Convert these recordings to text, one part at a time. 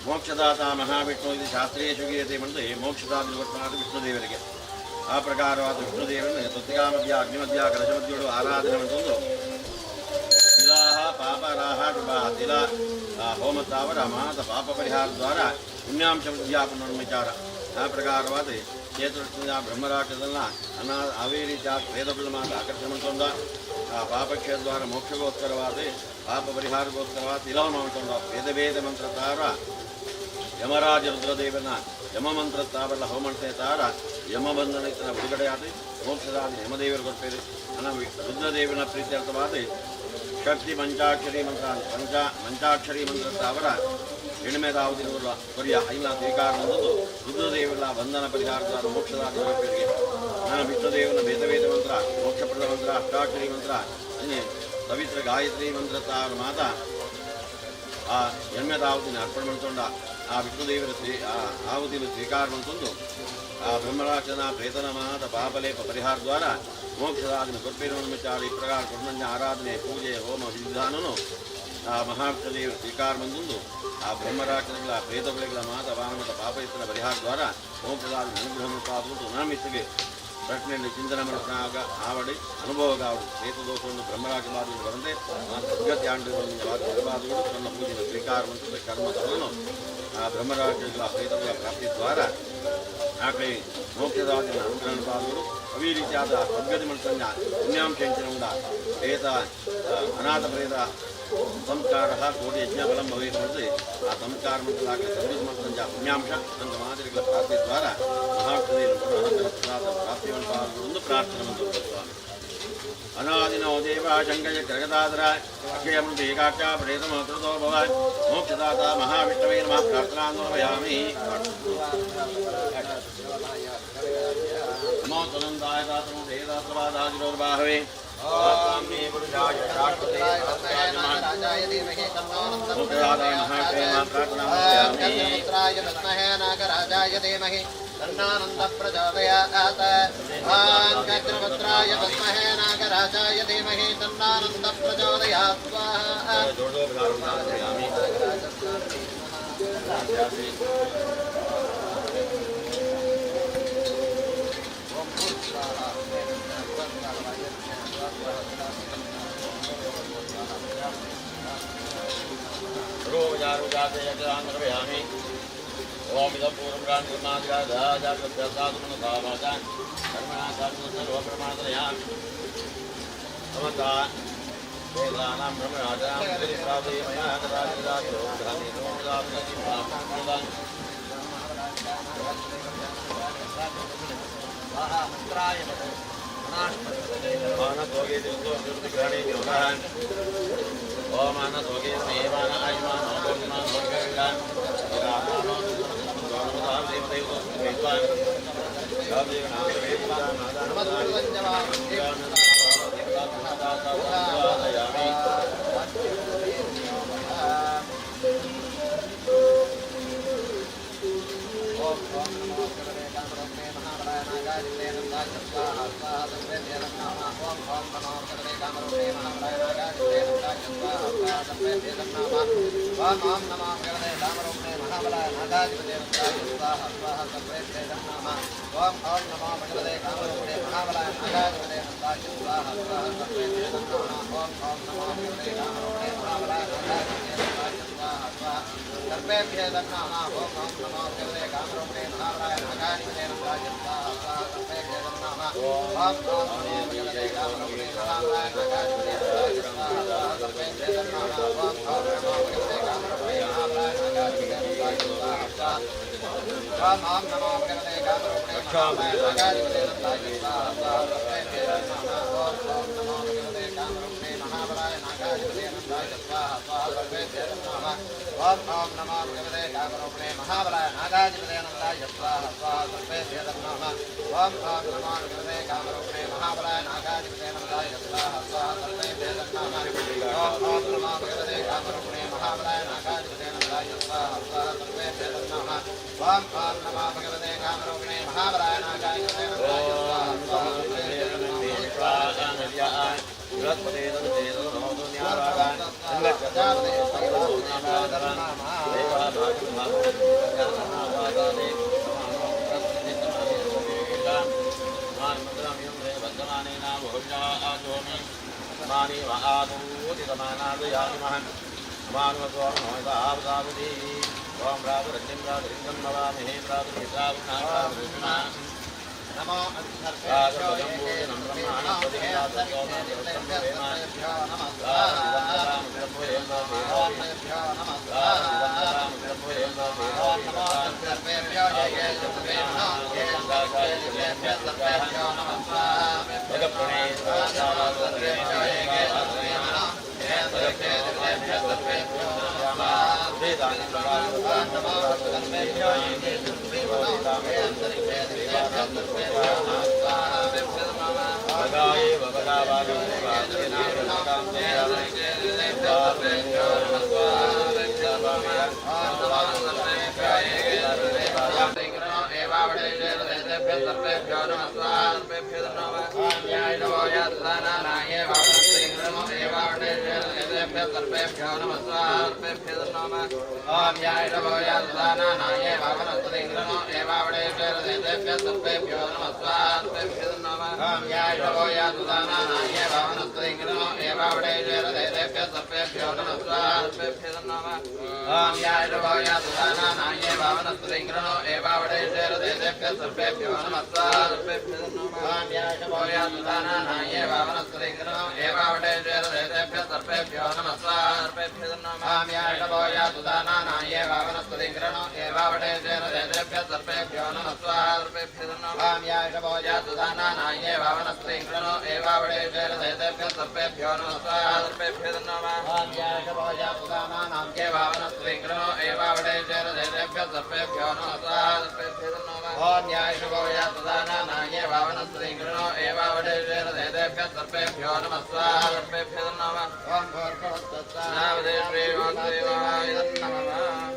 मोक्षदाता महाविष्णु शास्त्रेषु गीयते मंत्रे मोक्षदाता विष्णुदेवರಿಗೆ ಆ ಪ್ರಕಾರವಾದ ವಿಷ್ಣುದೇವರನ್ನು ತುತ್ತಿಗಾ ಮಧ್ಯ ಅಗ್ನಿಮಧ್ಯ ಕಲಶಮಧ್ಯೋಡು ಆರಾಧನೆ ಮಾಡಿಕೊಂಡು ತಿಲಾಹ ಪಾಪರಾಹ ಶುಭ ತಿಲ ಹೋಮ ತಾವರ ಮಾತ ಪಾಪ ಪರಿಹಾರ ದ್ವಾರ ಪುಣ್ಯಾಂಶ ವೃದ್ಧಿಯಾಪನ ವಿಚಾರ ಆ ಪ್ರಕಾರವಾದ ಕ್ಷೇತ್ರ ಬ್ರಹ್ಮರಾಕ್ಷದನ್ನ ಅವೇ ರೀತಿಯ ವೇದಬಲ ಮಾತ ಆಕರ್ಷಣೆ ಮಾಡಿಕೊಂಡ ಆ ಪಾಪಕ್ಷೇತ್ರ ದ್ವಾರ ಮೋಕ್ಷಗೋಸ್ಕರವಾದ ಪಾಪ ಪರಿಹಾರಗೋಸ್ಕರವಾದ ತಿಲವ ಮಾಡಿಕೊಂಡ ವೇದ ಮಂತ್ರ ತಾರ ಯಮರಾಜ ರುದ್ರದೇವನ ಯಮ ಮಂತ್ರ ತಾವೆಲ್ಲ ಹೋಮಂತೆ ತಾರ ಯಮಬಂಧನ ಇತನ ಬಿಡುಗಡೆಯಾದ ಮೋಕ್ಷದಾದ ಯಮದೇವರು ಕೊಡ್ತೇವೆ ರುದ್ರದೇವನ ಪ್ರೀತ್ಯರ್ಥವಾದ ಶಕ್ತಿ ಪಂಚಾಕ್ಷರಿ ಮಂತ್ರ ಪಂಚಾಕ್ಷರಿ ಮಂತ್ರ ತಾವರ ಹೆಣ್ಮೆದಾವುದಿರುವ ಕೊರಿಯ ಐನ ಸ್ವೀಕಾರ ಹೊಂದದು ರುದ್ರದೇವನ ಬಂಧನ ಪರಿಹಾರದ ಮೋಕ್ಷದಾದ ಕೊಡ್ತೇವೆ ವಿಷ್ಣುದೇವನ ವೇದ ಮಂತ್ರ ಮೋಕ್ಷಪ್ರದ ಮಂತ್ರ ಅಷ್ಟಾಕ್ಷರಿ ಮಂತ್ರ ಪವಿತ್ರ ಗಾಯತ್ರಿ ಮಂತ್ರ ತಾರ ಮಾತ ಆ ಹೆಣ್ಮೆದಾವುದಿನ ಅರ್ಪಣೆ ಮಾಡಿಕೊಂಡ ಆ ವಿಷ್ಣುದೇವರ ಆಹುತಿಯನ್ನು ಸ್ವೀಕಾರ ಮಾಡಿಕೊಂಡು ಆ ಬ್ರಹ್ಮರಾಕ್ಷನ ಪ್ರೇತನ ಮಾತ ಪಾಪಲೇಪ ಪರಿಹಾರ ದ್ವಾರ ಮೋಕ್ಷದಾದಿನ ಕೊರ್ಪೇರವನ್ನು ವಿಚಾರ ಈ ಪ್ರಕಾರ ಕೊರ್ಮಂಜ ಆರಾಧನೆ ಪೂಜೆ ಹೋಮ ವಿಧಾನನು ಆ ಮಹಾವಿಷ್ಣುದೇವರ ಸ್ವೀಕಾರ ಬಂದು ಆ ಬ್ರಹ್ಮರಾಕ್ಷಗಳ ಪ್ರೇತಗಳ ಮಾತ ವಾಮನ ಪಾಪಯುತ್ತನ ಪರಿಹಾರ ದ್ವಾರ ಮೋಕ್ಷದಾದಿನ ಅನುಗ್ರಹ ಕಾದುಕೊಂಡು ನಮ್ಮಿತ್ತಿಗೆ ಪ್ರಶ್ನೆಯಲ್ಲಿ ಚಿಂತನೆ ಮಾಡಿದಾಗ ಆವಡಿ ಅನುಭವ ಆವಡಿ ಸೇತುದೋಷವನ್ನು ಬ್ರಹ್ಮರಾಜವಾದಿಗಳು ಬರಂತೆ ಸದ್ಗತಿ ಆಂಡವಾದಿಗಳು ತನ್ನ ಪೂಜೆಯ ಸ್ವೀಕಾರ ಮತ್ತು ಕರ್ಮಗಳನ್ನು ಆ ಬ್ರಹ್ಮರಾಜಗಳ ಪ್ರೇತಗಳ ಪ್ರಾಪ್ತಿ ದ್ವಾರ ಆ ಕೈ ಮೋಕ್ಷದಾದಿನ ಅನುಗ್ರಹವಾದಿಗಳು ಅವೇ ರೀತಿಯಾದ ಸದ್ಗತಿ ಮಂತ್ರನ ಪುಣ್ಯಾಂಶ ಉಂಡ ಪ್ರೇತ ಅನಾಥ ಪ್ರೇತ ಸಂಸ್ಕಾರ ಕೋಟಿ ಯಜ್ಞಫಲಂ ಭವೇತ್ ಮಂತ್ರಿ ಆ ಸಂಸ್ಕಾರ ಮಂತ್ರದಾಗ ಸದ್ಗತಿ ಮಂತ್ರಂಜ ಪುಣ್ಯಾಂಶ ಅಂತ ಮಾದರಿಗಳ ಪ್ರಾಪ್ತಿ ದ್ವಾರ ಮಹಾವಿಷ್ಣುದೇವರು ಪ್ರಾಪ್ತಿಯನ್ನು ಪಾಲ್ಗೊಂಡು ಪ್ರಾರ್ಥನೆ ಮಂತ್ರ ಸ್ವಾಮಿ अनादिनो देवा शङ्कय ग्रगदाधराय अक्षयमृतेकाक्षा प्रेतमोत्रतो भवाय मोक्षदाता महाविष्णवे नमः प्रार्थनां समर्पयामि नमो तनन्दाय दातमो वेदास्त्रवादाजिरोर्बाहवे स्वामी पुरुषाय राष्ट्रपते राजाय धीमहि तन्नो नन्दः प्रार्थनां समर्पयामि विद्महे नागराजाय धीमहि तन्नानन्दः प्रचोदयात् गजपुत्राय विद्महे नागराजाय धीमहि तन्नानन्दः प्रचोदयात् स्वाहा रोगजारुजाते यज्ञान्वयामि ओम इदं पूर्वं प्राणिमादिगादाजागृत्यासादुमनसामाचान् कर्मणासादुमनसर्वप्रमाणतयामि समता वेदानां ब्रह्मणाचां श्रीप्रादे मया कदाचिदातो धानेनो दातुमनिमामुदान् महामन्त्राय मानसोगे दिवसोग्रहणे योगान् ओम आनसोगे स्नेहमान आयुमान ओगमान ओगमान Namaste. ओम यायशभोय सुदानानाये वावनस्पतिङ्ग्रनो एवावडेशेरदेशेभ्यः सर्वेभ्यो नमः ओम यायशभोय सुदानानाये वावनस्पतिङ्ग्रनो एवावडेशेरदेशेभ्यः सर्वेभ्यो नमः ओम यायशभोय सुदानानाये वावनस्पतिङ्ग्रनो एवावडेशेरदेशेभ्यः सर्वेभ्यो नमः ओम यायशभोय सुदानानाये वावनस्पतिङ्ग्रनो एवावडेशेरदेशेभ्यः सर्वेभ्यो नमः ओम यायशभोय सुदानानाये वावनस्पतिङ्ग्रनो एवावडेशेरदेशेभ्यः सर्वेभ्यो नमः ओम यायशभोय सुदानानाये वावनस्पतिङ्ग्रनो एवावडेशेरदेशेभ्यः सर्वेभ्यो नमः ओम भूर्भुवस्सुः श्री वासुदेवाय नमः।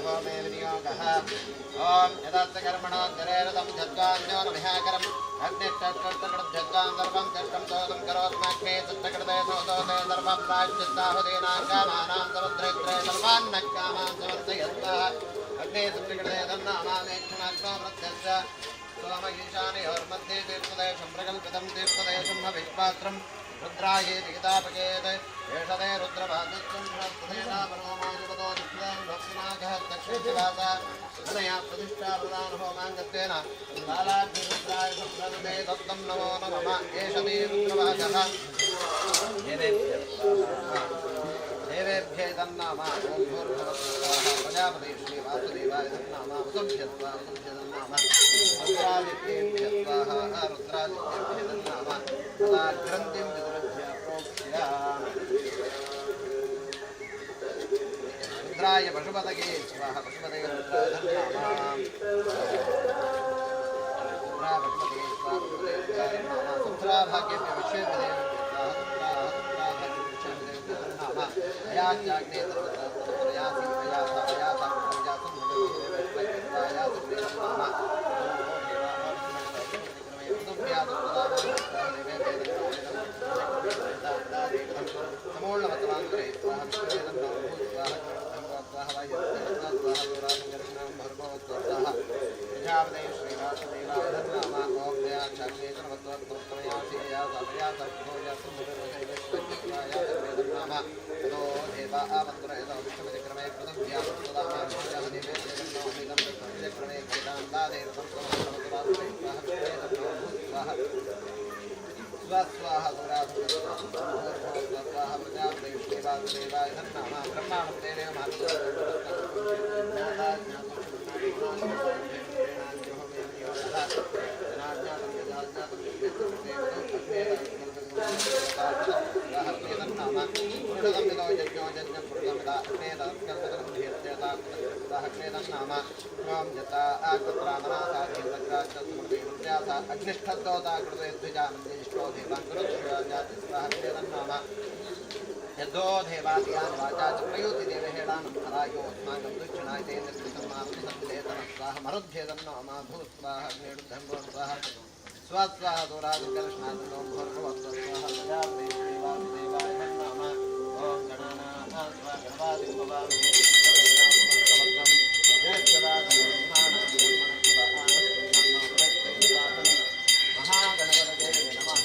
होमे विनियोगः ओम यदस्य कर्मणोद्धरेरतं झद्वान्यो नमःकरम् अग्निष्टष्टष्टकृतझद्वां सर्वं दष्टं दोतं करोत्मग्ने सत्तकृते सोदोते सर्वं प्रायश्चित्ताहुतीनां कामानां समुद्रेत्रे सर्वान्नकामां समर्थयस्वः अग्ने सत्तकृते तन्नामामेक्षणाग्नो प्रत्यस्य सोमईशानयोर्मध्ये तीर्थदेशं प्रकल्पितं तीर्थदेशं हविष्पात्रं रुद्राये दिगतापकेत एषदे रुद्रभागस्तं बृहस्पतेना परमोमादिपदो दिक्ष्णां भक्तिनाथः दक्षिणवासा अनया प्रतिष्ठा प्रदानहोमाङ्गत्वेन कालाग्निरुद्राय सम्प्रदते दत्तं नमो नमः एषदे रुद्रभागः देवेभ्ये तन्नाम ॐ भूर्भुवस्सुः प्रजापते श्री वासुदेवाय तन्नाम वसुभ्यस्वा वसुभ्यतन्नाम रुद्रादित्येभ्यः स्वाहा रुद्रादित्येभ्यः तन्नाम तदा ग्रन्थिं विदुरुभ्य प्रोक्ष्य रुद्राय पशुपतये स्वाहा पशुपतये रुद्राय तन्नाम रुद्रा पशुपतये स्वाहा पशुपतये रुद्राय तन्नाम सुत्राभाग्येभ्य विश्वेभ्यः अयाज्ञाग्ने सर्वत्रायासी अयासा अयासा प्रजासं समूर्णवतवान्तरे प्रजापते श्रीवासुदेवाय नमः ओम दयाक्षाग्ने सर्वत्वत्तमयासी अयासा अयासा प्रजासं ततो देवा आवन्तरयतो विष्णुविक्रमे प्रथम्या सदामादिवेदनोमिदं विक्रमे वेदान्तादेवं स्वाहा स्वाहा प्रजापते श्रीवासुदेवाय नमः ब्रह्माणुदेव यदो देवादियान् वाचा च प्रयुति देवहेडानं हरायोऽस्माकं दक्षिणाय ते निर्मितमात्मसंलेतनस्वाह मरुद्धेदं नाम भूस्वाहा अग्नेरुद्धं स्वाहा स्वाहा दोरादिकलक्ष्णादनो भूर्भुवस्वाहा प्रजापते श्रीवासुदेवाय नाम ॐ गणानां स्वा गणपादिपवामहे महागणपतये नमः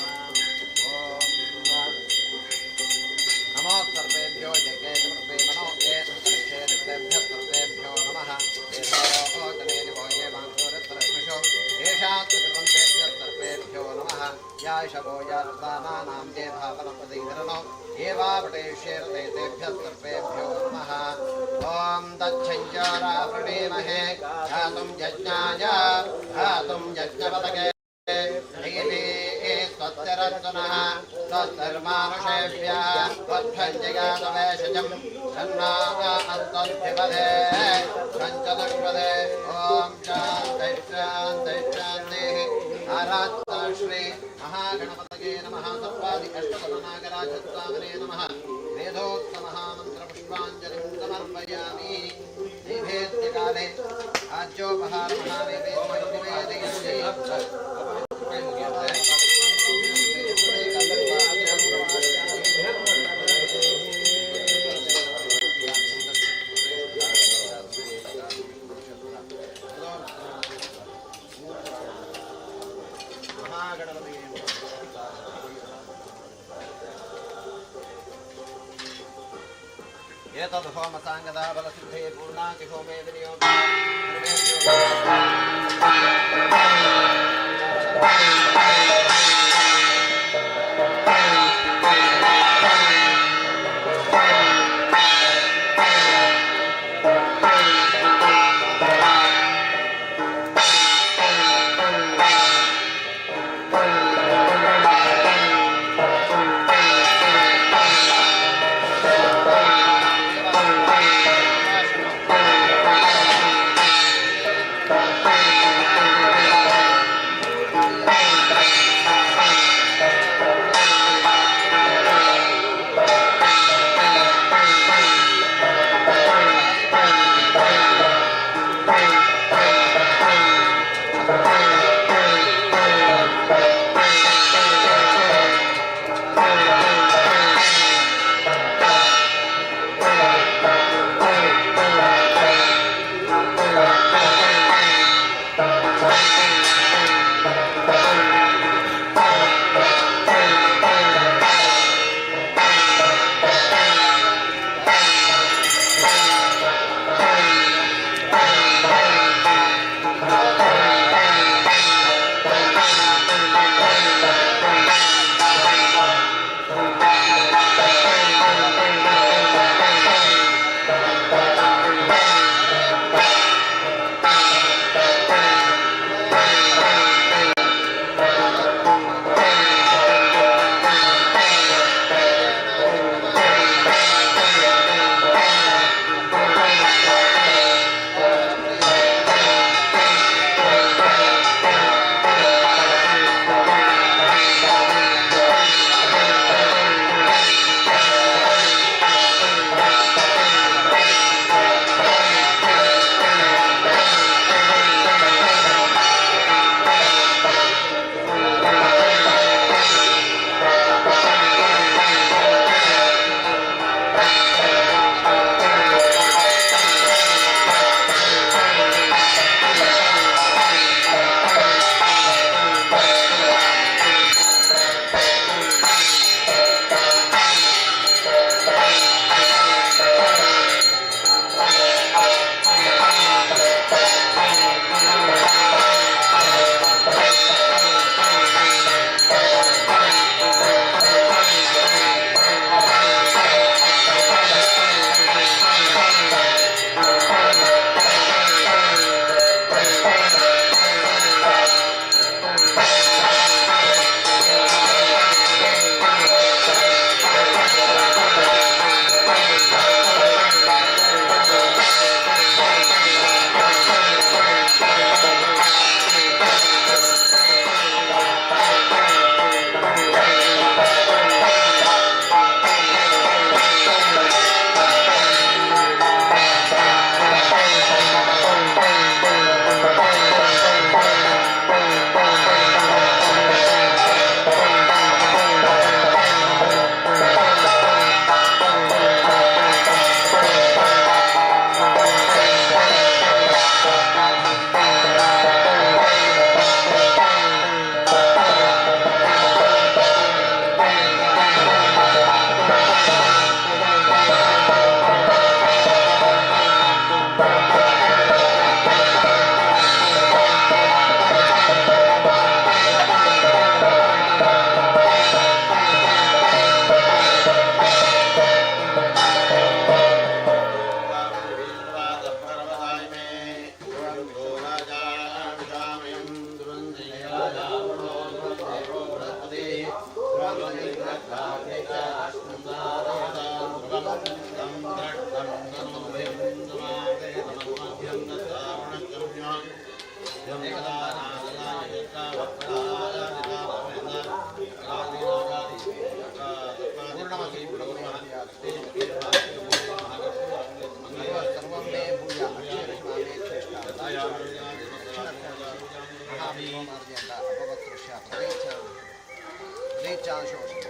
नमो सर्वेभ्यो जगेतमृते मनो एतत्क्षेत्रेभ्यः सर्वेभ्यो नमः एषो येषात्कृतवन्तेभ्यः सर्वेभ्यो नमः याशवो यार्दानानां ये भावनपदैधरणो एवावटेष्येरते तेभ्यः सर्वेभ्यो नमः ॐ दच्छञ्जारावृणीमहे धातुं यज्ञाय धातुं यज्ञपतके स्वस्तिरत्नः स्वस्तिर्मानुषेभ्यः त्वच्छञ्जिगातवेशजं सन्नास्तद्धिपदे सञ्चतुष्पदे ॐ शान्तिः आराधना श्री महागणपतये नमः सप्तादि अष्टपदनागराजस्वामिने नमः वेदोत्तमः मन्त्रपुष्पाञ्जलिं समर्पयामि नैवेद्यकाले आज्योपहारमहानैवेद्यं निवेदयन्ति एतद् होमसाङ्गदा बलसिद्धे पूर्णाति होमे विनियोगः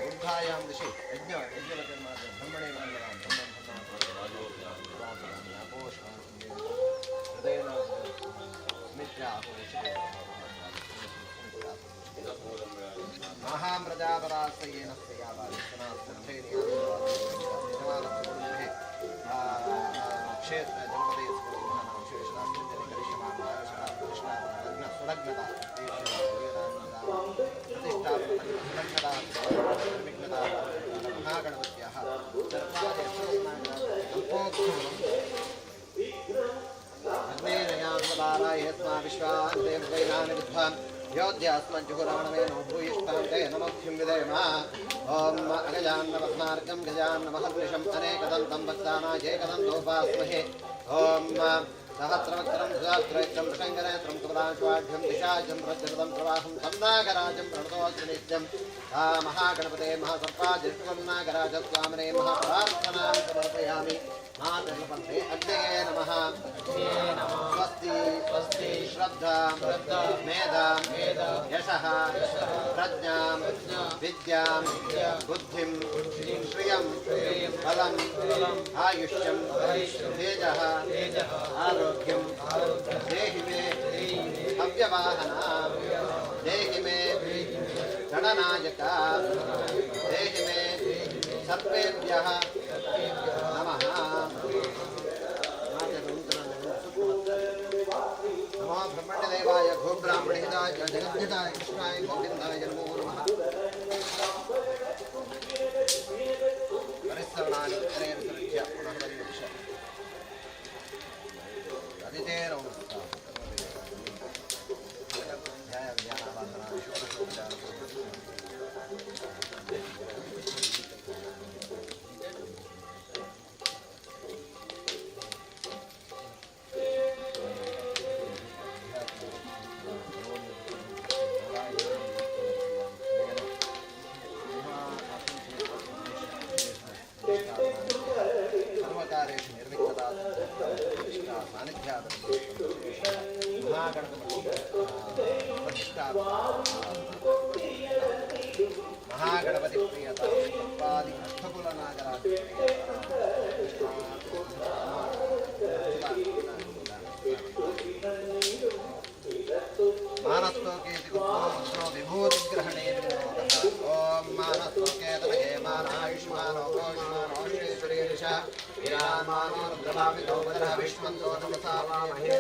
ऊर्धायां दिशि ब्रह्मणे महामृजापरास्तयेन क्षेत्र जनपदे महागणपत्याः विश्वान् विद्वान् योध्यास्मज्जुहुराणवेनो भूयिष्ठां ते नमोऽभ्युं विधेम ॐ अगजान्नवस्मार्गं गजान्नमहर्निशम् अनेकदन्तं भक्तानायेकदन्तोपास्महे ॐ सहस्रवक्त्रं सुधात्रैत्रं प्रसङ्गनेत्रं कमलाश्वाढ्यं दिशाजं प्रज्वलतं प्रवाहं तन्नागराजं प्रणतोऽस्तु नित्यं महागणपते महासर्पाजिष्वन्नागराज स्वामिने महाप्रार्थनां समर्पयामि महागणपते अग्नये नमः स्वस्ति स्वस्ति श्रद्धां मेधां यशः प्रज्ञां विद्यां बुद्धिं श्रियं बलं आयुष्यं तेजः आरोग्यं देहि मे अव्यवाहना देहि मे गणनायका देहि मे सर्वेभ्यः नमः नमो ब्रह्मण्यदेवाय घो ब्राह्मणहिताय जगद्धिताय कृष्णाय गोविन्दाय नमो नमः परिसरणानि विसृज्य पुनः परिवेश अदितेरौ सर्वकारेषु निर्विघ्नता महागणपति प्रियता सर्वादि अष्टकुल नागराज मानस्तोके विभूतिग्रहणे ओम मानस्तोके तदहे मानायुष्मानो गोष्मानो श्रीश्वरीश विरामानो रुद्रभावितो वदरः विश्वन्तो नमसा वामहे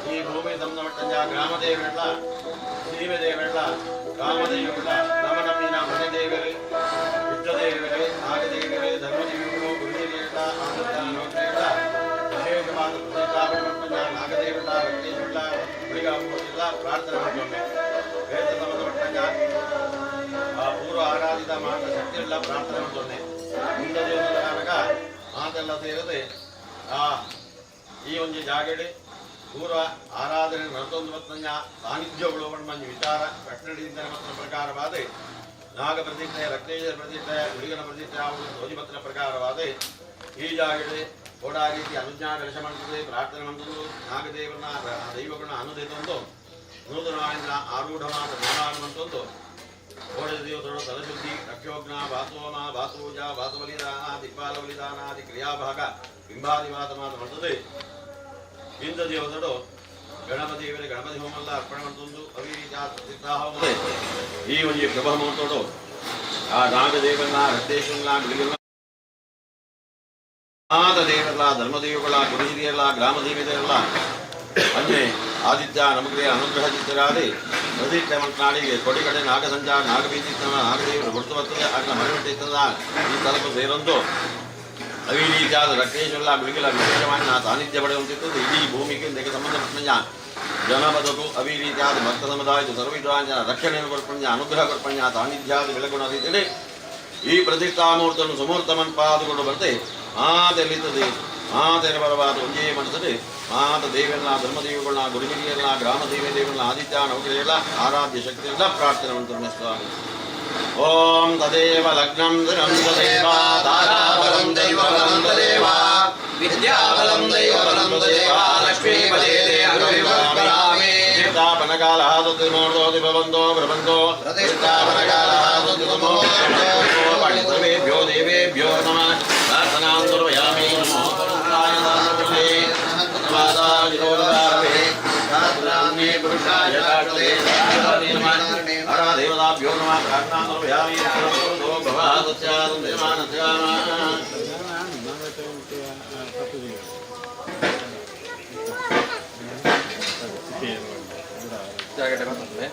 ಈ ಭೂಮಿ ಸಂಬಂಧಪಟ್ಟಂತ ಗ್ರಾಮದೇವರೆಲ್ಲ ಸೀಮೆದೇವರೆಲ್ಲ ಕಾಮದೇವರೆಲ್ಲ ನಮ್ಮ ಮೀನ ಮನೆ ದೇವರೇ ಇಷ್ಟದೇವರೇ ನಾಗದೇವರೇ ಧರ್ಮದೇವರು ಗುರುದೇವರೆಲ್ಲ ಆನಂದ ವಿಶೇಷವಾದ ನಾಗದೇವರೆಲ್ಲ ವೆಂಕಟೇಶ್ವರ ಹುಡುಗ ಪ್ರಾರ್ಥನೆ ಮಾಡಿಕೊಂಡೆ ವೇದ ಸಂಬಂಧಪಟ್ಟಂತ ಪೂರ್ವ ಆರಾಧಿತ ಮಾತ ಶಕ್ತಿಯೆಲ್ಲ ಪ್ರಾರ್ಥನೆ ಮಾಡಿಕೊಂಡೆ ಮುಂದೆ ದೇವರ ಕಾರಣ ಮಾತೆಲ್ಲ ಸೇರದೆ ಈ ಒಂದು ಜಾಗಡೆ ಪೂರ್ವ ಆರಾಧನೆ ನಡೆದೊಂದು ಸಾನ್ನಿಧ್ಯಗಳು ಮಂಜು ವಿಚಾರ ಕಟ್ಟಡದಿಂದ ಮತ್ತು ಪ್ರಕಾರವಾದ ನಾಗ ಪ್ರತಿಷ್ಠೆ ರಕ್ತೇಶ್ವರ ಪ್ರತಿಷ್ಠೆ ಹುಡುಗನ ಪ್ರತಿಷ್ಠೆ ಧ್ವಜಪತ್ರ ಪ್ರಕಾರವಾದ ಈ ಜಾಗಡೆ ಕೂಡ ರೀತಿ ಅನುಜ್ಞಾ ಕಲಶ ಮಾಡುತ್ತದೆ ಪ್ರಾರ್ಥನೆ ಮಾಡುವುದು ನಾಗದೇವರನ್ನ ದೈವಗಳನ್ನ ಅನುದಿತಂದು ನೂತನವಾದ ಆರೂಢವಾದ ದೇವಾನುವಂತಂದು ಕೋಡೆ ದೇವತರು ತಲಶುದ್ಧಿ ರಕ್ಷೋಗ್ನ ಭಾಸೋಮ ಭಾಸೂಜ ಭಾಸಬಲಿದಾನ ದಿಕ್ಪಾಲ ಬಲಿದಾನಾದಿ ಕ್ರಿಯಾಭಾಗ ಬಿಂಬಾದಿವಾದಮಾದ ಮಾಡುತ್ತದೆ ಇಂದ್ರ ದೇವತರು ಗಣಪತಿಯವರಿಗೆ ಗಣಪತಿ ಹೋಮೆಲ್ಲ ಅರ್ಪಣೆ ಮಾಡುವುದು ಅವಿರೀತಿ ಈ ಒಂದು ಪ್ರಭಾ ಮುಹೂರ್ತೋಡು ಆ ನಾಗದೇವರನ್ನ ರಕ್ತೇಶ್ವರನ ಗುಡಿಗಳನ್ನ ದೇವರಲ್ಲ ಧರ್ಮದೇವಗಳ ಗುರು ಹಿರಿಯರಲ್ಲ ಗ್ರಾಮ ದೇವತೆಯರಲ್ಲ अन्य आदित्य नमग्रिय अनुग्रह चित्रादि प्रदीप्त मंत्राणिगे कोटिकटे नाग संचार नागबीजितನ ನಾಗದೇವರು ಗುರುತುವತ್ತದೆ ಅಗ್ನ ಮರವಿಟ್ಟಿದ್ದದ ಈ ತಲುಪು ಸೇರಂದು ಅವಿರೀತಿಯಾದ ರಕ್ತೇಶ್ವರ ಗುರುಗಳ ವಿಶೇಷವಾದ ಸಾನ್ನಿಧ್ಯ ಪಡೆಯುವಂತಿದ್ದು ಇಡೀ ಭೂಮಿಗೆ ಇದಕ್ಕೆ ಸಂಬಂಧಪಟ್ಟ ಜನಪದಕ್ಕೂ ಅವಿರೀತಿಯಾದ ಭಕ್ತ ಸಮುದಾಯದ ಸರ್ವವಿಧವಾದ ರಕ್ಷಣೆಯನ್ನು ಕೊಡ್ಪಣ್ಯ ಅನುಗ್ರಹ ಕೊಡ್ಪಣ್ಯ ಸಾನ್ನಿಧ್ಯಾದ ಬೆಳಗುಣ ರೀತಿಯಲ್ಲಿ ಈ ಪ್ರತಿಷ್ಠಾಮೂರ್ತನ್ನು ಸುಮೂರ್ತ ಮನ್ಪಾದುಕೊಂಡು ಬರ್ತೆ ಮಾತೆಲ್ಲಿತ್ತದೆ ಮಾತೆರ ಬರವಾದ ಒಂದೇ ಮನಸ್ಸಲ್ಲಿ ಮಾತ ದೇವರನ್ನ ಧರ್ಮದೇವಗಳನ್ನ ಗುರುಹಿರಿಯರನ್ನ ಗ್ರಾಮ ದೇವರನ್ನ ಆದಿತ್ಯ ನೌಕರಿಯಲ್ಲ ಆರಾಧ್ಯ ಶಕ್ತಿಯಲ್ಲ ಪ್ರಾರ್ಥನೆ ಮಾಡ್ತಾರೆ ಸ್ವಾಮಿ ಓಂ ತದೇವ ಲಗ್ನಂ ತದೇವ ತಾರಾಬಲಂ ದೈವಬಲಂ ತದೇವ ವಿದ್ಯಾಬಲಂ ದೈವಬಲಂ ತದೇವ ಲಕ್ಷ್ಮೀಪದೇ ಅನುವಿವರ್ಪರಾಮೇ ಸ್ಥಾಪನಕಾಲಃ ತದ್ವಿಮೋರ್ಧೋತಿ ಭವಂತೋ ಬ್ರಹ್ಮಂತೋ ಸ್ಥಾಪನಕಾಲಃ ತದ್ವಿಮೋ ಪಂಡಿತೇಭ್ಯೋ ದೇವೇಭ್ಯೋ ನಮಃ ಪ್ರಾರ್ಥನಾಂ ಕುರ್ವಯಾಮಿ ನಮೋ ಪುರುಷಾಯ ದಾಸವೇ ವಾದಾಜಿರೋಧಾರವೇ ಶಾಸ್ತ್ರಾನ್ಯೇ ಪುರುಷಾಯ ದಾಸವೇ ನಮಃ ಹರ ದೇವತಾಭ್ಯೋ ನಮಃ ಪ್ರಾರ್ಥನಾಂ ಕುರ್ವಯಾಮಿ ನಮೋ ಭವಾದಸ್ಯಾದಂ ದೇವಾನಸ್ಯಾಮ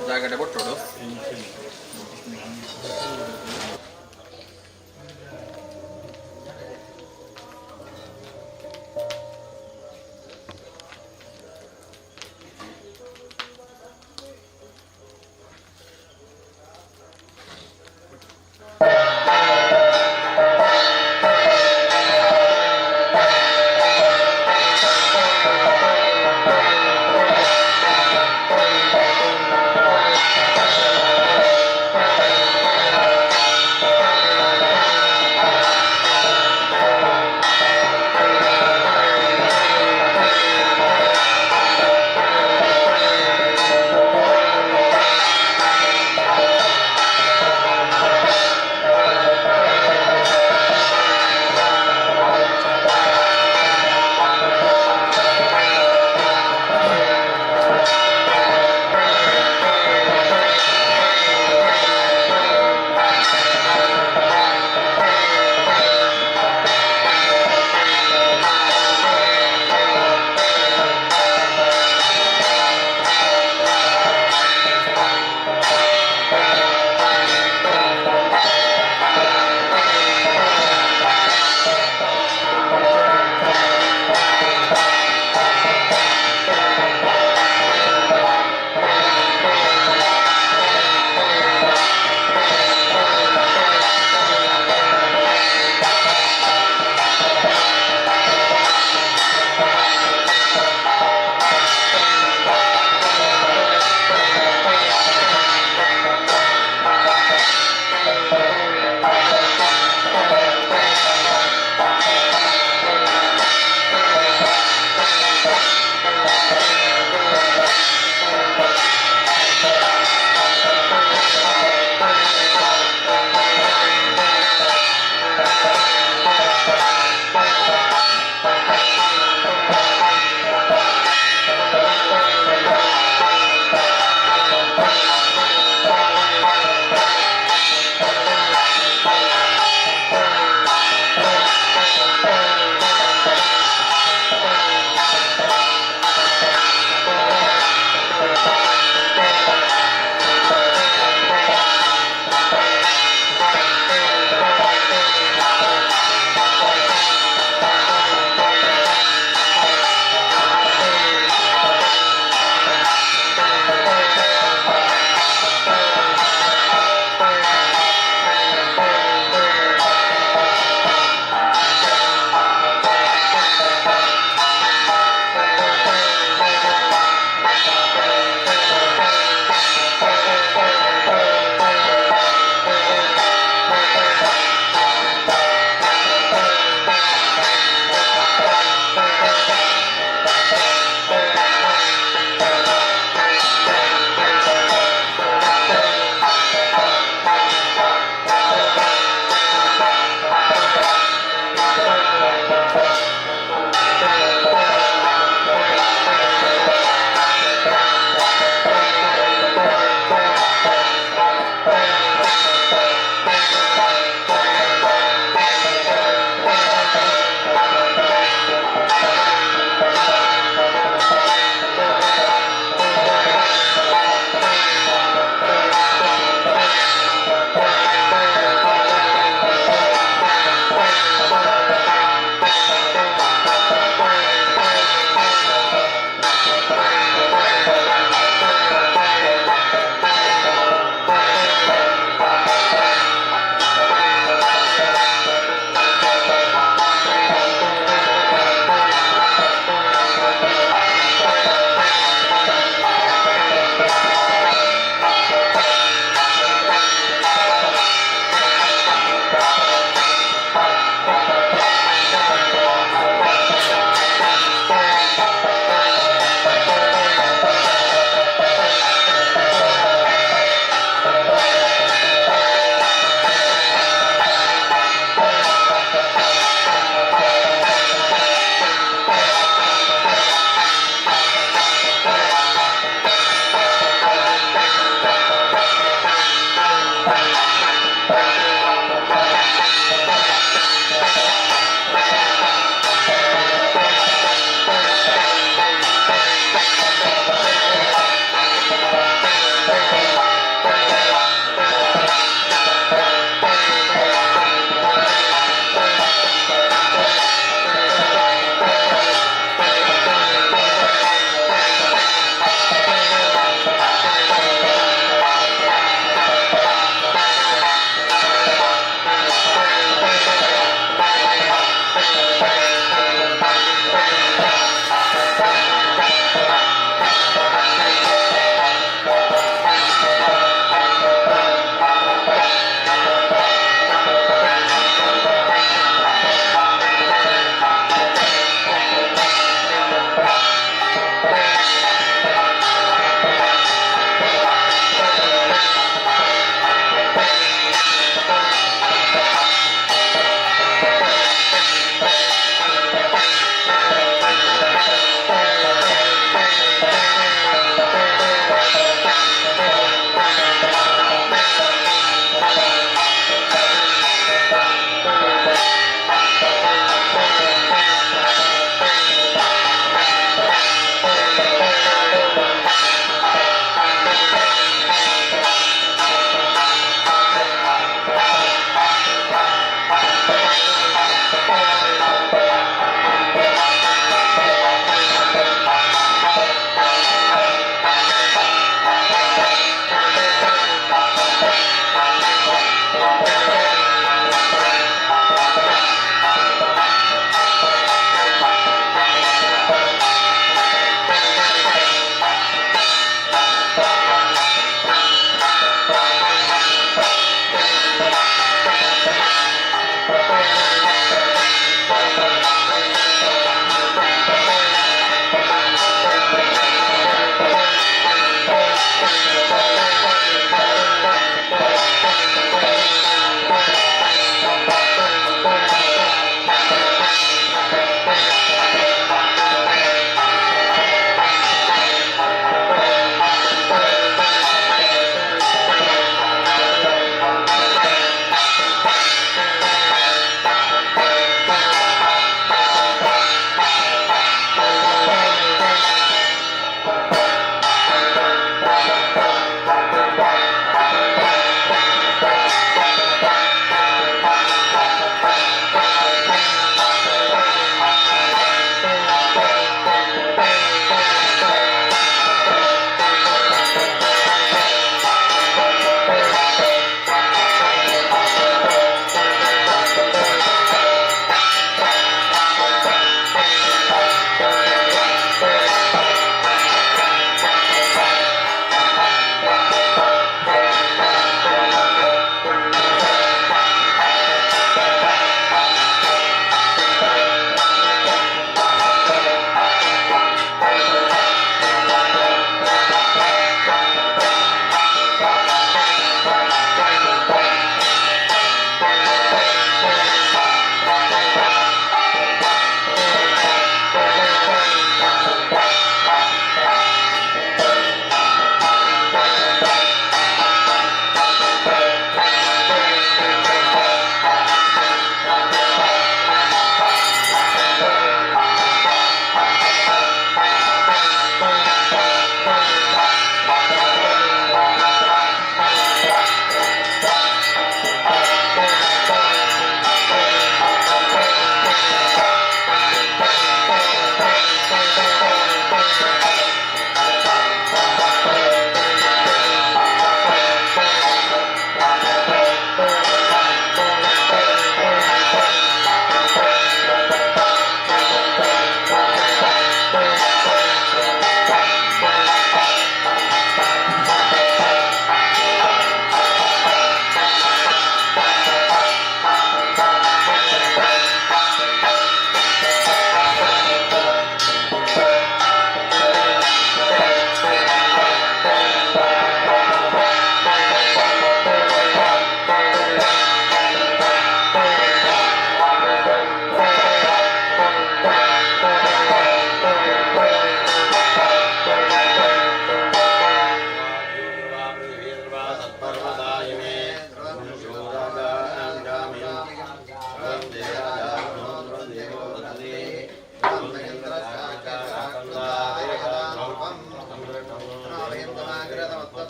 ಜಾಗಟೆ ಕೊಟ್ಟೋಡು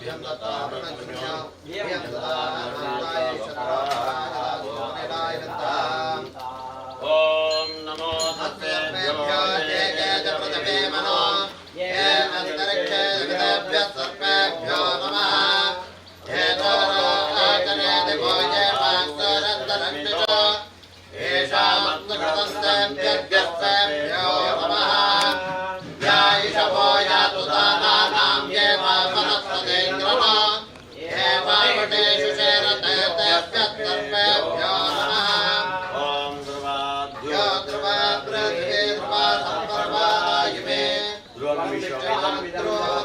ओम नमो तस्मेभ्यो जय प्रथमे मनो ये अंतरिक्षे जगतेभ्यः सर्वेभ्यो नमः ये दोराजने दिवो ये मांसरन्तरक्षितो येषामत्कृतस्तेभ्यः नमः यायिषवो यातु दानानां ये वामनस्पतेन्द्रः ये वावटेषु शेरतेभ्यः सर्वेभ्यो नमः ओम ध्रुवाद्यो ध्रुवाब्रह्मे ध्रुवासम्पर्वायुमे ध्रुवमिषो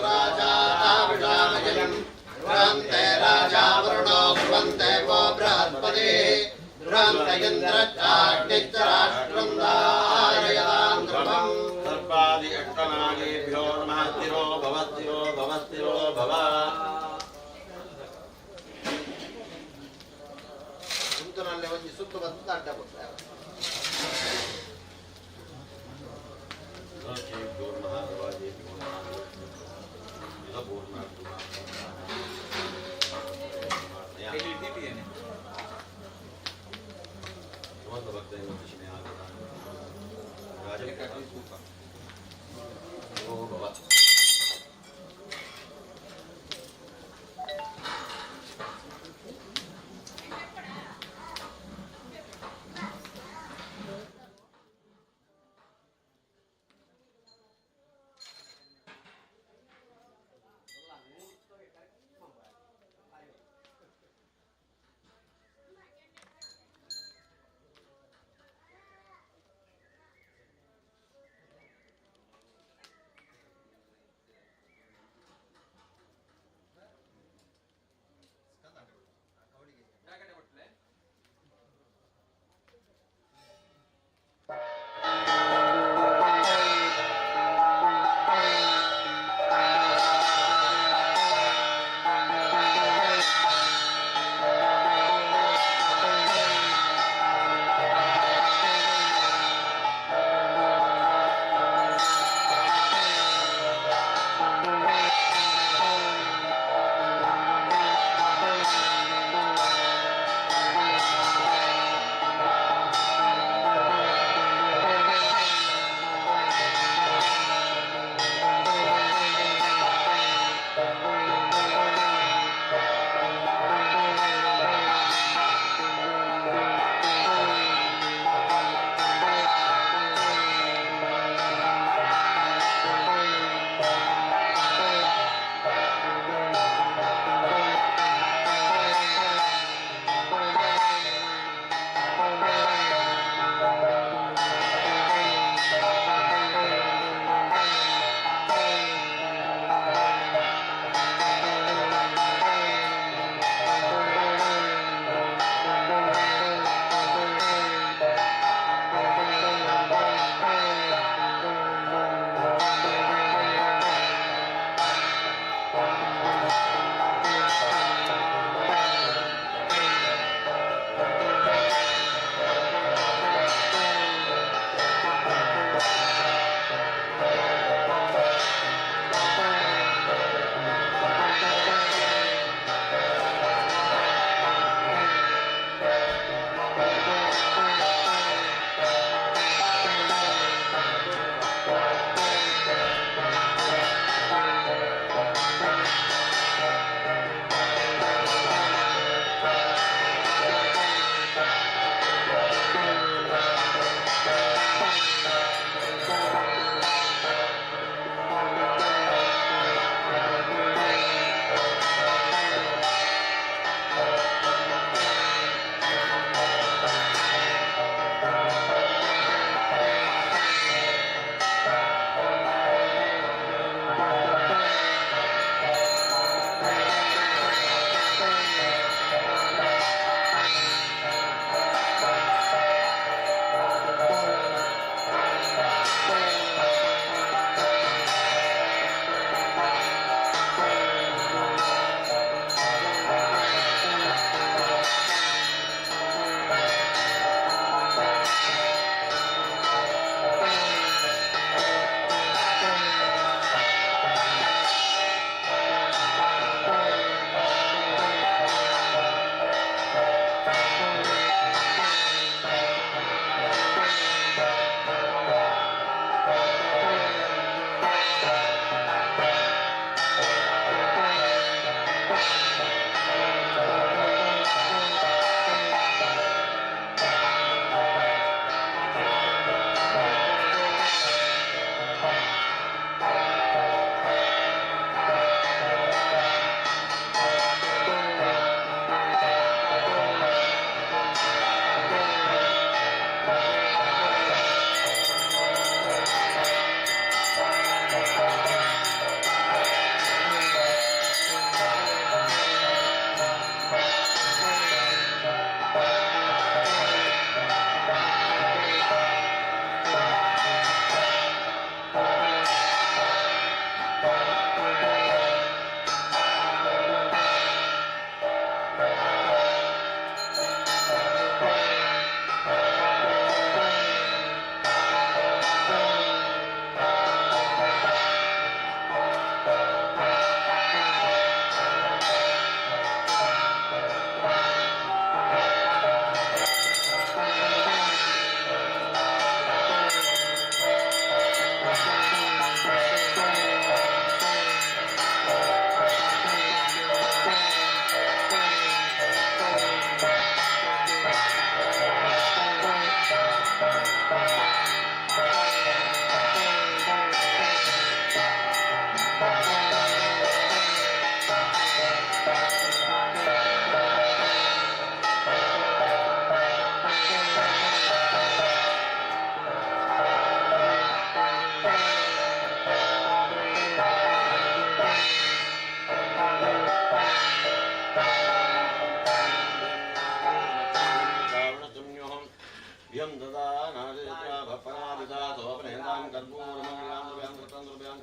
राजा ताविषामयम् ध्रुवन्ते राजा वरुणो ध्रुवन्ते वो बृहस्पतिः ध्रुवन्त इन्द्रश्चाग्निश्च राष्ट्रं धारयतां ध्रुवम् सर्पादि अष्टनागेभ्यो नमः स्थिरो भव स्थिरो भव स्थिरो भव ಸುತ್ತನಲ್ಲಿ ಒಂದು ಸುತ್ತು ಬಂದು ಅಡ್ಡ ಬರ್ತಾರೆ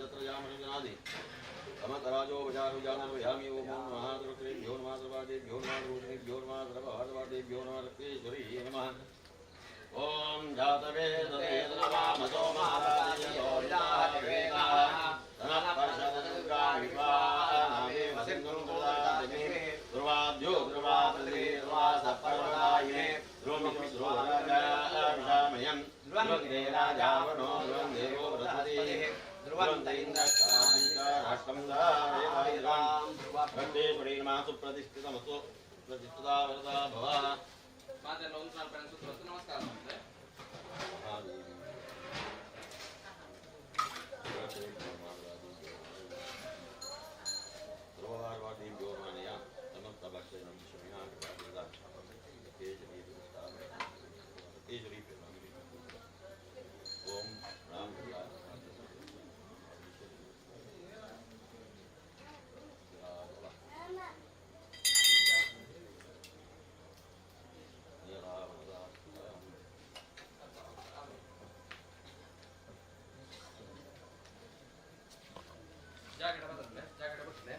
तत्रयामनुजनादि समतराजो वजारो जानर्वयामि ओम महाद्रवक्रेभ्यो नमः सर्वादेभ्यो नमः रोहिणीभ्यो नमः सर्वभारवादेभ्यो नमः रक्तेश्वरी नमः ओम जातवेदवेदनवामसो महाराजयो विदाहवेदाः तनः पर्षदनुग्रामिवानामे वसिन्दुं ददातिमे ध्रुवाद्यो ध्रुवादले ध्रुवासपर्वदायिने ध्रुवमिति ध्रुवराजामयम् ध्रुवन्ते राजावनो ध्रुवन्देवो बृहस्पतिः ध्रुवन्त इन्द्रश्चामिका राष्ट्रं धारयेवायुरां ध्रुवन्तेश्वरी नमः सुप्रतिष्ठितमस्तु प्रतिष्ठिता वरदा भव ಮಾತೆ ಲೋನ್ ಸಾಲ್ ಪೆನ್ ಸುತ್ತು ನಮಸ್ಕಾರ ನಮಸ್ತೆ ಧ್ರುವವಾರವಾದಿ ಗೋರ್ಮಾನೆಯ ಸಮಸ್ತ ಭಕ್ತಜನಂ ಶ್ರೀನಾಥ ಕೇಸರಿ ಕೇಸರಿ ಓಂ ರಾಮ ಜಾಕೆಟ್ ಬರ್ತದೆ ಜಾಕೆಟ್ ಬಿಡ್ತದೆ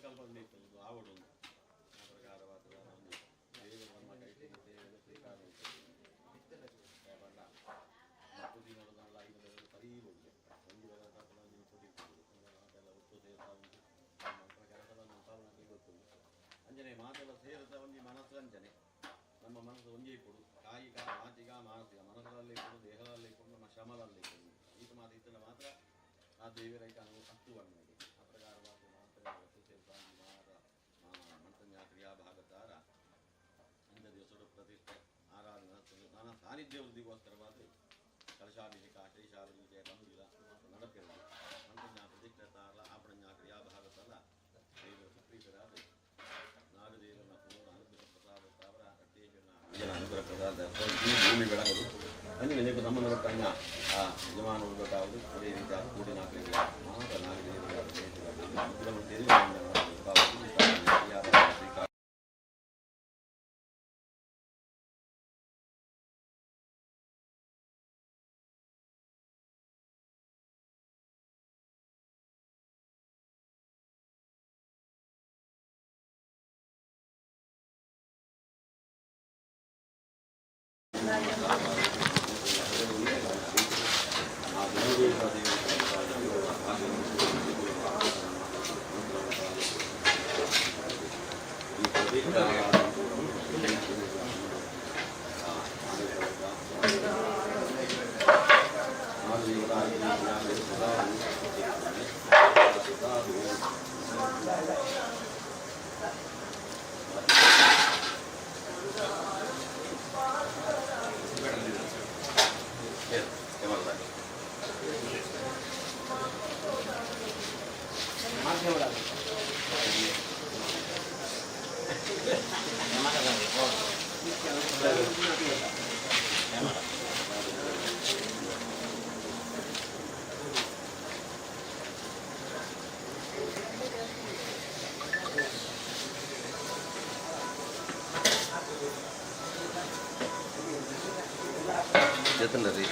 ಸಂಕಲ್ಪದಲ್ಲಿ ಇರ್ತದೆ ಆವಡೊಂದು ಆ ಪ್ರಕಾರವಾದ ಒಂದು ದೇವರು ನಮ್ಮ ಕೈ ತೆಗೆದು ಸ್ವೀಕಾರ ಪ್ರಕೃತಿ ನೋಡೋದಲ್ಲ ಐದು ಬೆರಳು ಕರೀಬಹುದು ಒಂದು ಬೆರಳು ತಪ್ಪಲ ನೀವು ಕೊಟ್ಟಿರ್ತೀವಿ ಮಾತೆಲ್ಲ ಒಟ್ಟು ಸೇರ್ತಾ ಉಂಟು ಮಕ್ಕಳ ಕೆಲಸವನ್ನು ಪಾಲನೆ ಗೊತ್ತುಂಟು ಅಂಜನೆ ಮಾತೆಲ್ಲ ಸೇರ್ತಾ ಒಂದು ಮನಸ್ಸು ಅಂಜನೆ ನಮ್ಮ ಮನಸ್ಸು ಒಂದೇ ಕೊಡು ಕಾಯಿಕ ಮಾತಿಗ ಮಾನಸಿಕ ಮನಸ್ಸಲ್ಲಿ ಕೊಡು ದೇಹದಲ್ಲಿ ಕೊಡು ನಮ್ಮ ಶ್ರಮದಲ್ಲಿ ಕೊಡು ಈತ ಮಾತು ಇತ್ತಲ್ಲ ಮಾತ್ರ ಆ ದೇವರೈಕ ಹತ್ತು ಬಣ್ಣಗೆ ಆ ಪ್ರಕಾರವಾದ ಮಾತ್ರ ಒಟ್ಟು ಸೇರ್ತಾ ಮಂತನ್ಯ ಕ್ರಿಯಾ ಭಾಗತಾರ ಅಂದ ದಿವಸದ ಪ್ರತಿಷ್ಠೆ ಆರಾಧನಾ ನಾನಾ ಸಾನ್ನಿಧ್ಯ ವೃದ್ಧಿಗೋಸ್ಕರವಾದ ಕಲಶಾಭಿಷೇಕ ಶೈಶಾಭಿಷೇಕ ಬಂದಿಲ್ಲ ನಡೆಪಿರಲಿ ಮಂತನ್ಯ ಪ್ರತಿಷ್ಠೆ ತಾರಲ್ಲ ಆಪಣನ್ಯ ಕ್ರಿಯಾ ಭಾಗತಲ್ಲ ದೇವರು ಸುಪ್ರೀತರಾದ ನಾಗದೇವನ ಪೂರ್ಣ ಅನುಗ್ರಹ ಪ್ರಸಾದ ತಾವರ ಅಟ್ಟೇಶ್ವರನ ಅನುಗ್ರಹ ಪ್ರಸಾದ ಭೂಮಿ ಬೆಳಗದು ಅಂದರೆ ನೀವು ನಮ್ಮನ್ನು ಒಟ್ಟನ್ನ ಆ ಯಜಮಾನ ಉಳ್ಬೇಕಾವುದು ಅದೇ ರೀತಿ ಕೂಡಿ ನಾಲ್ಕು ಮಾತ್ರ ನಾಗದೇವರ ಜತನ ರೀ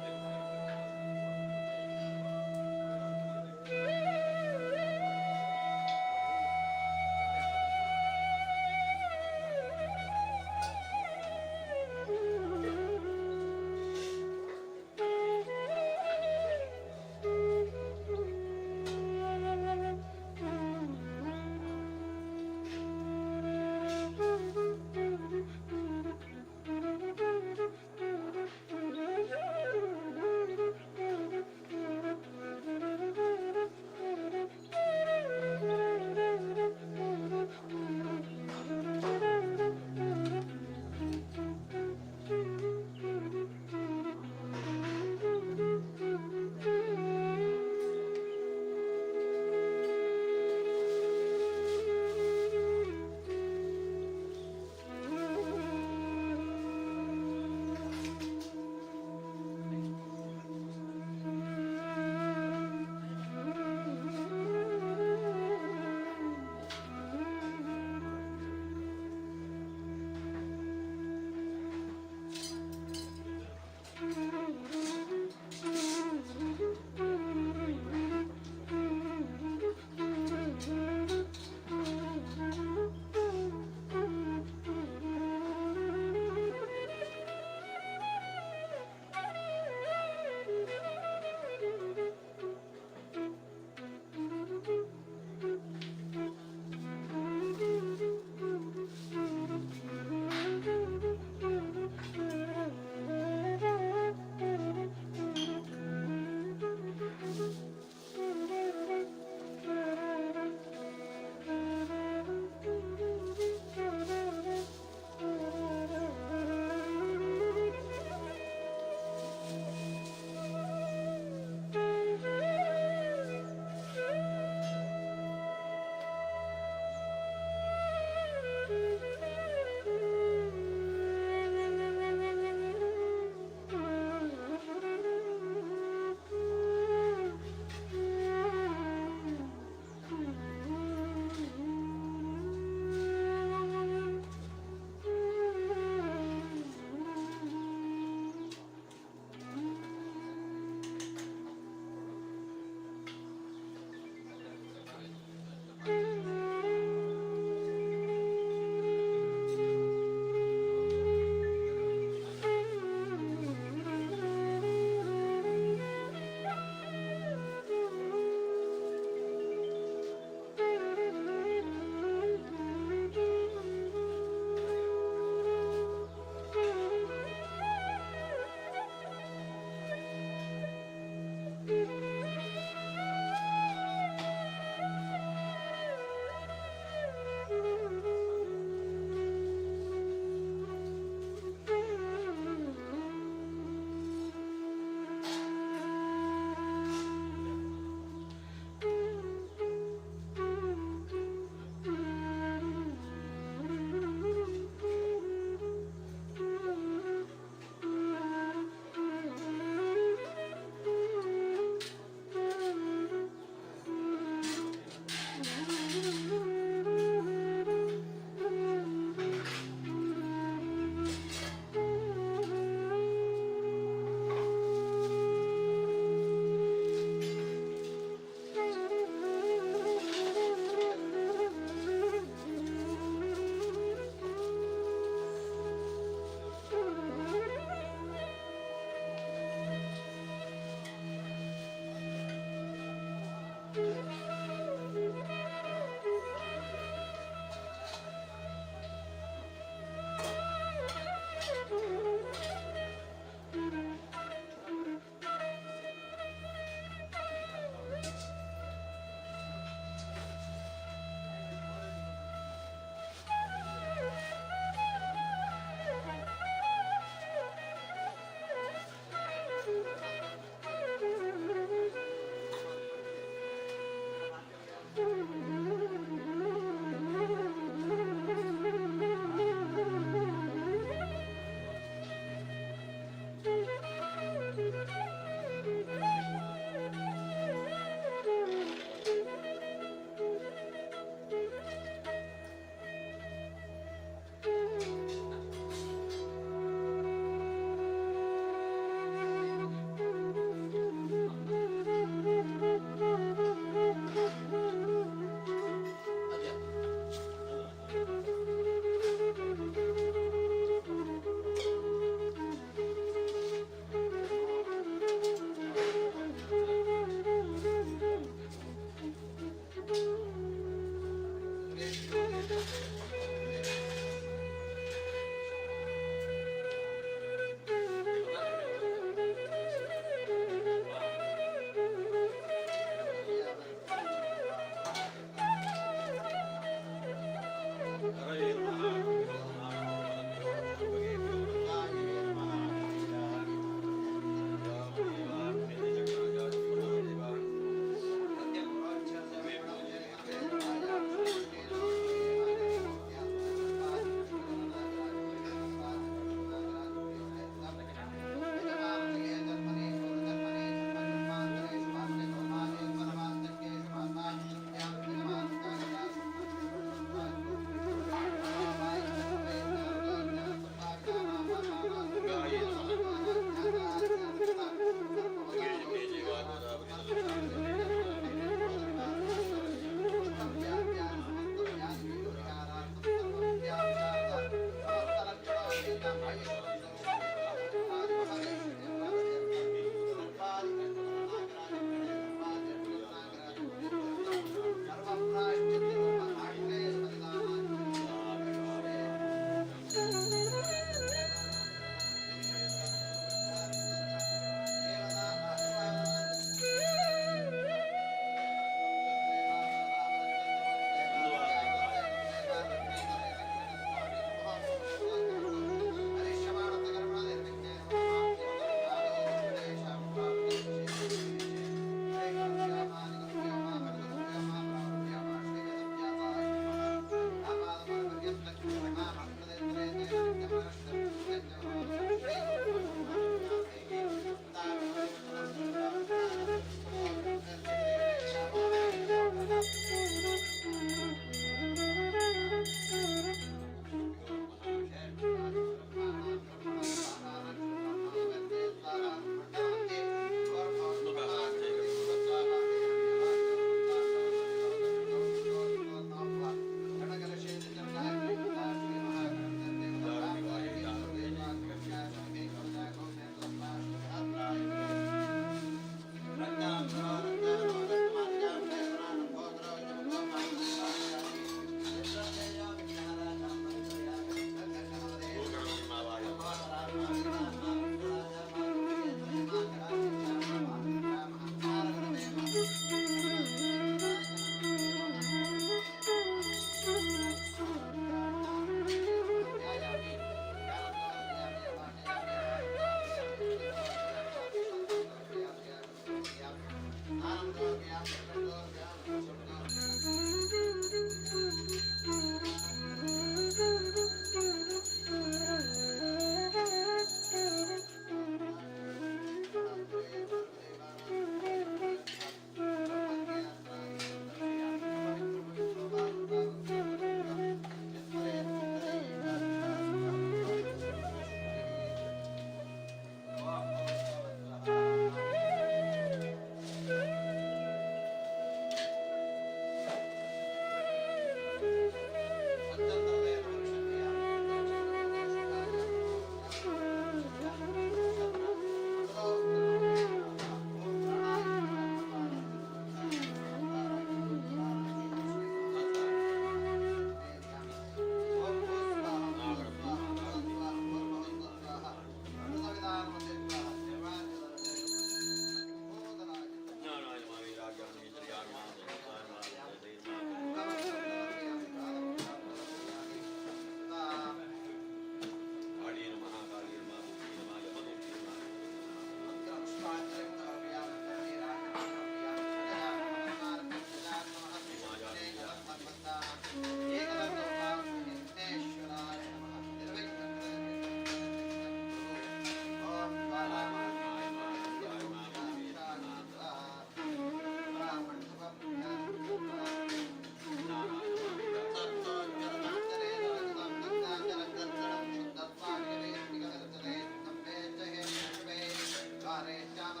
Thank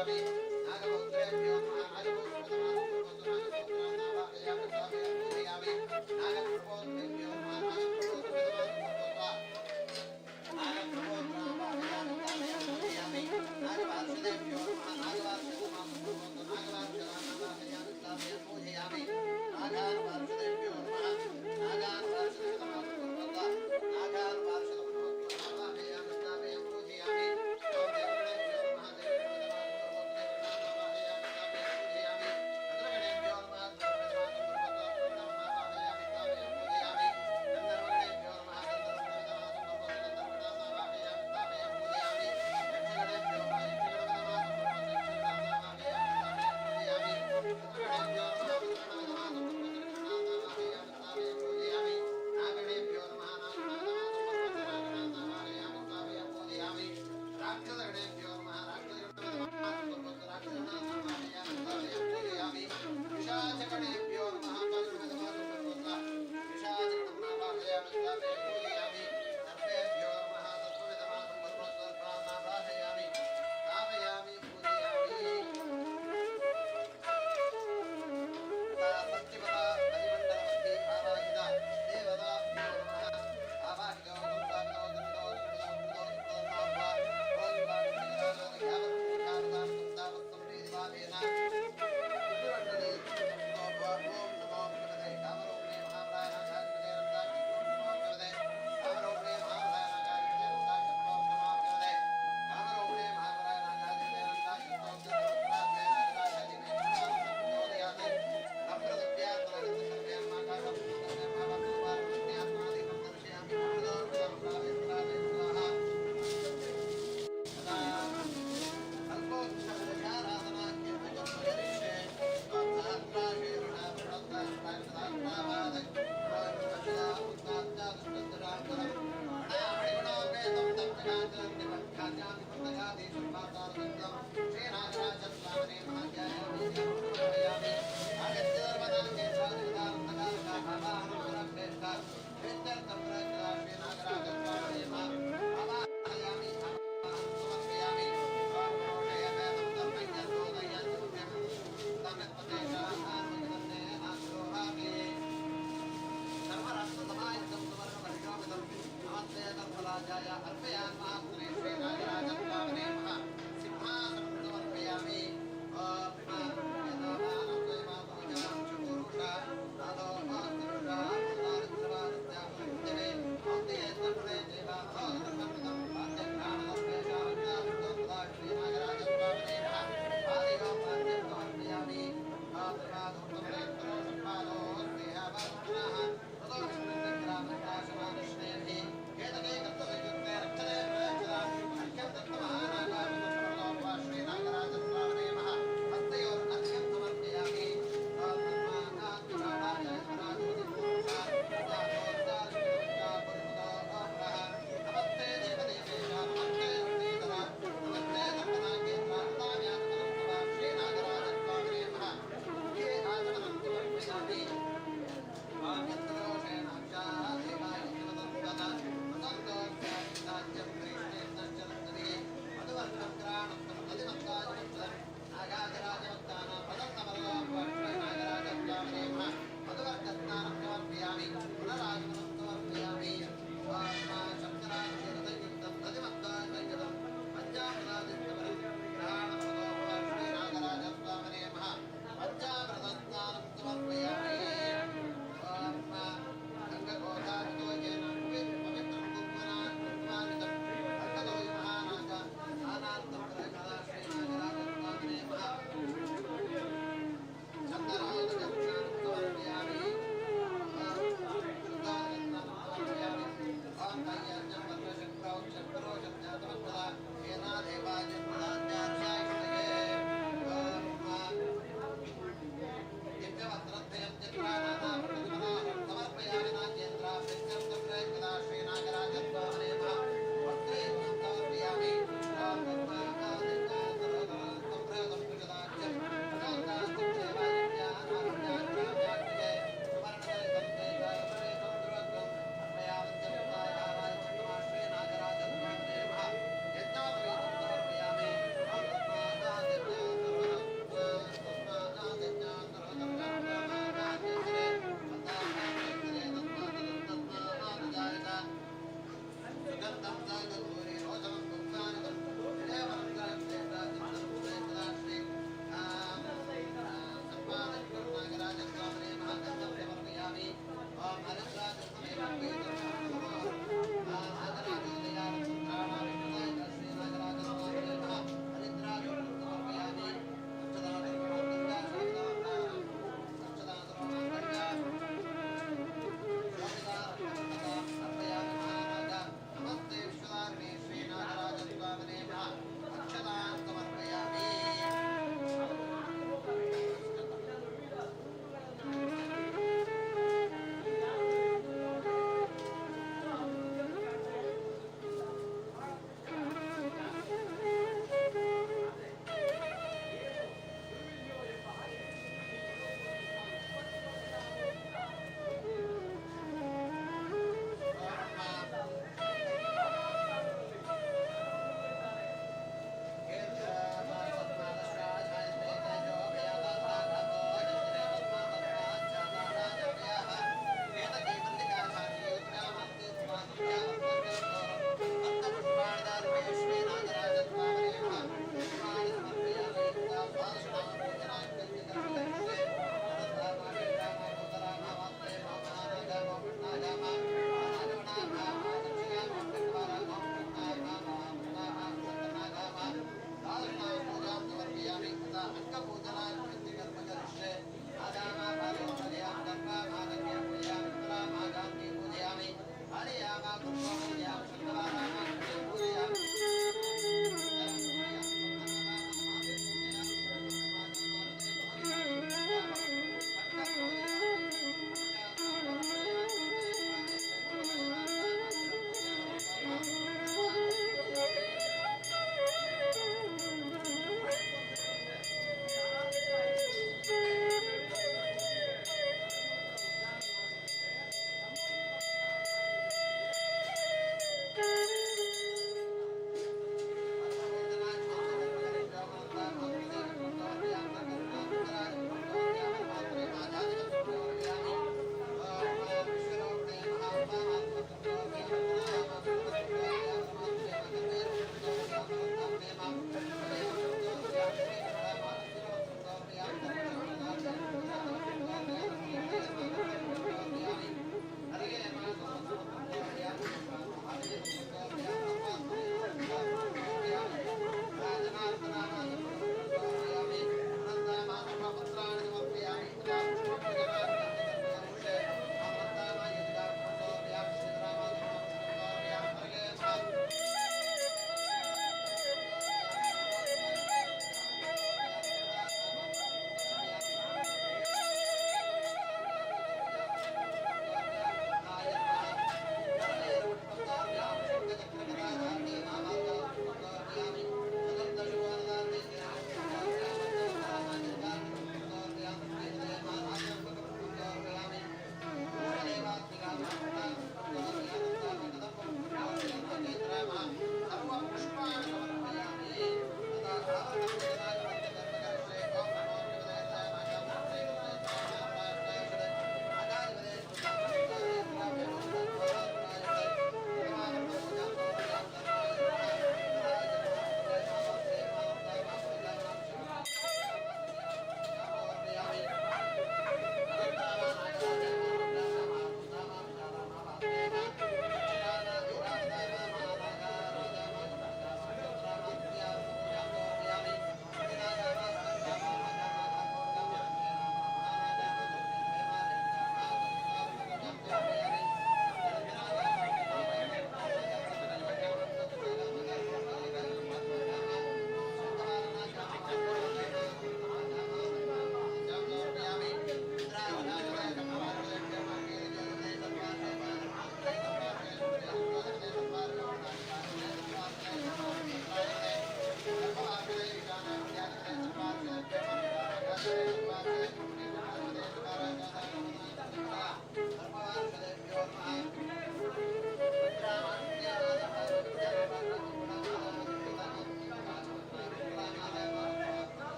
Naga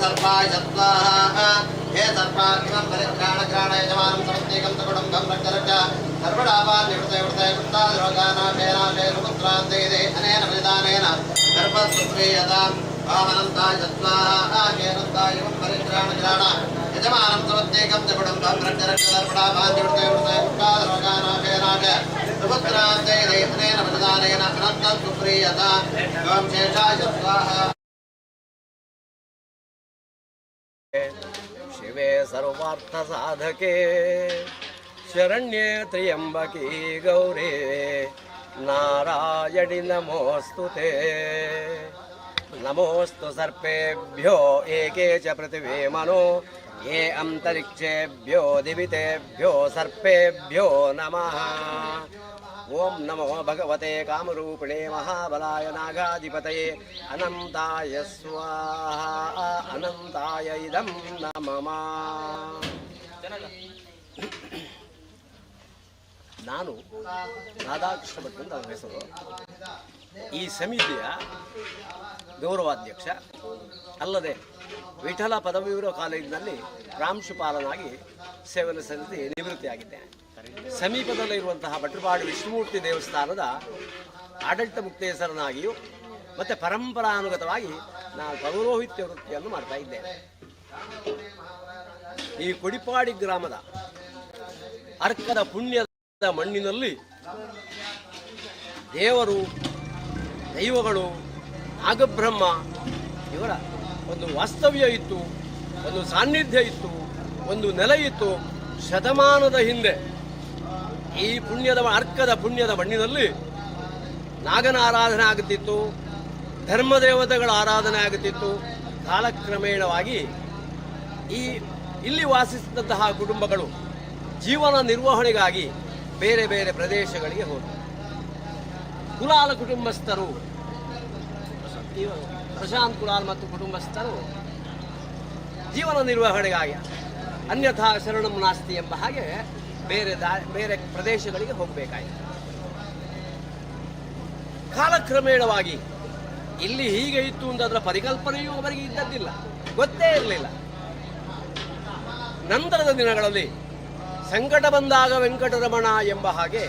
सर्पाय स्वाहा हे सर्पाग्निमं परित्राणग्राणाय यजमानं समस्तेकं सकुटुम्बं रक्षरक्ष सर्वडापान् निवृत्तये रोगानाशे रुपुत्रान्ते अनेन बलिदानेन सर्वसुप्रीयताम् वामनन्ताय स्वाहा हेनन्ताय परित्राणग्राण यजमानं समस्तेकं सकुटुम्बं रक्षरक्ष सर्वडापान् निवृत्तये रोगानाशे रुपुत्रान्ते अनेन बलिदानेन अनन्तसुप्रीयताम् ओम शेषाय स्वाहा। शिवे सर्वार्थ साधके शरण्ये त्र्यंबके गौरे नारायणि नमोस्तुते। नमोस्तु सर्पेभ्यो एके च पृथिवे मनो ये अंतरिक्षेभ्यो दिवितेभ्यो सर्पेभ्यो नमः। ಓಂ ನಮೋ ಭಗವತೆ ಕಾಮರೂಪಿಣೇ ಮಹಾಬಲಾಯ ನಾಗಾಧಿಪತಯೇ ಅನಂತಾಯ ಸ್ವಾಹ ಅನಂತಾಯ ಇದಂ ನಮಃ. ನಾನು ರಾಧಾಕೃಷ್ಣ ಭಟ್ ಅಂತ ನನ್ನ ಹೆಸರು. ಈ ಸಮಿತಿಯ ಗೌರವಾಧ್ಯಕ್ಷ ಅಲ್ಲದೆ ವಿಠಲ ಪದವಿಪೂರ್ವ ಕಾಲೇಜಿನಲ್ಲಿ ಪ್ರಾಂಶುಪಾಲನಾಗಿ ಸೇವನೆ ಸಲ್ಲಿಸಿ ನಿವೃತ್ತಿಯಾಗಿದ್ದೇನೆ. ಸಮೀಪದಲ್ಲಿರುವಂತಹ ಭಟ್ರಪಾಡಿ ವಿಷ್ಣುಮೂರ್ತಿ ದೇವಸ್ಥಾನದ ಆಡಳಿತ ಮುಕ್ತೇಸರನಾಗಿಯೂ ಮತ್ತು ಪರಂಪರಾನುಗತವಾಗಿ ನಾನು ಪೌರೋಹಿತ್ಯ ವೃತ್ತಿಯನ್ನು ಮಾಡ್ತಾ ಇದ್ದೇನೆ. ಈ ಕುಡಿಪಾಡಿ ಗ್ರಾಮದ ಅರ್ಕದ ಪುಣ್ಯದ ಮಣ್ಣಿನಲ್ಲಿ ದೇವರು, ದೈವಗಳು, ನಾಗಬ್ರಹ್ಮ ಇವರ ಒಂದು ವಾಸ್ತವ್ಯ ಇತ್ತು, ಒಂದು ಸಾನ್ನಿಧ್ಯ ಇತ್ತು, ಒಂದು ನೆಲೆ ಇತ್ತು. ಶತಮಾನದ ಹಿಂದೆ ಈ ಅರ್ಕದ ಪುಣ್ಯದ ಮಣ್ಣಿನಲ್ಲಿ ನಾಗನ ಆರಾಧನೆ ಆಗುತ್ತಿತ್ತು, ಧರ್ಮದೇವತೆಗಳ ಆರಾಧನೆ ಆಗುತ್ತಿತ್ತು. ಕಾಲಕ್ರಮೇಣವಾಗಿ ಇಲ್ಲಿ ವಾಸಿಸಿದಂತಹ ಕುಟುಂಬಗಳು ಜೀವನ ನಿರ್ವಹಣೆಗಾಗಿ ಬೇರೆ ಬೇರೆ ಪ್ರದೇಶಗಳಿಗೆ ಹೋದರು. ಕುಲಾಲ ಕುಟುಂಬಸ್ಥರು, ಪ್ರಶಾಂತ್ ಕುಲಾಲ್ ಮತ್ತು ಕುಟುಂಬಸ್ಥರು ಜೀವನ ನಿರ್ವಹಣೆಗಾಗಿ ಅನ್ಯಥಾ ಶರಣಂ ನಾಸ್ತಿ ಎಂಬ ಹಾಗೆ ಬೇರೆ ಪ್ರದೇಶಗಳಿಗೆ ಹೋಗಬೇಕಾಯಿತು. ಕಾಲಕ್ರಮೇಣವಾಗಿ ಇಲ್ಲಿ ಹೀಗೆ ಇತ್ತು ಅಂತ ಅದರ ಪರಿಕಲ್ಪನೆಯೂ ಅವರಿಗೆ ಇದ್ದದ್ದಿಲ್ಲ, ಗೊತ್ತೇ ಇರಲಿಲ್ಲ. ನಂತರದ ದಿನಗಳಲ್ಲಿ ಸಂಕಟ ಬಂದಾಗ ವೆಂಕಟರಮಣ ಎಂಬ ಹಾಗೆ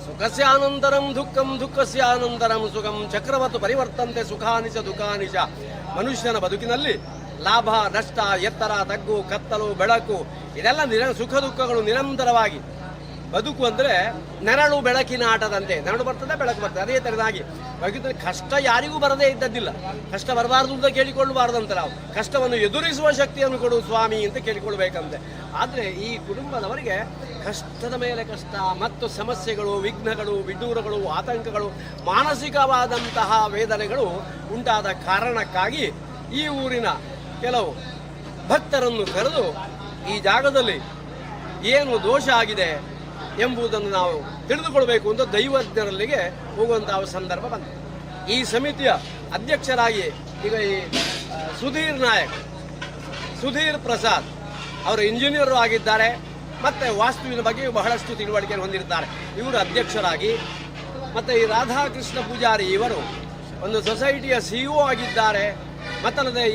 ಸುಖಸ್ಯಾನಂತರಂ ದುಃಖಂ ದುಃಖಸ್ಯಾನಂತರಂ ಸುಖಂ ಚಕ್ರವತ್ತು ಪರಿವರ್ತಂತೆ ಸುಖಾನಿಚ ದುಃಖಾನಿಚ. ಮನುಷ್ಯನ ಬದುಕಿನಲ್ಲಿ ಲಾಭ ನಷ್ಟ, ಎತ್ತರ ತಗ್ಗು, ಕತ್ತಲು ಬೆಳಕು ಇದೆಲ್ಲ ಸುಖ ದುಃಖಗಳು ನಿರಂತರವಾಗಿ. ಬದುಕು ಅಂದರೆ ನೆರಳು ಬೆಳಕಿನ ಆಟದಂತೆ, ನೆರಳು ಬರ್ತದೆ ಬೆಳಕು ಬರ್ತದೆ. ಅದೇ ತರನಾಗಿ ಬದುಕಿನಲ್ಲಿ ಕಷ್ಟ ಯಾರಿಗೂ ಬರದೇ ಇದ್ದದ್ದಿಲ್ಲ. ಕಷ್ಟ ಬರಬಾರ್ದು ಅಂತ ಕೇಳಿಕೊಳ್ಳಬಾರ್ದಂತೆ. ನಾವು ಕಷ್ಟವನ್ನು ಎದುರಿಸುವ ಶಕ್ತಿಯನ್ನು ಕೊಡು ಸ್ವಾಮಿ ಅಂತ ಕೇಳಿಕೊಳ್ಬೇಕಂತೆ. ಆದರೆ ಈ ಕುಟುಂಬದವರಿಗೆ ಕಷ್ಟದ ಮೇಲೆ ಕಷ್ಟ ಮತ್ತು ಸಮಸ್ಯೆಗಳು, ವಿಘ್ನಗಳು, ವಿದೂರಗಳು, ಆತಂಕಗಳು, ಮಾನಸಿಕವಾದಂತಹ ವೇದನೆಗಳು ಉಂಟಾದ ಕಾರಣಕ್ಕಾಗಿ ಈ ಊರಿನ ಕೆಲವು ಭಕ್ತರನ್ನು ಕರೆದು ಈ ಜಾಗದಲ್ಲಿ ಏನು ದೋಷ ಆಗಿದೆ ಎಂಬುದನ್ನು ನಾವು ತಿಳಿದುಕೊಳ್ಬೇಕು ಅಂತ ದೈವಜ್ಞರಲ್ಲಿಗೆ ಹೋಗುವಂತಹ ಸಂದರ್ಭ ಬಂತು. ಈ ಸಮಿತಿಯ ಅಧ್ಯಕ್ಷರಾಗಿ ಈಗ ಈ ಸುಧೀರ್ ಪ್ರಸಾದ್ ಅವರು ಇಂಜಿನಿಯರು ಆಗಿದ್ದಾರೆ ಮತ್ತು ವಾಸ್ತುವಿನ ಬಗ್ಗೆ ಬಹಳಷ್ಟು ತಿಳುವಳಿಕೆಯನ್ನು ಹೊಂದಿರುತ್ತಾರೆ. ಇವರು ಅಧ್ಯಕ್ಷರಾಗಿ, ಮತ್ತು ಈ ರಾಧಾಕೃಷ್ಣ ಪೂಜಾರಿ ಇವರು ಒಂದು ಸೊಸೈಟಿಯ CEO ಆಗಿದ್ದಾರೆ. ಮತ್ತಲ್ಲದೆ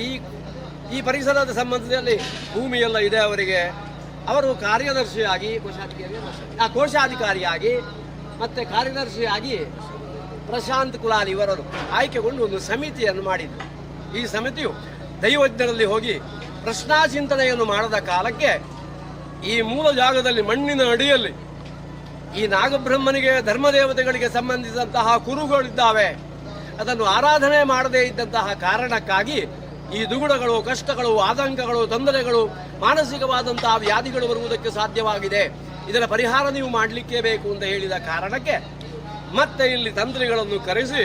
ಈ ಪರಿಸರದ ಸಂಬಂಧದಲ್ಲಿ ಭೂಮಿಯೆಲ್ಲ ಇದೆ ಅವರಿಗೆ. ಅವರು ಕಾರ್ಯದರ್ಶಿಯಾಗಿ ಕೋಶಾಧಿಕಾರಿಯಾಗಿ ಮತ್ತು ಕಾರ್ಯದರ್ಶಿಯಾಗಿ ಪ್ರಶಾಂತ್ ಕುಲಾಲ್ ಇವರನ್ನು ಆಯ್ಕೆಗೊಂಡು ಒಂದು ಸಮಿತಿಯನ್ನು ಮಾಡಿದರು. ಈ ಸಮಿತಿಯು ದೈವಜ್ಞರಲ್ಲಿ ಹೋಗಿ ಪ್ರಶ್ನಾಚಿಂತನೆಯನ್ನು ಮಾಡದ ಕಾಲಕ್ಕೆ ಈ ಮೂಲ ಜಾಗದಲ್ಲಿ ಮಣ್ಣಿನ ಅಡಿಯಲ್ಲಿ ಈ ನಾಗಬ್ರಹ್ಮನಿಗೆ, ಧರ್ಮದೇವತೆಗಳಿಗೆ ಸಂಬಂಧಿಸಿದಂತಹ ಕುರುಗಳಿದ್ದಾವೆ. ಅದನ್ನು ಆರಾಧನೆ ಮಾಡದೇ ಇದ್ದಂತಹ ಕಾರಣಕ್ಕಾಗಿ ಈ ದುಗುಡಗಳು, ಕಷ್ಟಗಳು, ಆತಂಕಗಳು, ತೊಂದರೆಗಳು, ಮಾನಸಿಕವಾದಂತಹ ವ್ಯಾಧಿಗಳು ಬರುವುದಕ್ಕೆ ಸಾಧ್ಯವಾಗಿದೆ. ಇದರ ಪರಿಹಾರ ನೀವು ಮಾಡಲಿಕ್ಕೆ ಬೇಕು ಅಂತ ಹೇಳಿದ ಕಾರಣಕ್ಕೆ ಮತ್ತೆ ಇಲ್ಲಿ ತಂತ್ರಿಗಳನ್ನು ಕರೆಸಿ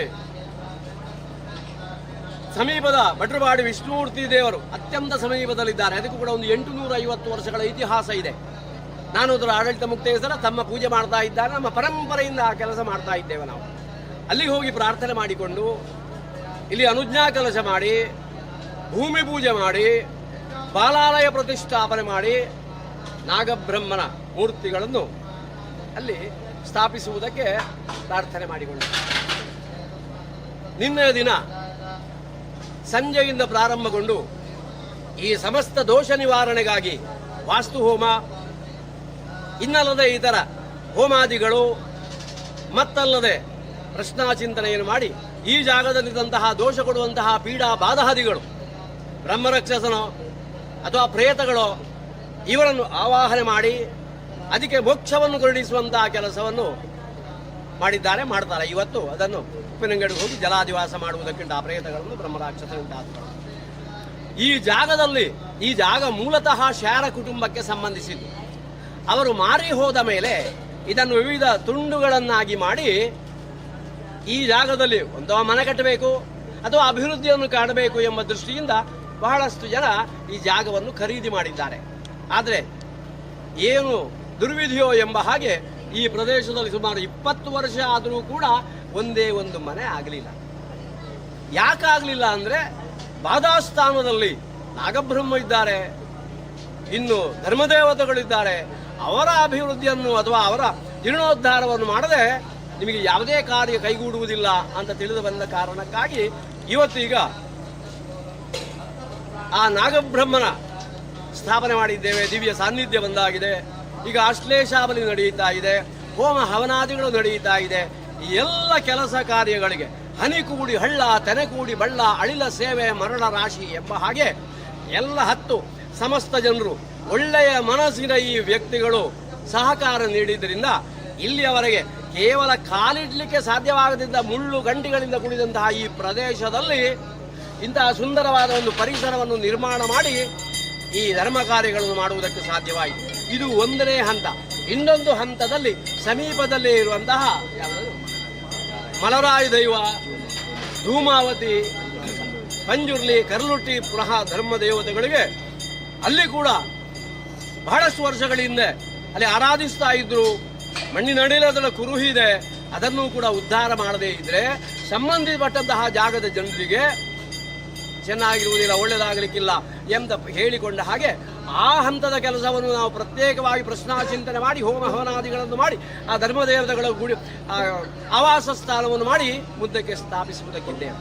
ಸಮೀಪದ ಭಟ್ರಪಾಡಿ ವಿಷ್ಣುಮೂರ್ತಿ ದೇವರು ಅತ್ಯಂತ ಸಮೀಪದಲ್ಲಿದ್ದಾರೆ. ಅದಕ್ಕೂ ಕೂಡ ಒಂದು 850 ವರ್ಷಗಳ ಇತಿಹಾಸ ಇದೆ. ನಾನು ಅದರ ಆಡಳಿತ ಮುಕ್ತೇಸರ ತಮ್ಮ ಪೂಜೆ ಮಾಡ್ತಾ ಇದ್ದಾರೆ. ನಮ್ಮ ಪರಂಪರೆಯಿಂದ ಆ ಕೆಲಸ ಮಾಡ್ತಾ ಇದ್ದೇವೆ. ನಾವು ಅಲ್ಲಿಗೆ ಹೋಗಿ ಪ್ರಾರ್ಥನೆ ಮಾಡಿಕೊಂಡು ಇಲ್ಲಿ ಅನುಜ್ಞಾ ಕಲಶ ಮಾಡಿ, ಭೂಮಿ ಪೂಜೆ ಮಾಡಿ, ಬಾಲಾಲಯ ಪ್ರತಿಷ್ಠಾಪನೆ ಮಾಡಿ ನಾಗಬ್ರಹ್ಮನ ಮೂರ್ತಿಗಳನ್ನು ಅಲ್ಲಿ ಸ್ಥಾಪಿಸುವುದಕ್ಕೆ ಪ್ರಾರ್ಥನೆ ಮಾಡಿಕೊಂಡು ನಿನ್ನೆಯ ದಿನ ಸಂಜೆಯಿಂದ ಪ್ರಾರಂಭಗೊಂಡು ಈ ಸಮಸ್ತ ದೋಷ ನಿವಾರಣೆಗಾಗಿ ವಾಸ್ತು ಹೋಮ, ಇನ್ನಲ್ಲದೆ ಇತರ ಹೋಮಾದಿಗಳು, ಮತ್ತಲ್ಲದೆ ಪ್ರಶ್ನಾಚಿಂತನೆಯನ್ನು ಮಾಡಿ ಈ ಜಾಗದಲ್ಲಿದ್ದಂತಹ ದೋಷ ಕೊಡುವಂತಹ ಪೀಡಾ ಬಾಧಾದಿಗಳು, ಬ್ರಹ್ಮರಕ್ಷಸನೋ ಅಥವಾ ಪ್ರೇತಗಳೋ ಇವರನ್ನು ಆವಾಹನೆ ಮಾಡಿ ಅದಕ್ಕೆ ಮೋಕ್ಷವನ್ನು ಕರುಣಿಸುವಂತಹ ಕೆಲಸವನ್ನು ಮಾಡ್ತಾರೆ. ಇವತ್ತು ಅದನ್ನು ಉಪ್ಪಿನಂಗಡಿಗೆ ಹೋಗಿ ಜಲಾದಿವಾಸ ಮಾಡುವುದಕ್ಕಿಂತ ಆ ಪ್ರೇತಗಳನ್ನು ಬ್ರಹ್ಮರಾಕ್ಷಸನುಂಟಾದಗಳು. ಈ ಜಾಗ ಮೂಲತಃ ಶಾರ ಕುಟುಂಬಕ್ಕೆ ಸಂಬಂಧಿಸಿದ್ದು. ಅವರು ಮಾರಿ ಹೋದ ಮೇಲೆ ಇದನ್ನು ವಿವಿಧ ತುಂಡುಗಳನ್ನಾಗಿ ಮಾಡಿ ಈ ಜಾಗದಲ್ಲಿ ಒಂದು ಮನೆ ಕಟ್ಟಬೇಕು ಅಥವಾ ಅಭಿವೃದ್ಧಿಯನ್ನು ಕಾಣಬೇಕು ಎಂಬ ದೃಷ್ಟಿಯಿಂದ ಬಹಳಷ್ಟು ಜನ ಈ ಜಾಗವನ್ನು ಖರೀದಿ ಮಾಡಿದ್ದಾರೆ. ಆದರೆ ಏನು ದುರ್ವಿಧಿಯೋ ಎಂಬ ಹಾಗೆ ಈ ಪ್ರದೇಶದಲ್ಲಿ ಸುಮಾರು 20 ವರ್ಷ ಆದರೂ ಕೂಡ ಒಂದೇ ಒಂದು ಮನೆ ಆಗಲಿಲ್ಲ. ಯಾಕಾಗಲಿಲ್ಲ ಅಂದರೆ ಬಾಧಾಸ್ಥಾನದಲ್ಲಿ ನಾಗಬ್ರಹ್ಮ ಇದ್ದಾರೆ, ಇನ್ನು ಧರ್ಮದೇವತೆಗಳಿದ್ದಾರೆ. ಅವರ ಅಭಿವೃದ್ಧಿಯನ್ನು ಅಥವಾ ಅವರ ಜೀರ್ಣೋದ್ಧಾರವನ್ನು ಮಾಡದೆ ನಿಮಗೆ ಯಾವುದೇ ಕಾರ್ಯ ಕೈಗೂಡುವುದಿಲ್ಲ ಅಂತ ತಿಳಿದು ಬಂದ ಕಾರಣಕ್ಕಾಗಿ ಇವತ್ತೀಗ ಆ ನಾಗಬ್ರಹ್ಮನ ಸ್ಥಾಪನೆ ಮಾಡಿದ್ದೇವೆ. ದಿವ್ಯ ಸಾನ್ನಿಧ್ಯ ಬಂದಾಗಿದೆ. ಈಗ ಅಶ್ಲೇಷಾಬಲಿ ನಡೆಯುತ್ತಾ ಇದೆ, ಹೋಮ ಹವನಾದಿಗಳು ನಡೆಯುತ್ತಾ ಇದೆ. ಈ ಎಲ್ಲ ಕೆಲಸ ಕಾರ್ಯಗಳಿಗೆ ಹನಿ ಕೂಡಿ ಹಳ್ಳ, ತೆನೆ ಕೂಡಿ ಬಳ್ಳ, ಅಳಿಲ ಸೇವೆ ಮರಣ ರಾಶಿ ಎಂಬ ಹಾಗೆ ಎಲ್ಲ 10 ಸಮಸ್ತ ಜನರು ಒಳ್ಳೆಯ ಮನಸ್ಸಿನ ಈ ವ್ಯಕ್ತಿಗಳು ಸಹಕಾರ ನೀಡಿದ್ದರಿಂದ ಇಲ್ಲಿಯವರೆಗೆ ಕೇವಲ ಕಾಲಿಡ್ಲಿಕ್ಕೆ ಸಾಧ್ಯವಾಗದಿಂದ ಮುಳ್ಳು ಗಂಟಿಗಳಿಂದ ಕೂಡಿದಂತಹ ಈ ಪ್ರದೇಶದಲ್ಲಿ ಇಂತಹ ಸುಂದರವಾದ ಒಂದು ಪರಿಸರವನ್ನು ನಿರ್ಮಾಣ ಮಾಡಿ ಈ ಧರ್ಮ ಕಾರ್ಯಗಳನ್ನು ಮಾಡುವುದಕ್ಕೆ ಸಾಧ್ಯವಾಯಿತು. ಇದು ಒಂದನೇ ಹಂತ. ಇನ್ನೊಂದು ಹಂತದಲ್ಲಿ ಸಮೀಪದಲ್ಲೇ ಇರುವಂತಹ ಮಲರಾಯ ದೈವ, ಧೂಮಾವತಿ, ಪಂಜುರ್ಲಿ, ಕರ್ಲುಟ್ಟಿ ಪುನಃ ಧರ್ಮ ದೇವತೆಗಳಿಗೆ ಅಲ್ಲಿ ಕೂಡ ಬಹಳಷ್ಟು ವರ್ಷಗಳ ಹಿಂದೆ ಅಲ್ಲಿ ಆರಾಧಿಸ್ತಾ ಇದ್ರು. ಮಣ್ಣಿನಡಿಲದರ ಕುರುಹಿ ಇದೆ, ಅದನ್ನು ಕೂಡ ಉದ್ಧಾರ ಮಾಡದೇ ಇದ್ರೆ ಸಂಬಂಧಪಟ್ಟಂತಹ ಜಾಗದ ಜನರಿಗೆ ಚೆನ್ನಾಗಿರುವುದಿಲ್ಲ, ಒಳ್ಳೆಯದಾಗಲಿಕ್ಕಿಲ್ಲ ಎಂದ ಹೇಳಿಕೊಂಡ ಹಾಗೆ ಆ ಹಂತದ ಕೆಲಸವನ್ನು ನಾವು ಪ್ರತ್ಯೇಕವಾಗಿ ಪ್ರಶ್ನಾಚಿಂತನೆ ಮಾಡಿ ಹೋಮ ಹವನಾದಿಗಳನ್ನು ಮಾಡಿ ಆ ಧರ್ಮದೇವತೆಗಳ ಗುಡಿ ಆವಾಸ ಸ್ಥಾನವನ್ನು ಮಾಡಿ ಮುಂದಕ್ಕೆ ಸ್ಥಾಪಿಸುವುದಕ್ಕಿದ್ದೇವೆ.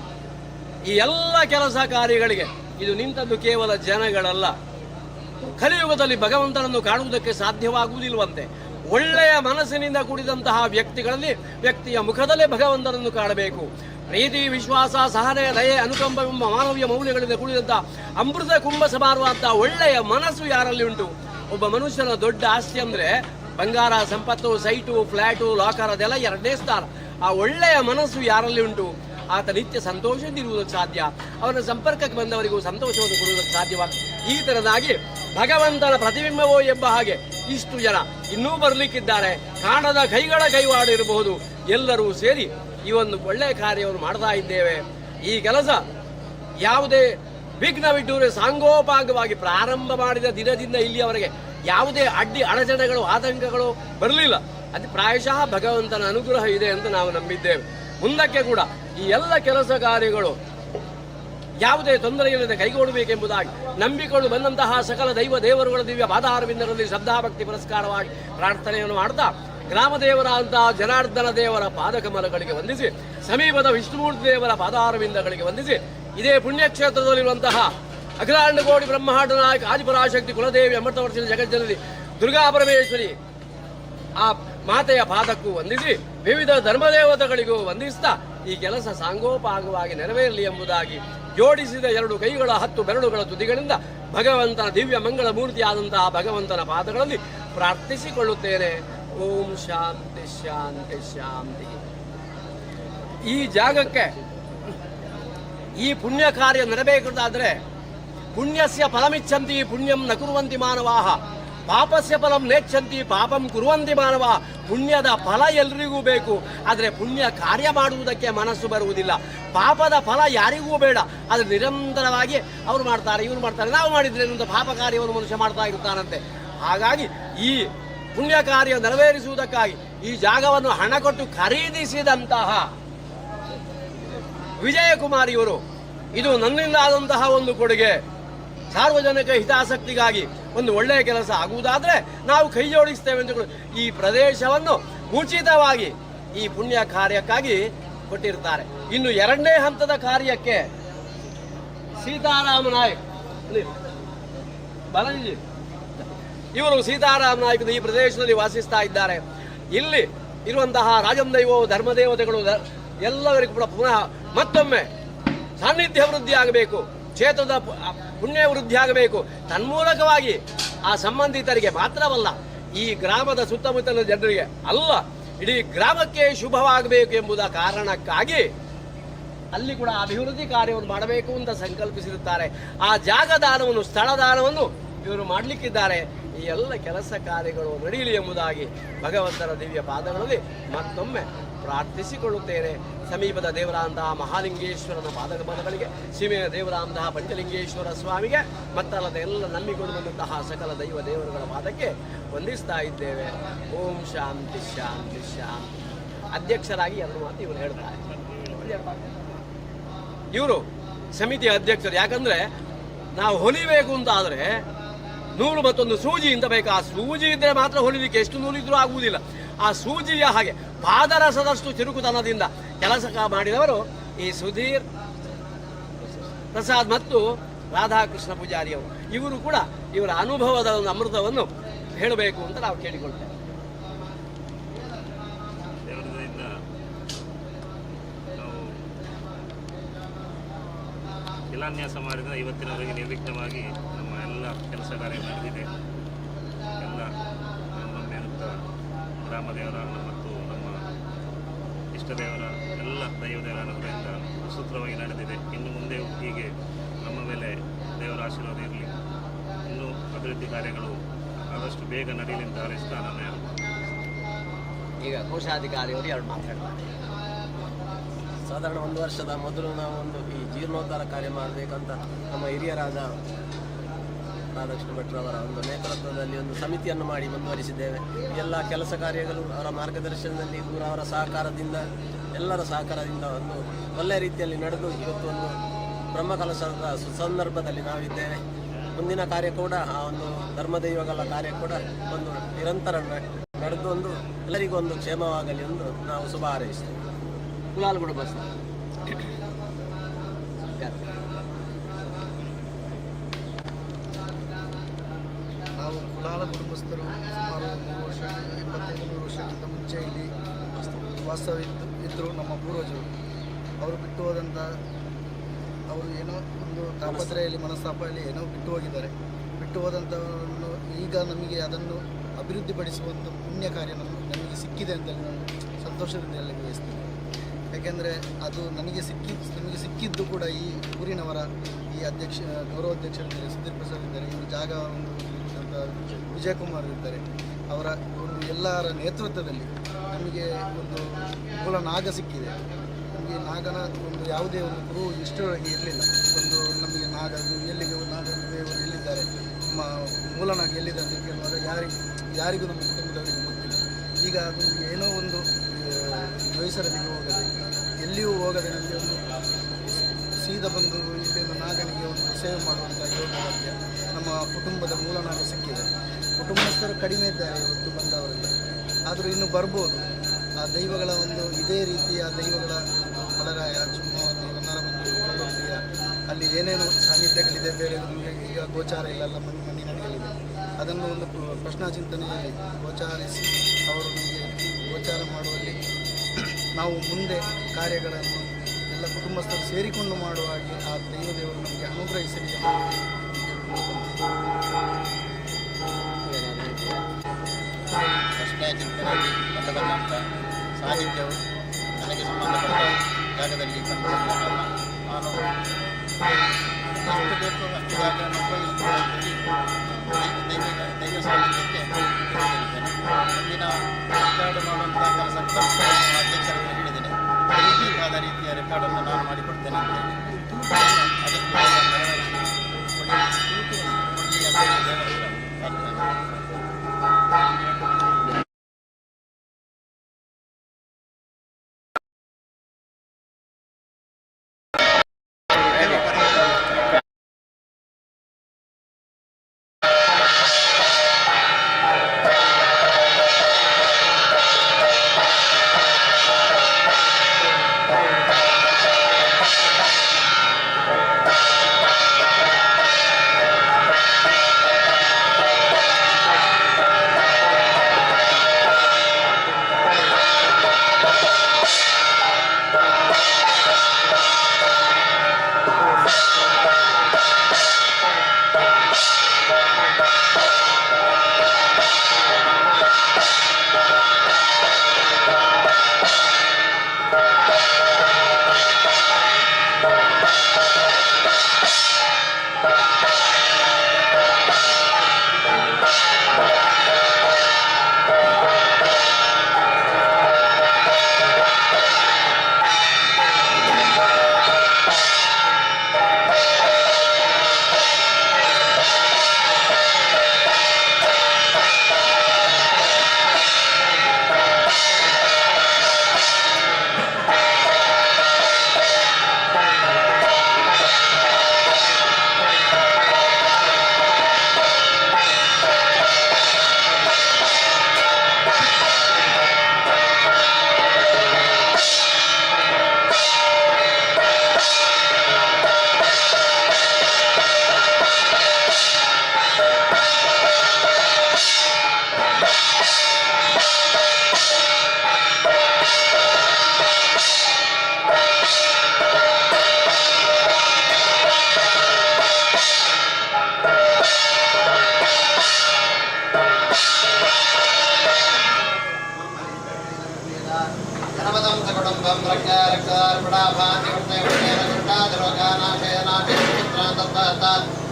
ಈ ಎಲ್ಲ ಕೆಲಸ ಕಾರ್ಯಗಳಿಗೆ ಇದು ನಿಂತದ್ದು ಕೇವಲ ಜನಗಳಲ್ಲ. ಕಲಿಯುಗದಲ್ಲಿ ಭಗವಂತನನ್ನು ಕಾಣುವುದಕ್ಕೆ ಸಾಧ್ಯವಾಗುವುದಿಲ್ವಂತೆ. ಒಳ್ಳೆಯ ಮನಸ್ಸಿನಿಂದ ಕೂಡಿದಂತಹ ವ್ಯಕ್ತಿಯ ಮುಖದಲ್ಲೇ ಭಗವಂತನನ್ನು ಕಾಣಬೇಕು. ಪ್ರೀತಿ, ವಿಶ್ವಾಸ, ಸಹನೆ, ದಯೆ, ಅನುಕಂಪವೆಂಬ ಮಾನವೀಯ ಮೌಲ್ಯಗಳಿಂದ ಕೂಡಿದಂತಹ ಅಮೃತ ಕುಂಭ ಸಮಾರುವಂತಹ ಒಳ್ಳೆಯ ಮನಸ್ಸು ಯಾರಲ್ಲಿ ಉಂಟು? ಒಬ್ಬ ಮನುಷ್ಯನ ದೊಡ್ಡ ಆಸ್ತಿ ಅಂದ್ರೆ ಬಂಗಾರ, ಸಂಪತ್ತು, ಸೈಟು, ಫ್ಲಾಟು, ಲಾಕರ್ ಅದೆಲ್ಲ 2ನೇ ಸ್ಥಾನ. ಆ ಒಳ್ಳೆಯ ಮನಸ್ಸು ಯಾರಲ್ಲಿ ಉಂಟು ಆತ ನಿತ್ಯ ಸಂತೋಷದಿಂದಿರುವುದಕ್ಕೆ ಸಾಧ್ಯ. ಅವನ ಸಂಪರ್ಕಕ್ಕೆ ಬಂದವರಿಗೂ ಸಂತೋಷವನ್ನು ಕೊಡುವುದಕ್ಕೆ ಸಾಧ್ಯವಾಗ್ತದೆ. ಈ ತರದಾಗಿ ಭಗವಂತನ ಪ್ರತಿಬಿಂಬವೋ ಎಂಬ ಹಾಗೆ ಇಷ್ಟು ಜನ ಇನ್ನೂ ಬರಲಿಕ್ಕಿದ್ದಾರೆ. ಕಾಣದ ಕೈಗಳ ಕೈವಾಡು ಇರಬಹುದು. ಎಲ್ಲರೂ ಸೇರಿ ಈ ಒಂದು ಒಳ್ಳೆಯ ಕಾರ್ಯವನ್ನು ಮಾಡ್ತಾ ಇದ್ದೇವೆ. ಈ ಕೆಲಸ ಯಾವುದೇ ವಿಘ್ನವಿಟ್ಟೂರೆ ಸಾಂಗೋಪಾಂಗವಾಗಿ ಪ್ರಾರಂಭ ಮಾಡಿದ ದಿನದಿಂದ ಇಲ್ಲಿಯವರೆಗೆ ಯಾವುದೇ ಅಡ್ಡಿ ಅಡಚಣೆಗಳು ಆತಂಕಗಳು ಬರಲಿಲ್ಲ. ಅದು ಪ್ರಾಯಶಃ ಭಗವಂತನ ಅನುಗ್ರಹ ಇದೆ ಅಂತ ನಾವು ನಂಬಿದ್ದೇವೆ. ಮುಂದಕ್ಕೆ ಕೂಡ ಈ ಎಲ್ಲ ಕೆಲಸ ಕಾರ್ಯಗಳು ಯಾವುದೇ ತೊಂದರೆಯಿಲ್ಲದೆ ಕೈಗೊಳ್ಳಬೇಕೆಂಬುದಾಗಿ ನಂಬಿಕೊಂಡು ಬಂದಂತಹ ಸಕಲ ದೈವ ದೇವರುಗಳ ದಿವ್ಯ ಪಾದಾರವಿಂದರಲ್ಲಿ ಶ್ರದ್ಧಾಭಕ್ತಿ ಪುರಸ್ಕಾರವಾಗಿ ಪ್ರಾರ್ಥನೆಯನ್ನು ಮಾಡ್ತಾ ಗ್ರಾಮ ದೇವರಾದಂತಹ ಜನಾರ್ದನ ದೇವರ ಪಾದಕಮಲಗಳಿಗೆ ವಂದಿಸಿ, ಸಮೀಪದ ವಿಷ್ಣುಮೂರ್ತಿ ದೇವರ ಪಾದಾರವಿಂದಗಳಿಗೆ ವಂದಿಸಿ, ಇದೇ ಪುಣ್ಯಕ್ಷೇತ್ರದಲ್ಲಿರುವಂತಹ ಅಖಿಲಾಂಡ ಕೋಟಿ ಬ್ರಹ್ಮಾಂಡ ನಾಯಕ ಆದಿಪರಾಶಕ್ತಿ ಕುಲದೇವಿ ಅಮೃತವರ್ಷಿಣಿ ಜಗಜ್ಜನನಿ ದುರ್ಗಾ ಪರಮೇಶ್ವರಿ ಆ ಮಾತೆಯ ಪಾದಕ್ಕೂ ವಂದಿಸಿ, ವಿವಿಧ ಧರ್ಮದೇವತೆಗಳಿಗೂ ವಂದಿಸ್ತಾ ಈ ಕೆಲಸ ಸಾಂಗೋಪಾಂಗವಾಗಿ ನೆರವೇರಲಿ ಎಂಬುದಾಗಿ ಜೋಡಿಸಿದ 2 ಕೈಗಳ 10 ಬೆರಳುಗಳ ತುದಿಗಳಿಂದ ಭಗವಂತನ ದಿವ್ಯ ಮಂಗಳ ಮೂರ್ತಿಯಾದಂತಹ ಭಗವಂತನ ಪಾದಗಳಲ್ಲಿ ಪ್ರಾರ್ಥಿಸಿಕೊಳ್ಳುತ್ತೇನೆ. ಓಂ ಶಾಂತಿ ಶಾಂತಿ ಶಾಂತಿ. ಈ ಜಾಗಕ್ಕೆ ಈ ಪುಣ್ಯ ಕಾರ್ಯ ನಡೆಯಬೇಕಾದ್ರೆ ಪುಣ್ಯಸ್ಯ ಫಲಮಿಚ್ಛಂತಿ ಪುಣ್ಯಂ ನ ಕುರುವಂತಿ ಮಾನವಾಹ, ಪಾಪಸ್ಯ ಫಲಂ ನೇಚ್ಛಂತಿ ಪಾಪಂ ಕುರುವಂತಿ ಮಾನವ. ಪುಣ್ಯದ ಫಲ ಎಲ್ರಿಗೂ ಬೇಕು, ಆದರೆ ಪುಣ್ಯ ಕಾರ್ಯ ಮಾಡುವುದಕ್ಕೆ ಮನಸ್ಸು ಬರುವುದಿಲ್ಲ. ಪಾಪದ ಫಲ ಯಾರಿಗೂ ಬೇಡ, ಅದು ನಿರಂತರವಾಗಿ ಅವರು ಮಾಡ್ತಾರೆ, ಇವರು ಮಾಡ್ತಾರೆ, ನಾವು ಮಾಡಿದ್ರೆ ಅಂತ ಪಾಪ ಕಾರ್ಯವನ್ನು ಮನುಷ್ಯ ಮಾಡ್ತಾ ಇರ್ತಾನಂತೆ. ಹಾಗಾಗಿ ಈ ಪುಣ್ಯ ಕಾರ್ಯ ನೆರವೇರಿಸುವುದಕ್ಕಾಗಿ ಈ ಜಾಗವನ್ನು ಹಣ ಕೊಟ್ಟು ಖರೀದಿಸಿದಂತಹ ವಿಜಯಕುಮಾರಿಯವರು, ಇದು ನನ್ನಿಂದ ಆದಂತಹ ಒಂದು ಕೊಡುಗೆ. ಸಾರ್ವಜನಿಕ ಹಿತಾಸಕ್ತಿಗಾಗಿ ಒಂದು ಒಳ್ಳೆಯ ಕೆಲಸ ಆಗುವುದಾದ್ರೆ ನಾವು ಕೈ ಜೋಡಿಸ್ತೇವೆ ಅಂತ ಈ ಪ್ರದೇಶವನ್ನು ಉಚಿತವಾಗಿ ಈ ಪುಣ್ಯ ಕಾರ್ಯಕ್ಕಾಗಿ ಕೊಟ್ಟಿರ್ತಾರೆ. ಇನ್ನು 2ನೇ ಹಂತದ ಕಾರ್ಯಕ್ಕೆ ಸೀತಾರಾಮ ನಾಯಕ್ ಬಲಂಜಿ ಇವರು ಸೀತಾರಾಮ ನಾಯಕರು ಈ ಪ್ರದೇಶದಲ್ಲಿ ವಾಸಿಸ್ತಾ ಇದ್ದಾರೆ. ಇಲ್ಲಿ ಇರುವಂತಹ ರಾಜಂದೈವೋ ಧರ್ಮದೇವತೆಗಳು ಎಲ್ಲರಿಗೂ ಕೂಡ ಪುನಃ ಮತ್ತೊಮ್ಮೆ ಸಾನ್ನಿಧ್ಯ ವೃದ್ಧಿ ಆಗಬೇಕು, ಕ್ಷೇತ್ರದ ಪುಣ್ಯ ವೃದ್ಧಿ ಆಗಬೇಕು. ತನ್ಮೂಲಕವಾಗಿ ಆ ಸಂಬಂಧಿತರಿಗೆ ಮಾತ್ರವಲ್ಲ, ಈ ಗ್ರಾಮದ ಸುತ್ತಮುತ್ತಲಿನ ಜನರಿಗೆ ಅಲ್ಲ, ಇಡೀ ಗ್ರಾಮಕ್ಕೆ ಶುಭವಾಗಬೇಕು ಎಂಬುದ ಕಾರಣಕ್ಕಾಗಿ ಅಲ್ಲಿ ಕೂಡ ಅಭಿವೃದ್ಧಿ ಕಾರ್ಯವನ್ನು ಮಾಡಬೇಕು ಅಂತ ಸಂಕಲ್ಪಿಸಿರುತ್ತಾರೆ. ಆ ಜಾಗದಾನವನ್ನು, ಸ್ಥಳದಾನವನ್ನು ಇವರು ಮಾಡಲಿಕ್ಕಿದ್ದಾರೆ. ಈ ಎಲ್ಲ ಕೆಲಸ ಕಾರ್ಯಗಳು ನಡೆಯಲಿ ಎಂಬುದಾಗಿ ಭಗವಂತನ ದಿವ್ಯ ಪಾದಗಳಲ್ಲಿ ಮತ್ತೊಮ್ಮೆ ಪ್ರಾರ್ಥಿಸಿಕೊಳ್ಳುತ್ತೇನೆ. ಸಮೀಪದ ದೇವರಾಂತಹ ಮಹಾಲಿಂಗೇಶ್ವರನ ಪಾದಗಳಿಗೆ, ಸೀಮೆಯ ದೇವರಾಂತಹ ಪಂಚಲಿಂಗೇಶ್ವರ ಸ್ವಾಮಿಗೆ, ಮತ್ತಲ್ಲದೆ ಎಲ್ಲ ನಂಬಿಕೊಂಡು ಬಂದಂತಹ ಸಕಲ ದೈವ ದೇವರುಗಳ ಪಾದಕ್ಕೆ ವಂದಿಸ್ತಾ ಇದ್ದೇವೆ. ಓಂ ಶಾಂತಿ ಶಾಂತಿ ಶಾಂತಿ. ಅಧ್ಯಕ್ಷರಾಗಿ 2 ಮಾತು ಇವರು ಹೇಳ್ತಾರೆ. ಇವರು ಸಮಿತಿಯ ಅಧ್ಯಕ್ಷರು. ಯಾಕಂದ್ರೆ ನಾವು ಹೊಲಿಬೇಕು ಅಂತ ಆದರೆ ನೂಲು ಮತ್ತೊಂದು ಸೂಜಿ ಅಂತ ಬೇಕು. ಆ ಸೂಜಿ ಇದ್ದರೆ ಮಾತ್ರ ಹೊಲಿಲಿಕ್ಕೆ ಎಷ್ಟು ನೂಲಿದ್ರೂ ಆಗುವುದಿಲ್ಲ. ಆ ಸೂಜಿಯ ಹಾಗೆ ಪಾದರಸದಷ್ಟು ಚುರುಕುತನದಿಂದ ಕೆಲಸ ಮಾಡಿದವರು ಈ ಸುಧೀರ್ ಪ್ರಸಾದ್ ಮತ್ತು ರಾಧಾಕೃಷ್ಣ ಪೂಜಾರಿಯವರು. ಇವರು ಕೂಡ ಇವರ ಅನುಭವದ ಒಂದು ಅಮೃತವನ್ನು ಹೇಳಬೇಕು ಅಂತ ನಾವು ಕೇಳಿಕೊಳ್ತೇವೆ. ಶಿಲಾನ್ಯಾಸ ಮಾಡಿದ ಇವತ್ತಿನವರೆಗೆ ನಿರ್ವಿಘ್ನವಾಗಿ ನಮ್ಮ ಎಲ್ಲ ಕೆಲಸ ಕಾರ್ಯ ನಡೆದಿದೆ. ಎಲ್ಲ ನಮ್ಮ ಗ್ರಾಮದೇವರ ಮತ್ತು ನಮ್ಮ ಇಷ್ಟದೇವರ ಎಲ್ಲ ದೈವದೇವರ ಅನುಗ್ರಹದಿಂದ ಸೂತ್ರವಾಗಿ ನಡೆದಿದೆ. ಇನ್ನು ಮುಂದೆಯೂ ಹೀಗೆ ನಮ್ಮ ಮೇಲೆ ದೇವರ ಆಶೀರ್ವಾದ ಇರಲಿ. ಇನ್ನೂ ಅಭಿವೃದ್ಧಿ ಕಾರ್ಯಗಳು ಆದಷ್ಟು ಬೇಗ ನಡೆಯಲಿ ಅಂತ ಹಾರೈಸ್ತಾ ನಾನು ಈಗ ಕೋಶಾಧಿಕಾರಿಯವರು 2 ಮಾತಾಡ್ತಾರೆ. ಸಾಧಾರಣ 1 ವರ್ಷದ ಮೊದಲು ನಾವು ಈ ಜೀರ್ಣೋದ್ಧಾರ ಕಾರ್ಯ ಮಾಡಬೇಕಂತ ನಮ್ಮ ಹಿರಿಯರಾದ ರಾಧಾಕೃಷ್ಣ ಭಟ್ರವರ ಒಂದು ನೇತೃತ್ವದಲ್ಲಿ ಒಂದು ಸಮಿತಿಯನ್ನು ಮಾಡಿ ಮುಂದುವರಿಸಿದ್ದೇವೆ. ಎಲ್ಲ ಕೆಲಸ ಕಾರ್ಯಗಳು ಅವರ ಮಾರ್ಗದರ್ಶನದಲ್ಲಿ ಅವರ ಸಹಕಾರದಿಂದ, ಎಲ್ಲರ ಸಹಕಾರದಿಂದ ಒಂದು ಒಳ್ಳೆಯ ರೀತಿಯಲ್ಲಿ ನಡೆದು ಇವತ್ತು ಒಂದು ಬ್ರಹ್ಮಕಲಶದ ಸಂದರ್ಭದಲ್ಲಿ ನಾವಿದ್ದೇವೆ. ಮುಂದಿನ ಕಾರ್ಯ ಕೂಡ ಆ ಒಂದು ಧರ್ಮದೈವಗಳ ಕಾರ್ಯ ಕೂಡ ಒಂದು ನಿರಂತರ ನಡೆದು ಒಂದು ಎಲ್ಲರಿಗೂ ಒಂದು ಕ್ಷೇಮವಾಗಲಿ ಎಂದು ನಾವು ಶುಭ ಹಾರೈಸ್ತೇವೆ. ಕುಲಾಲ್ ಕೂಡ ಬಸ್ ನಾವು ಕುಲಾಲ ಕುಟುಂಬಸ್ಥರು ಸುಮಾರು 3 ವರ್ಷ 25 ವರ್ಷಕ್ಕಿಂತ ಮುಂಚೆ ಇಲ್ಲಿ ವಾಸ್ತವಿದ್ದರು. ನಮ್ಮ ಪೂರ್ವಜರು ಅವರು ಬಿಟ್ಟು ಹೋದಂಥ, ಅವರು ಏನೋ ಒಂದು ತಾಪತ್ರಯಲ್ಲಿ ಮನಸ್ತಾಪದಲ್ಲಿ ಏನೋ ಬಿಟ್ಟು ಹೋಗಿದ್ದಾರೆ. ಬಿಟ್ಟು ಹೋದಂಥವನ್ನು ಈಗ ನಮಗೆ ಅದನ್ನು ಅಭಿವೃದ್ಧಿಪಡಿಸುವಂಥ ಪುಣ್ಯ ಕಾರ್ಯ ನಮಗೆ ಸಿಕ್ಕಿದೆ ಅಂತ ನಾನು ಸಂತೋಷದಿಂದ ಎಲ್ಲರಿಗೂ ಬಯಸ್ತೀನಿ. ಯಾಕೆಂದರೆ ಅದು ನಮಗೆ ಸಿಕ್ಕಿದ್ದು ಕೂಡ ಈ ಊರಿನವರ ಈ ಗೌರವಾಧ್ಯಕ್ಷರಿದ್ದಾರೆ, ಸುಧೀರ್ ಪ್ರಸಾದ್ ಇದ್ದಾರೆ, ಇವರು ಜಾಗ ಒಂದು ವಿಜಯಕುಮಾರ್ ಇದ್ದಾರೆ. ಅವರ ಒಂದು ಎಲ್ಲರ ನೇತೃತ್ವದಲ್ಲಿ ನಮಗೆ ಒಂದು ಮೂಲ ನಾಗ ಸಿಕ್ಕಿದೆ. ನಮಗೆ ನಾಗನ ಒಂದು ಯಾವುದೇ ಒಂದು ಗುರು ಇಷ್ಟರೊಳಗೆ ಇರಲಿಲ್ಲ. ಒಂದು ನಮಗೆ ನಾಗ ಎಲ್ಲಿಗೆ ನಾಗ ದೇವರು ಎಲ್ಲಿದ್ದಾರೆ, ನಮ್ಮ ಮೂಲನಾಗ ಎಲ್ಲಿದೆ ಅಂತ ಕೇಳುವಾಗ ಯಾರಿಗೂ ನಮ್ಮ ಕುಟುಂಬದವರಿಗೂ ಗೊತ್ತಿಲ್ಲ. ಈಗ ಅದು ಏನೋ ಒಂದು ಜೋಯಿಸರಲ್ಲಿಗೆ ಹೋಗದೆ, ಎಲ್ಲಿಯೂ ಹೋಗದೆ ನಮಗೆ ಒಂದು ಸೀದಾ ಬಂದು ಇಲ್ಲಿನ ನಾಗನಿಗೆ ಒಂದು ಸೇವೆ ಮಾಡುವಂಥ ಯೋಗ್ಯ ನಮ್ಮ ಕುಟುಂಬದ ಮೂಲನಾಗ ಸಿಕ್ಕಿದೆ. ಕುಟುಂಬಸ್ಥರು ಕಡಿಮೆ ಇದ್ದಾರೆ ಇವತ್ತು ಬಂದವರೆಲ್ಲ, ಆದರೂ ಇನ್ನೂ ಬರ್ಬೋದು. ಆ ದೈವಗಳ ಒಂದು ಇದೇ ರೀತಿ ಆ ದೈವಗಳ ಮಲರಾಯ, ಚುಮ್ಮವತಿ, ವನ್ನರಮಂಜು, ಕಲ್ಲೊತ್ತಿಯ ಅಲ್ಲಿ ಏನೇನು ಸಾನ್ನಿಧ್ಯಗಳಿದೆ, ಬೇರೆ ನಮಗೆ ಈಗ ಗೋಚಾರ ಇಲ್ಲ, ಮಣ್ಣಿನಡಿಗಳಿದೆ. ಅದನ್ನು ಒಂದು ಪ್ರಶ್ನಾಚಿಂತನೆಯಲ್ಲಿ ಗೋಚಾರಿಸಿ ಅವರು ನಮಗೆ ಗೋಚಾರ ಮಾಡುವಲ್ಲಿ ನಾವು ಮುಂದೆ ಕಾರ್ಯಗಳನ್ನು ಎಲ್ಲ ಕುಟುಂಬಸ್ಥರು ಸೇರಿಕೊಂಡು ಮಾಡುವ ಹಾಗೆ ಆ ದೇವರು ನಮಗೆ ಅನುಗ್ರಹಿಸಲಿ. ಪ್ರಶ್ನೆಯ ಚಿಂತನೆಯಲ್ಲಿ ಕಂಡುಬಂದಂಥ ಸಾಹಿತ್ಯವು ನನಗೆ ಸಂಬಂಧಪಟ್ಟ ಜಾಗದಲ್ಲಿ ಕಂಡುಬಂದ ಕಾರಣ ನಾನು ಎಷ್ಟು ಬೇಕು ಅಷ್ಟು ಜಾಗವನ್ನು ಉಪಯೋಗಿಸಿಕೊಳ್ಳುವುದರಲ್ಲಿ ದೈವ ಸಾಹಿತ್ಯಕ್ಕೆ ತಿಳಿದಿದ್ದೇನೆ. ಮುಂದಿನ ರೆಕಾರ್ಡ್ ಮಾಡುವಂಥ ಕೆಲಸಕ್ಕೆ ಅಧ್ಯಕ್ಷರನ್ನು ಹೇಳಿದ್ದೇನೆ. ಆದ ರೀತಿಯ ರೆಕಾರ್ಡನ್ನು ನಾನು ಮಾಡಿಕೊಡ್ತೇನೆ ಅಂತ ಹೇಳಿ ಅದಕ್ಕೆ ನೆರವೇರಿಸಿ ಕೊಡಲಿ ಅಂತ ದೇವರ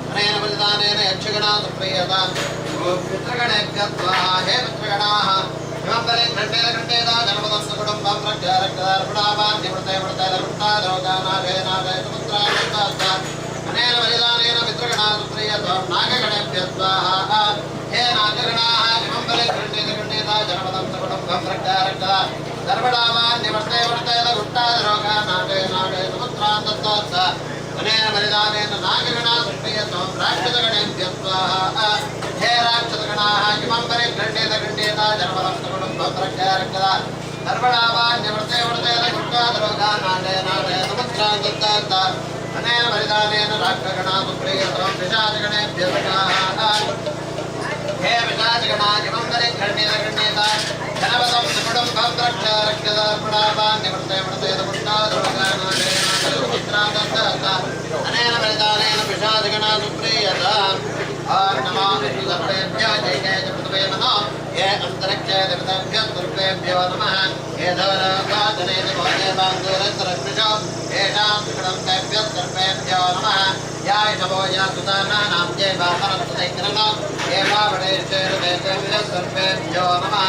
अनेन बलिदानेन यक्षगणा सुप्रीयता पितृगणेभ्यः स्वाहा हे पितृगणाः इमं बले खण्डेन खण्डेदा जनपदं सुकुटुम्बं रक्षारक्षार्पणावान्यवृते अनेन बलिदानेन पितृगणा सुप्रीयता नागगणेभ्यः स्वाहा हे नागगणाः इमं बले खण्डेन खण्डेदा जनपदं सुकुटुम्बं रक्षारक्षार्पणावान्यवृते अनेन बलिदानेन नागगणा सुप्रीयतां राक्षसगणेभ्यः स्वाहा हे राक्षसगणाः इमं बले खण्डेन खण्डेता जनपदं सुकुटुम्बं रक्षारक्षाः सर्वणावान्यवृते अनेन बलिदानेन राक्षसगणा सुप्रीयतां पिशाचगणेभ्यः स्वाहा हे पिशाचगणा इमं बले खण्डेन खण्डेता जनपदं सुकुटुम्बं रक्षारक्षाः अनेन बलिदानेन पिशाचगणा सुप्रीयताम् ॐ नमो सर्वेभ्यो जय जय पृथ्वे मनो ये अन्तरिक्षे देवताभ्यः सर्वेभ्यो नमः ये धवराजने देवान्दुरन्तरस्पृशो येषां सुखदं तेभ्यः सर्वेभ्यो नमः याय नमो यासुदानानां ये वामनस्तदैकरनो ये वावडेश्वरदेवेभ्यः सर्वेभ्यो नमः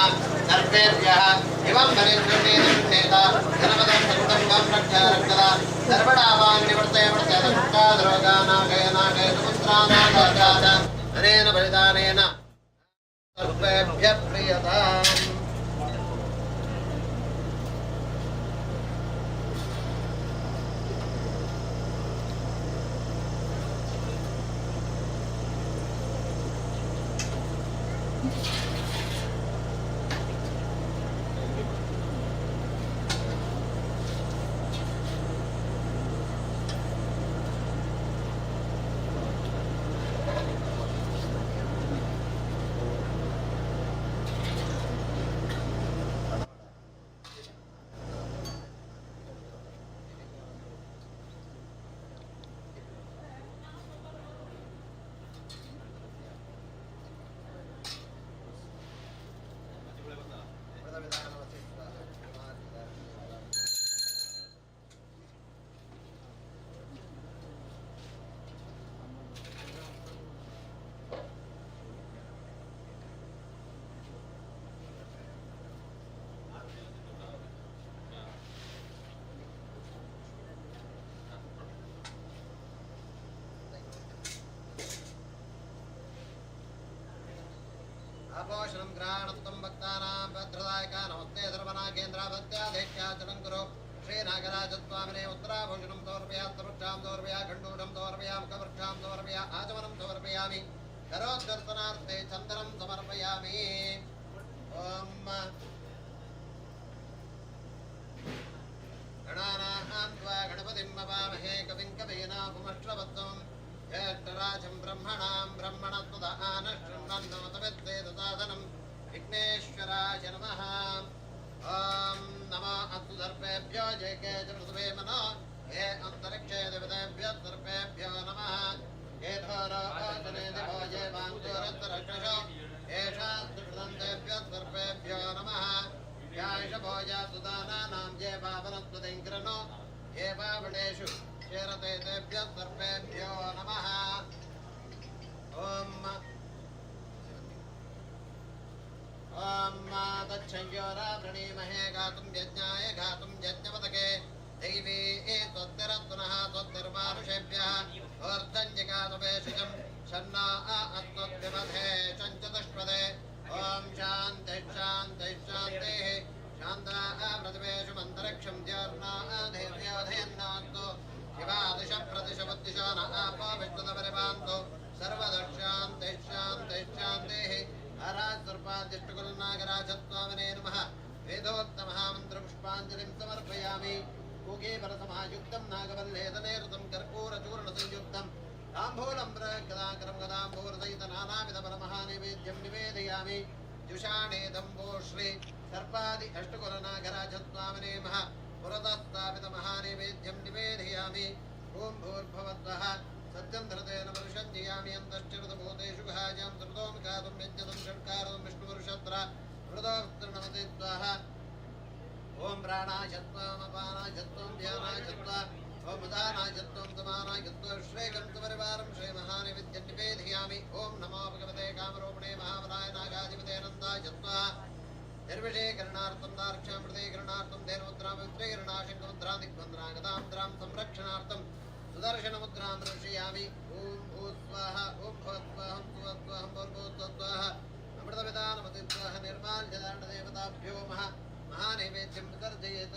सर्वेभ्यः इमं बलिन्द्रनेता जनपदं सकुटुम्बं रक्षारक्षता सर्वणावान्यवृते दुष्टाद्रोगानागयनागय समुद्रानागाद अनेन बलिदानेन सर्वेभ्यः प्रियताम् अपोषणं ग्रहणत्वं भक्तानां भद्रदायका नमस्ते सर्वनागेन्द्राभत्याधेत्याचलं कुरु श्रीनागराजस्वामिने उत्तराभूषणं समर्पयामि तरुक्षां समर्पयामि खण्डूढं समर्पयामि मुखवृक्षां समर्पयामि आचमनं समर्पयामि करोद्दर्शनार्थे चन्दनं समर्पयामि ॐ गणानां त्वा गणपतिं नमामहे कविं कवीनामुपमश्रवत्तम् ज्येष्ठराजं ब्रह्मणस्पदानशृण्वन्नोतवेत्तेदसादनं विघ्नेश्वराय नमः ॐ नमो अस्तु सर्वेभ्यो जयके च पृथ्वे मनो ये अन्तरिक्षे देवतेभ्यः सर्वेभ्यो नमः ये धोराजने दिवो ये वाङ्गोरन्तरक्षसो येषां सुकृतन्तेभ्यः सर्वेभ्यो नमः यायष भोजा सुदानानां ये पावनत्वदिङ्कृनो ये पावणेषु शेरते तेभ्यः सर्वेभ्यो नमः ॐ दक्षयोरावृणीमहे गातुं यज्ञाय गातुं यज्ञपदके दैवी त्वत्तिरत्पुनः त्वत्तिर्मानुषेभ्यः ऊर्ध्वञ्जिगातुपेषिजं शन्ना अस्त्वद्विमधे चञ्चतुष्पदे ॐ शान्तिः शान्तिः शान्तिः शान्ताः प्रतिवेषु मन्तरिक्षं द्योर्ना देव्योधयन्नास्तु शिवादिश प्रतिशबुद्धिशो न आपो विष्णुतपरिपान्तु सर्वदशान्तिः शान्तिः शान्तिः आराजसर्पादिष्टकुलनागराजस्वामिने नमः वेदोत्तमः मन्त्रपुष्पाञ्जलिं समर्पयामि पूगीफलसमायुक्तं नागवल्लेदनेरुतं कर्पूरचूर्णसंयुक्तं ताम्बूलं गदाकरं गदाम्बूरसहितनानाविधफलमहानैवेद्यं निवेदयामि जुषाणेदम्बो श्री सर्पादि अष्टकुलनागराजस्वामिने नमः पुरतस्तापितमहानैवेद्यं निवेदयामि ॐ भूर्भुवस्वः सत्यं धृतेन वर्षञ्जयामि अन्तश्चिरतभूतेषु गुहायां त्रिदोमुखादं यज्ञदं षट्कारं विष्णुपुरुषत्र मृदोऽस्तृणमते स्वाहा ओम प्राणायत्वम् अपानायत्वम् ध्यानायत्वम् ओम उदानायत्वम् समानायत्वम् श्रेयं परिवारं श्री महानैवेद्यं निवेदयामि। ओम नमो भगवते कामरूपिणे महाबलाय नागाधिपते नन्दायत्वम् निर्विषयीकरणार्थं दार्क्ष्यामृतीकरणार्थं धेनुमुद्रां वित्रीकरणाशङ्कमुद्रां दिग्बन्धनागतां संरक्षणार्थं सुदर्शनमुद्रां दर्शयामि। ओम भूस्वाहा ओम भवत्वाहं सुवत्वाहं भूर्भुवत्वाहा अमृतविदानमतित्वाह निर्माल्यदारणदेवताभ्यो महानैवेद्यं विसर्जयेत्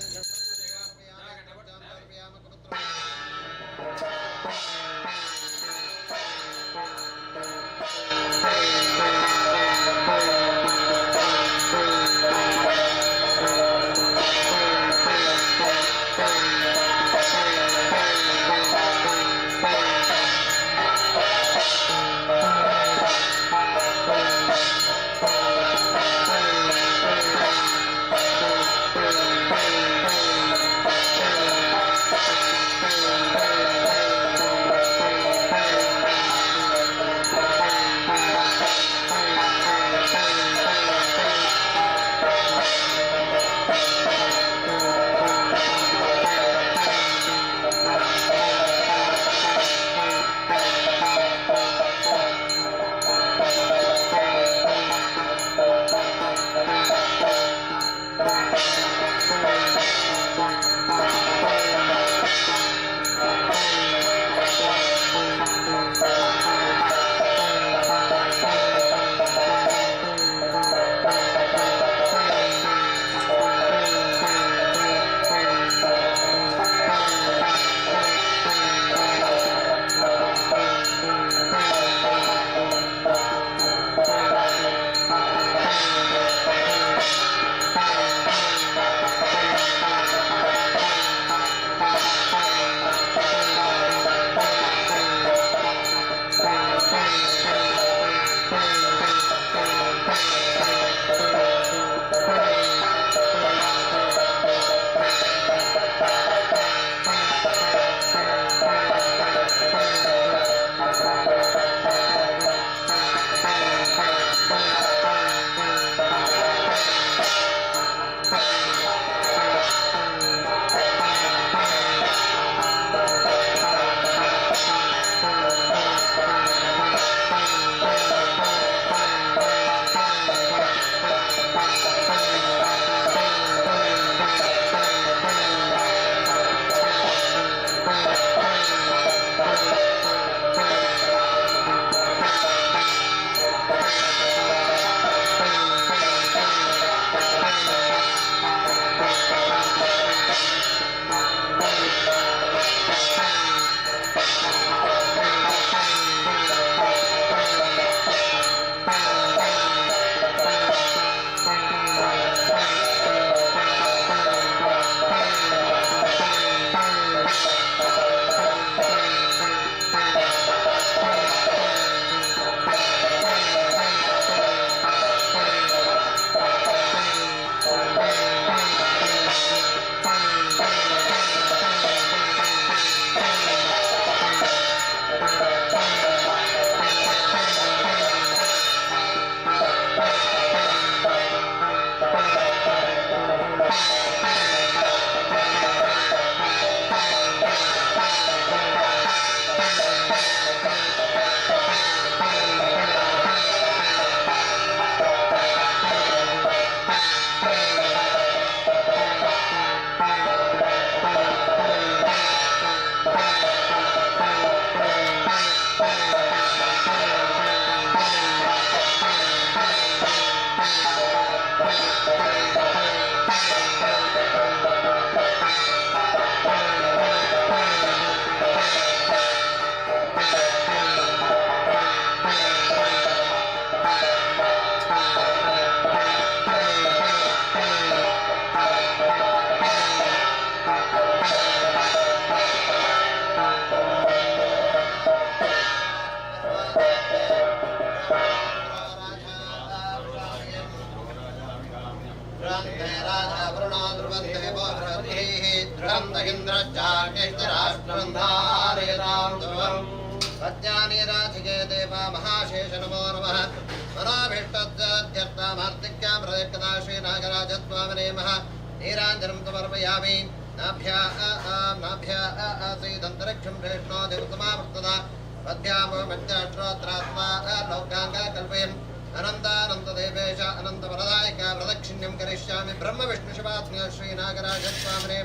सज्ञानीराधिके देवा महाशेष नमो नमः मनाभीष्टद्यर्थामार्तिक्यां प्रदक्षिणा श्रीनागराजत्वामने नीराञ्जनं समर्पयामि नाभ्यासीदन्तरिक्षं श्रेष्ठो दिवसमावर्तदा पद्भ्यामो मध्याष्ट्रोत्रात्मा लौकाङ्गकल्पयन् अनन्तानन्तदेवेश अनन्तवरदायिक प्रदक्षिण्यं करिष्यामि ब्रह्मविष्णुशिवात्म्य श्रीनागराजस्वामिने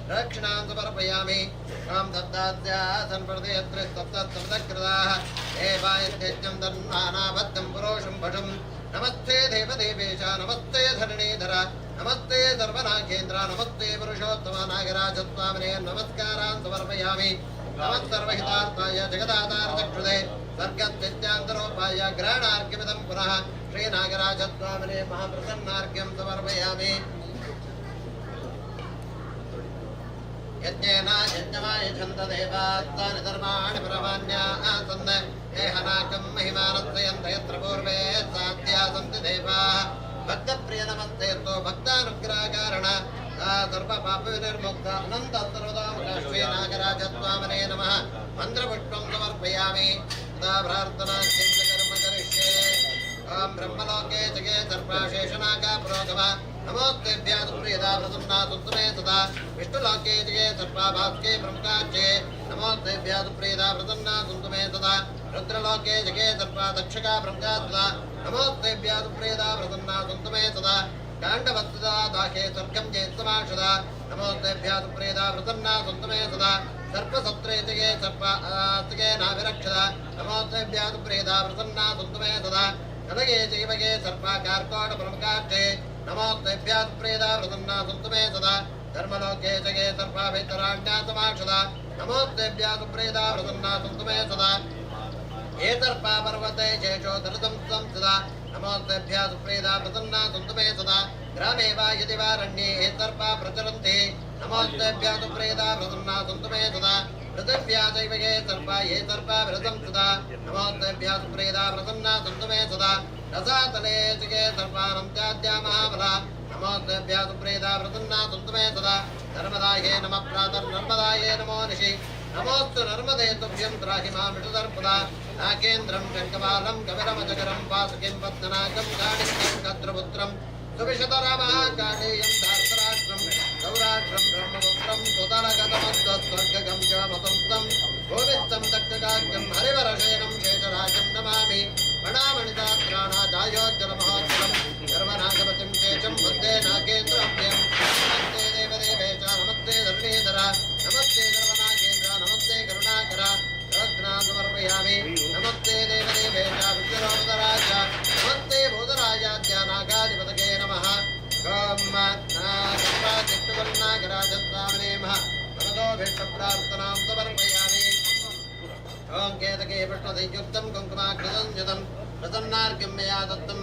दक्षिणां समर्पयामि त्वां दत्ताद्यासन् प्रदेयत्रिस्तप्तत्सप्तकृताः देवायत्यज्ञं तन्नानाबद्धं पुरोषं भषं नमस्ते देवदेवेश नमस्ते धरणीधर नमस्ते सर्वनागेन्द्र नमस्ते पुरुषोत्तम नागराजस्वामिने नमस्कारान् समर्पयामि नमः सर्वहितार्थाय जगदाधारचक्षुदे सर्गत्यत्यान्तरोपाय ग्रहणार्घ्यमिदं पुनः श्रीनागराजस्वामिने महाप्रसन्नार्घ्यं समर्पयामि यज्ञेन यज्ञमायच्छन्ददेवास्तानि धर्माणि परमान्यासन् हेहनाकं महिमानत्रयन्त यत्र पूर्वे साध्या सन्ति देवाः भक्तप्रिय नमस्ते तो भक्तानुग्रहकारण सर्वपापविनिर्मुक्त अनन्त सर्वदामुख श्रीनागराजस्वामिने नमः मन्त्रपुष्पं समर्पयामि तदा प्रार्थना कर्म करिष्ये ओम ब्रह्मलोके जगे सर्पाशेषनागा पुरोगम नमोस्तेभ्यः सुप्रियदा प्रसन्ना सुतमे सदा विष्णुलोके जगे सर्पाभास्के ब्रह्मकाच्ये नमोस्तेभ्यः सुप्रियदा प्रसन्ना सुतमे सदा रुद्रलोके जगे सर्पा दक्षका ब्रह्मकात्सदा नमोस्तेभ्यः सुप्रियदा प्रसन्ना सुतमे सदा काण्डवत्सदा दाखे स्वर्गं जयत्समाशदा नमोस्तेभ्यः सुप्रियदा प्रसन्ना सुतमे सदा सर्पसत्रे जगे सर्पगे नाभिरक्षदा नमोस्तेभ्यः सुप्रियदा प्रसन्ना सुतमे सदा नदगे जैवगे सर्पाकारकोट प्रमुखाक्षे नमोस्तेभ्यः सुप्रियदा प्रसन्ना सुतमे सदा धर्मलोके जगे सर्पाभितराण्यासमाक्षदा नमोस्तेभ्यः सुप्रियदा प्रसन्ना सुतमे सदा ये सर्पा पर्वते शेषो दलितं संसदा नमोस्तेभ्यः सुप्रियदा प्रसन्ना सुतमे सदा ग्रामे वा यदि वारण्ये ये सर्पा प्रचरन्ति नमोस्तेभ्यः सुप्रियदा प्रसन्ना सुतमे सदा पृथिव्या चैव ये सर्पा विरतं सदा नमोस्तेभ्यः सुप्रियदा प्रसन्ना सुतमे सदा रसातले चिके सर्पानन्त्याद्या महाबला नमोस्तेभ्यः सुप्रियदा प्रसन्ना सुतमे सदा नर्मदायै नमः प्रातर्नर्मदायै नमो निशि नमोस्तु नर्मदे तुभ्यं त्राहि मामिषदर्पदा नाकेन्द्रं शङ्खपालं कविरमजगरं वासुकिं पद्मनाकं काणिन्यं कद्रपुत्रं सुविशतरामहाकालेयं धार्तराष्ट्रं सौराष्ट्रं ब्रह्मपुत्रं सुतरगतमद्वस्वर्गगं च मतंस्तं गोवित्तं दक्षकाख्यं हरिवरशयनं शेषराजं नमामि मणामणिदात्राणाजायोज्जलमहोज्जलं सर्वनागपतिं शेषं वन्दे नागेन्द्रभ्यं नमस्ते देवदेवेश नमस्ते धरणीधर नमस्ते सर्वनागेन्द्र नमस्ते करुणाकर रत्नां समर्पयामि नमस्ते देवदेवेश विष्णुरोपदराज नमस्ते भूतराजाद्य नागाधिपतये नमः नागराजस्वामिने नमः मनोभीष्टप्रार्थनां समर्पयामि ओं केतके विष्णुदैयुक्तं कुङ्कुमाकृतं प्रसन्नार्घ्यं मया दत्तं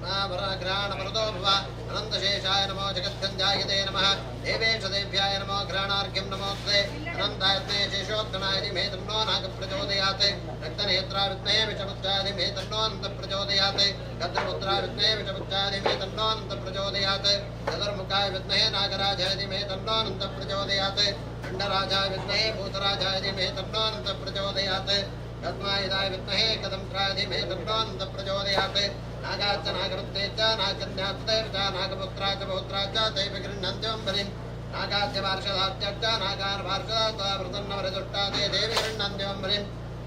ग्रहणवरदो भव अनन्तशेषाय नमो जगद्गञ्जायते नमः देवेश देव्याय नमो ग्रहणार्घ्यं नमोस्ते अनन्तायत्ने शेषोत्तनाय धीमहि तन्नो नागप्रचोदयात् रक्तनेत्रा विद्महे विषमुच्चाय धीमहि तन्नो अनन्तप्रचोदयात् गद्रपुत्रा विद्महे विषमुच्चाय धीमहि तन्नो अनन्तप्रचोदयात् चतुर्मुखाय विद्महे नागराजाय धीमहि तन्नो अनन्तप्रचोदयात् खण्डराजाय विद्महे भूतराजाय धीमहि तन्नो अनन्तप्रचोदयात् पद्मायुधाय विद्महे कदम्त्राय धीमहि तन्नो अनन्तप्रचोदयात् नागाच्च नागवत्ते च नागकन्यास्ते च नागपुत्रा च पौत्रा च ते विगृह्णन्त्यं बलिं नागाच्च वार्षदाच्च नागार्वार्षदात् प्रसन्नवरजुष्टा ते देवि गृह्णन्त्यं बलिं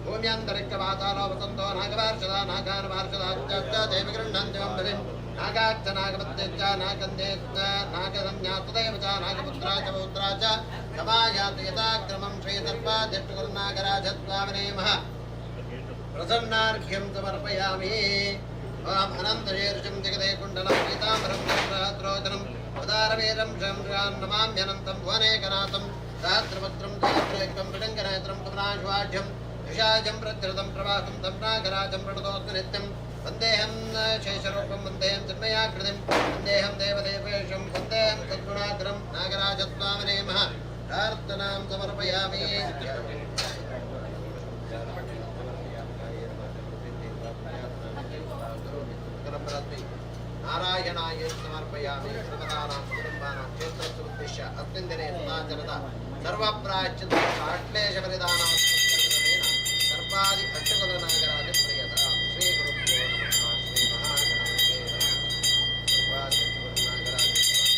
भूम्यन्तरिक्षपातालो वसन्तो नागवार्षदा नागार्वार्षदाच्च ते विगृह्णन्त्यं बलिं नागाच्च नागवत्ते च नागकन्येश्च नागकन्यास्ते च नागपुत्रा च पौत्रा च समायाति यथाक्रमं श्रीसर्पाध्यक्षगुरुनागराजस्वामिने नमः प्रसन्नार्घ्यं समर्पयामि ओम अनन्तशीर्षं जगदे कुण्डलं पीताम्बरं सहस्रोजनं उदारवीरं शंशां नमाम्यनन्तं भुवनेकनाथं सहस्रपत्रं सहस्रैकं मृडङ्गनेत्रं कमलाश्वाढ्यं विशाजं प्रधृतं प्रवासं तं नागराजं प्रणतोऽस्मि नित्यं वन्देऽहं शेषरूपं वन्देऽहं चिन्मयाकृतिं वन्देऽहं देवदेवेशं वन्देऽहं सद्गुणाकरं नागराजस्वामिने नमः प्रार्थनां समर्पयामि नारायणाय समर्पयामि सर्वदानां कुटुम्बानां क्षेत्रस्य उद्दिश्य अस्मिन् दिने सदाचरता सर्वप्रायश्चित्तक्लेशपरिदानां सर्वादि अष्टकुलनागराजप्रियता श्रीगुरुभ्यो नमः श्रीमहागणपते नमः सर्वादि अष्टकुलनागराजप्रियता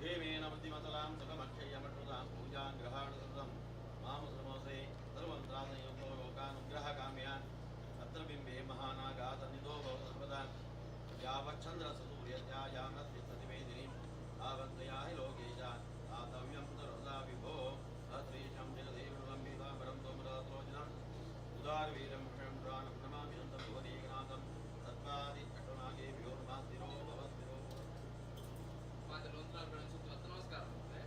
क्षेमेन बुद्धिमतलां सुखमक्षयमटुतां पूजां ग्रहाणुसृतं मामसमोसे सर्वमन्त्रादयोगो लोकानुग्रहकाम्यान् अत्र बिम्बे महानागातनिधो भव सर्वदा यावच्छन्द्रसूर्यत्यायामस्य प्रतिमेदिनीं तावन्तया हि लोकेशा दातव्यं सर्वदा विभो अत्रीशं जगदेवलम्बिताम्बरं तोमरात्रोजनम् उदारवीरं क्षयं प्राणं नमामि अन्तं भुवनेकनाथं तत्त्वादि अष्टनागेभ्यो नमः स्थिरो भव स्थिरो ಮಾತೆಲ್ಲ ಒಂದು ನಾಲ್ಕು ಬೆಳೆ ಸುತ್ತ ಹೊತ್ತು ನಮಸ್ಕಾರ ಮತ್ತೆ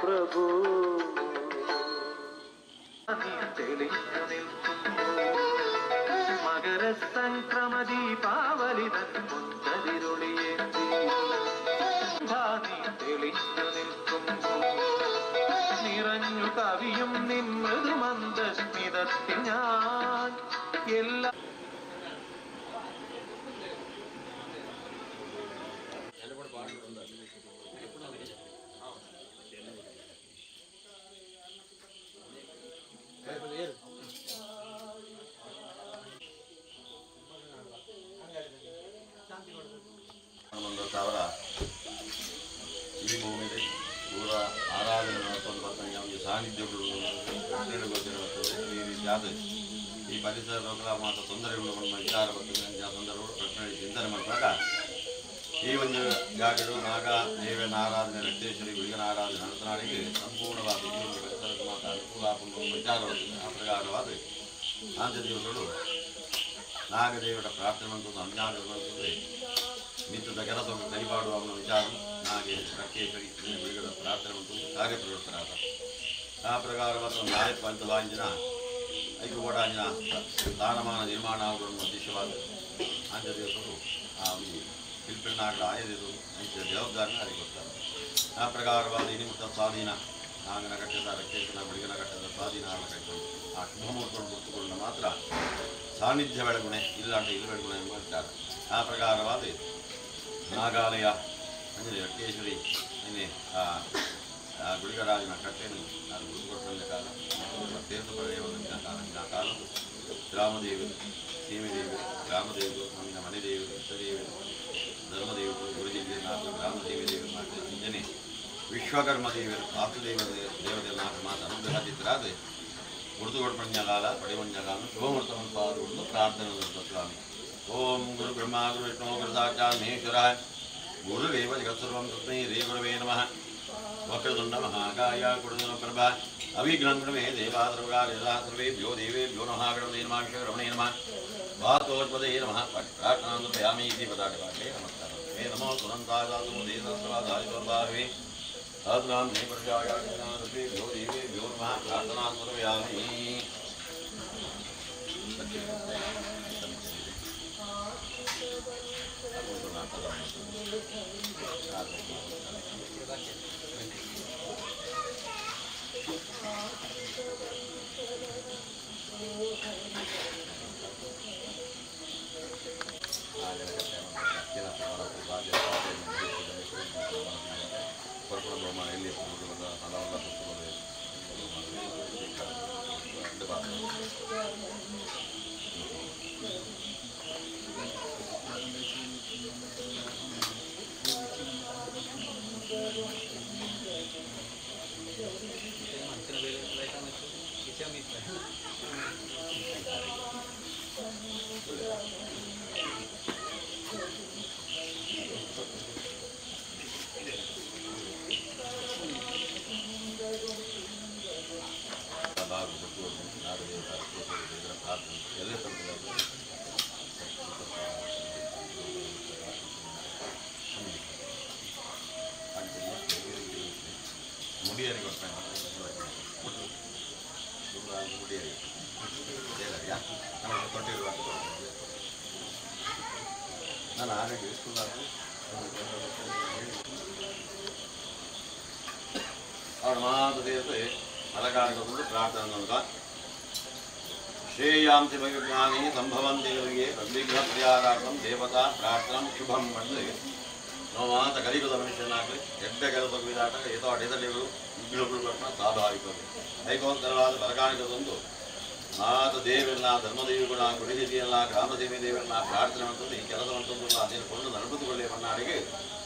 ಪ್ರಭು മകര സംക്രമ ദീപാവലി മുന്തതിരുളിയേന്തി തെളിഞ്ഞു നിൽക്കുമ്പോ നിറഞ്ഞു കവിയും നിൻ മൃദുമന്ദസ്മിതത്തിൽ ഞാൻ എല്ലാ ಅವರ ಈ ಭೂಮಿಯಲ್ಲಿ ಪೂರ ಆರಾಧನೆ ಮಾಡ್ಕೊಂಡು ಬರ್ತಾನೆ ಅವನಿಗೆ ಸಾನ್ನಿಧ್ಯಗಳು ಗೊತ್ತಿರುತ್ತದೆ. ಈ ರೀತಿಯಾದ ಈ ಪರಿಸರ ರೋಗ ಮಾತ್ರ ತೊಂದರೆಗಳು ನಮ್ಮ ವಿಚಾರ ಬರ್ತದೆ ಅಂತ ಸಂದರ್ಭಗಳು ಪ್ರಶ್ನೆ ಚಿಂತನೆ ಮಾಡುವಾಗ ಈ ಒಂದು ಜಾಗಗಳು ನಾಗ ದೇವನ ಆರಾಧನೆ ರಕ್ತೇಶ್ವರಿ ಗುಳಿಗನ ಆರಾಧನೆ ಅನಂತನಾಡಿಗೆ ಸಂಪೂರ್ಣವಾದ ಈ ಒಂದು ಪರಿಸರಕ್ಕೆ ಮಾತ್ರ ಅನುಕೂಲ ಒಂದು ವಿಚಾರ ಬರ್ತದೆ. ಆ ಪ್ರಕಾರವಾದ ಆಂಜದೇವರುಗಳು ನಾಗದೇವರ ಪ್ರಾರ್ಥನೆ ಮಾಡುವುದು ಅಜ್ಞಾನಗೊಳ್ಳುತ್ತದೆ. ನಿತ್ಯದ ಕೆಲಸವನ್ನು ಕೈಪಾಡುವ ಅವನ ವಿಚಾರ ನಾಗೆ ರಕ್ತೇಶ್ವರಿ ಗುಳಿಗದ ಪ್ರಾರ್ಥನೆ ಮಾಡುವುದು ಕಾರ್ಯಪ್ರವೃತ್ತರಾದ ಆ ಪ್ರಕಾರವಾದ ಒಂದು ಆಯ್ತು ಪಂಚವಾಂಜನ ಐಕೂಟಾಂಜನ ಸ್ಥಾನಮಾನ ನಿರ್ಮಾಣ ಅವರನ್ನು ಉದ್ದೇಶವಾದ ಆಂಜದೇವರು ಆ ಒಂದು ಶಿಲ್ಪಿನಾಗಲು ಆಯದಿರು ಅಂಚ ಜವಾಬ್ದಾರಿನ ಅರಿಗೊತ್ತಾರೆ. ಆ ಪ್ರಕಾರವಾದ ನಿಮಿತ್ತ ಸ್ವಾಧೀನ ನಾಗನ ಕಟ್ಟದ ರಕ್ತೇಶನ ಗುಳಿಗನ ಕಟ್ಟದ ಸ್ವಾಧೀನ ಕಟ್ಟಿಕೊಂಡು ಆ ಶುಭಮೂರ್ತವನ್ನು ಗುರುತುಕೊಂಡು ಮಾತ್ರ ಸಾನ್ನಿಧ್ಯ ಬೆಳಗುಣೆ ಇಲ್ಲಾಂಟ ಇದು ಬೆಳಗುಣೆ ಎಂಬ ವಿಚಾರ. ಆ ಪ್ರಕಾರವಾದ ನಾಗಾಲಯ ಅಂದರೆ ರಕ್ತೇಶ್ವರಿ ಇನ್ನೇ ಆ ಗುಳಿಗರಾಜನ ಕಟ್ಟೆಯನ್ನು ನಾನು ಗುರುಕೊಟ್ಟಂದ ಕಾಲ ತೀರ್ಥ ಪಡೆಯುವುದಕ್ಕೆ ಕಾಲದ್ದು ಗ್ರಾಮದೇವರು ಸೀಮೆದೇವರು ಗ್ರಾಮದೇವರು ನಮ್ಮಿನ ಮನೆ ದೇವರು ಇಷ್ಟದೇವರು ಧರ್ಮದೇವರು ಗುರುದೇವಿ ನಾಲ್ಕು ಗ್ರಾಮದೇವಿ ದೇವರು ನಾಲ್ಕು ಅಂಜನೆ ವಿಶ್ವಕರ್ಮ ದೇವರು ವಾಸುದೇವ ದೇವತೆಯ ನಾಲ್ಕು ಮಾತು ಅನುಗ್ರಹಿತರಾದರೆ ಗುರುತುಗೊಡ್ಪಣ್ಯಗಾಲ ಪಡೆಮಣ್ಯಗಾಲ ಶುಭಮೂರ್ತವನ್ನು ಪಾಲ್ಗೊಂಡು ಪ್ರಾರ್ಥನೆ ಸ್ವಾಮಿ. ಓಂ ಗುರು ಬ್ರಹ್ಮ ಗುರು ವಿಷ್ಣು ಗುರು ಸಾಕ್ಷಾತ್ ಮಹೇಶ್ವರ ಗುರುರೇವ ಜಗತ್ಸರ್ವಂ ತಸ್ಮೈ ರೇ ಗುರವೇ ನಮಃ. ವಕ್ರತುಂಡ ಮಹಾಕಾಯ ಗುರುದೇವ ಪ್ರಭಾ ಅವಿಘ್ನಂಗುಣಮೇ ದೇವಾದ್ರವಗಾರೆಲ್ಲ ಸರ್ವೇಭ್ಯೋ ದೇವೇಭ್ಯೋ ನಮಃ ಗಣಪತೇ ನಮಃ ವಿಶ್ವಕರ್ಮಣೇ ನಮಃ ವಾತೋಜ್ಪದೇ ನಮಃ ಪ್ರಾರ್ಥನಾಂತರ್ಪಯಾಮಿ ಇತಿ ಪದಾಟವಾಕ್ಯೇ ನಮಸ್ಕಾರ. ಹೇ ನಮೋ ಸುನಂತಾಗಾತು ದೇವಸ್ರವಾದಾಯ ಸಾಧುನಾಂ ಮೇ ಪ್ರಜಾಯ ಸರ್ವೇಭ್ಯೋ ದೇವೇಭ್ಯೋ ನಮಃ ಪ್ರಾರ್ಥನಾಂತರ್ಪಯಾಮಿ. ನಾನು ಆರೋಗ್ಯ ಅವ್ರ ಮಾತು ದೇವತೆ ಮಲಕಾರಗೊಂಡು ಪ್ರಾರ್ಥನೆ ಅಂತ ಶ್ರೇಯಾಂಸಿ ಭಗಜ್ಞಾನಿ ಸಂಭವನ್ ದೇವರಿಗೆ ಪ್ರತಿಗ್ರಹ ಪರಿಹಾರಾರ್ಥಂ ದೇವತಾ ಪ್ರಾರ್ಥನಾ ಶುಭಂ ಬಂದರೆ ನಾವು ಮಾತ ಕಲಿಯುವುದ ಮನುಷ್ಯನಾಗಲಿ ಎಡ್ಡ ಕೆಲಸ ವಿಧಾಟ ಏತೋ ಅಡೆದಲ್ಲಿಗಳು ವಿಘ್ನಗಳು ಬರ್ತಾ ಸ್ವಾಭಾವಿಕವಾಗಿ ಐಕೋತ್ತರವಾದ ಬಲಕಾಣಿಕದೊಂದು ಮಾತ ದೇವರನ್ನ ಧರ್ಮದೇವಿಗಳ ಗುಡಿದೇವಿಯಲ್ಲ ಗ್ರಾಮದೇವಿ ದೇವರನ್ನ ಪ್ರಾರ್ಥನೆ ಅಂತಂದು ಈ ಕೆಲಸವಂತಂದು ಅದೇನು ಕೊಂಡು ನಡೆದುಕೊಳ್ಳಿ ಮನ್ನಾಡಿಗೆ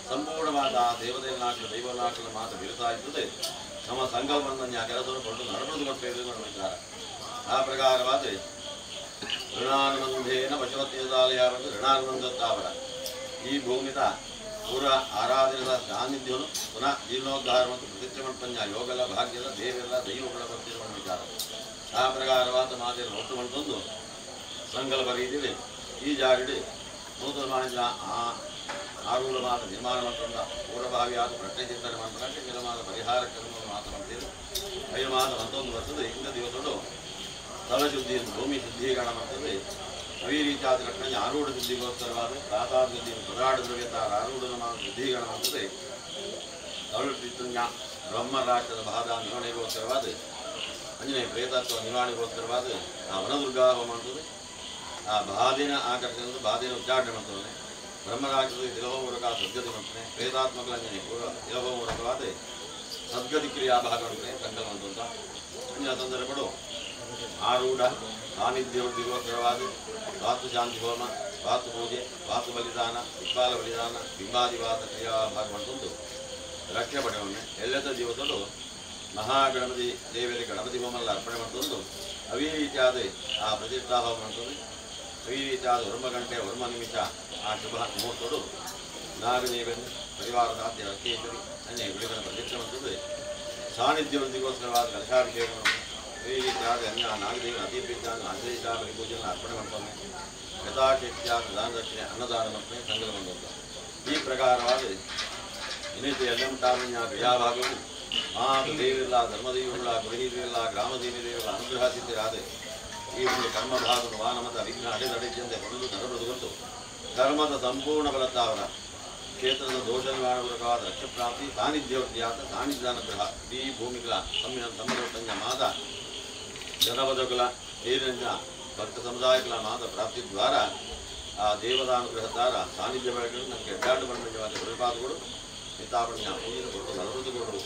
ಸಂಪೂರ್ಣವಾದ ಆ ದೇವತೆಯನ್ನಾಗಲಿ ದೈವನಾಗಲಿ ಮಾತು ಬೀಳ್ತಾ ಇದ್ದದೆ ನಮ್ಮ ಸಂಕಲ್ಪವನ್ನು ಆ ಕೆಲಸವನ್ನು ಕೊಂಡು ನಡೆದುಕೊಳ್ತೇವೆ ಅನ್ನೋ ವಿಚಾರ. ಆ ಪ್ರಕಾರವಾದ ಋಣಾನುಬಂಧೇನ ಪಶುಪತಿದಾಲಯ ಬಂದು ಋಣಾನುಬಂಧತ್ತಾವರ ಈ ಭೂಮಿದ ಪೂರ್ವ ಆರಾಧನೆದ ಸಾನ್ನಿಧ್ಯವನ್ನು ಪುನಃ ಜೀರ್ಣೋದ್ಧಾರ ಮತ್ತು ಪ್ರತಿಷ್ಠಮಂಪನ್ಯ ಯೋಗಲ ಭಾಗ್ಯದ ದೇವೆಲ್ಲ ದೈವಗಳ ಬರ್ತಿರುವ ವಿಚಾರ. ಆ ಪ್ರಕಾರವಾದ ಮಾತೆಯನ್ನು ಒಟ್ಟು ಮಾಡ್ತಂದು ಸಂಕಲ್ಪ ರೀತಿಯಲ್ಲಿ ಈ ಜಾಗಡಿ ನೂತನ ಮಾಡಿದ ಆ ಆರೂಢ ಮಾತ ನಿರ್ಮಾಣ ಮಾಡ್ಕೊಂಡ ಪೂರ್ವಭಾವಿಯಾದ ಪ್ರಶ್ನೆ ಚಿಂತನೆ ಮಾಡ್ಕೊಂಡ ಕೆಲವಾದ ಪರಿಹಾರ ಪರಿಹಾರ ಕರ್ಮವನ್ನು ಮಾತ್ರ ಮಾಡ್ತೀವಿ. 5 ಮಾಸ ಮತ್ತೊಂದು ಬರ್ತದೆ. ಇಂಥ ದಿವಸಗಳು ಸ್ಥಳಶುದ್ಧಿ ಭೂಮಿ ಶುದ್ಧೀಕರಣ ಮಾಡ್ತದೆ. ಈ ರೀತಿಯಾದ ಘಟನೆ ಆರೂಢ ಶುದ್ಧಿಗೋಸ್ಕರವಾದ ಪ್ರಾತಾಶುದ್ಧಿ ಪುರಾಡ ದ್ರವ್ಯತಾರ ಆರೂಢ ಶುದ್ಧೀಕರಣ ಮಾಡ್ತದೆ. ತಳುಪಿತುಂಜ ಬ್ರಹ್ಮರಾಕ್ಷದ ಬಾಧ ನಿರ್ವಹಣೆಗೋಸ್ಕರವಾದ ಅಂಜನೇಯ ಪ್ರೇತತ್ವ ನಿರ್ವಹಣೆಗೋಸ್ಕರವಾದ ಆ ವನದುರ್ಗಾ ಹೋಮ ಮಾಡ್ತದೆ. ಆ ಬಾಧಿನ ಆಕರ್ಷಣೆ ಬಾಧಿನ ಉಚ್ಚಾರಣೆ ಮಾಡ್ತದೆ. ಬ್ರಹ್ಮರಾಕ್ಷದ ತಿಲಹೋ ಮೂಲಕ ಸದ್ಗತಿ ಮಾಡ್ತಾನೆ. ಪ್ರೇತಾತ್ಮಕ ಅಂಜನೆ ತಿಲಹೋ ಮೂಲಕವಾದ ಸದ್ಗತಿ ಕ್ರಿಯಾ ಭಾಗ ಮಾಡ್ತಾನೆ. ಸಂಕಲ್ಪ ಅಂತ ಅಂಜಿನ ಸಂದರ್ಭಗಳು ಆರೂಢ ಸಾನ್ನಿಧ್ಯವೃದ್ಧಿಗೋಸ್ಕರವಾದ ವಾಸ್ತು ಶಾಂತಿ ಹೋಮ, ವಾಸ್ತು ಪೂಜೆ, ವಾಸ್ತು ಬಲಿದಾನ, ದಿಕ್ಪಾಲ ಬಲಿದಾನ, ಬಿಂಬಾದಿವಾಸ ಕ್ರಿಯಾ ಭಾಗ ಮಾಡ್ಕೊಂಡು ರಕ್ಷೆ ಪಡೆಯೊಮ್ಮೆ ಎಲ್ಲೆದ ದಿವಸಗಳು ಮಹಾಗಣಪತಿ ದೇವರಿಗೆ ಗಣಪತಿ ಹೋಮಲ್ಲ ಅರ್ಪಣೆ ಮಾಡ್ಕೊಂಡು ಅವೇ ರೀತಿಯಾದ ಆ ಪ್ರತಿಷ್ಠಾ ಹೋಮ ಮಾಡ್ತದೆ. ಅವೇ ರೀತಿಯಾದ ವರ್ಮ ಗಂಟೆ ವರ್ಮ ನಿಮಿಷ ಆ ಶುಭ ಮುಹೂರ್ತಗಳು ನಾಗದೇವನು ಪರಿವಾರದ ಆದ್ಯ ರಕ್ಷೇಶ್ವರಿ ಅನ್ಯ ಗುಡಿಗಳ ಪ್ರತಿಷ್ಠೆ ಮಾಡ್ತದೆ. ಸಾನ್ನಿಧ್ಯವೃದ್ಧಿಗೋಸ್ಕರವಾದ ಕಲಶಾಭಿಷೇಕವನ್ನು ಈ ರೀತಿಯಾದ ಅನ್ಯ ನಾಗದೇವನ ಅತಿಪೀಠ ಆಶ್ರಯಿತ ಬಲಿಪೂಜೆಯನ್ನು ಅರ್ಪಣೆ ಮಾಡ್ತಾನೆ. ಯಥಾಶಕ್ತಿಯ ಪ್ರಧಾನ ದಕ್ಷಿಣೆ ಅನ್ನದಾನ ಮಾಡ್ತಾನೆ. ಸಂಗಮ ಬಂದಂತ ಈ ಪ್ರಕಾರವಾದ ಇನ್ನಿತ ಎಲ್ಲಂಟಾರಣ್ಯ ಕ್ರಿಯಾಭಾಗವು ಮಹಾದೇವಿರಲ್ಲ, ಧರ್ಮದೇವಿರಲ್ಲ, ಗುರುದೇವಿರಲ್ಲ, ಗ್ರಾಮದೇವಿರಲ್ಲ ಅನುಗ್ರಹ ಸಿದ್ಧರಾದ ಈ ಒಂದು ಕರ್ಮಭಾಗದ ವಾನಮತ ವಿಘ್ನ ಅಡೆದಡೆದಂತೆ ಹೊರದು ನರಬದುಗೊಂಡು ಕರ್ಮದ ಸಂಪೂರ್ಣ ಫಲತಾವರ ಕ್ಷೇತ್ರದ ದೋಷ ನಿವಾರಣಪೂರ್ವಕವಾದ ರಕ್ಷಪ್ರಾಪ್ತಿ ಸಾನ್ನಿಧ್ಯವೃತ್ತಿಯಾದ ಸಾನ್ನಿಧ್ಯಾನುಗ್ರಹ ಇಡೀ ಭೂಮಿಗಳ ತಮ್ಮದೊಟ್ಟಂಜ ಮಾದ ಜನಪದಗಳ ಏರಿನ ಭಕ್ತ ಸಮುದಾಯಗಳ ಮಾದ ಪ್ರಾಪ್ತಿ ದ್ವಾರ ಆ ದೇವದಾನುಗ್ರಹ ದ್ವಾರ ಸಾನ್ನಿಧ್ಯ ಬೆಳಗಳು ನನಗೆ ಎಡ್ಡಾಡು ಬಂಡವಾದ ಗುರುಪಾದಗಳು ಮಿತಾಪಣ್ಯ ಪೂಜಿನ ಕೊಟ್ಟು ನಲವತ್ತುಗಳು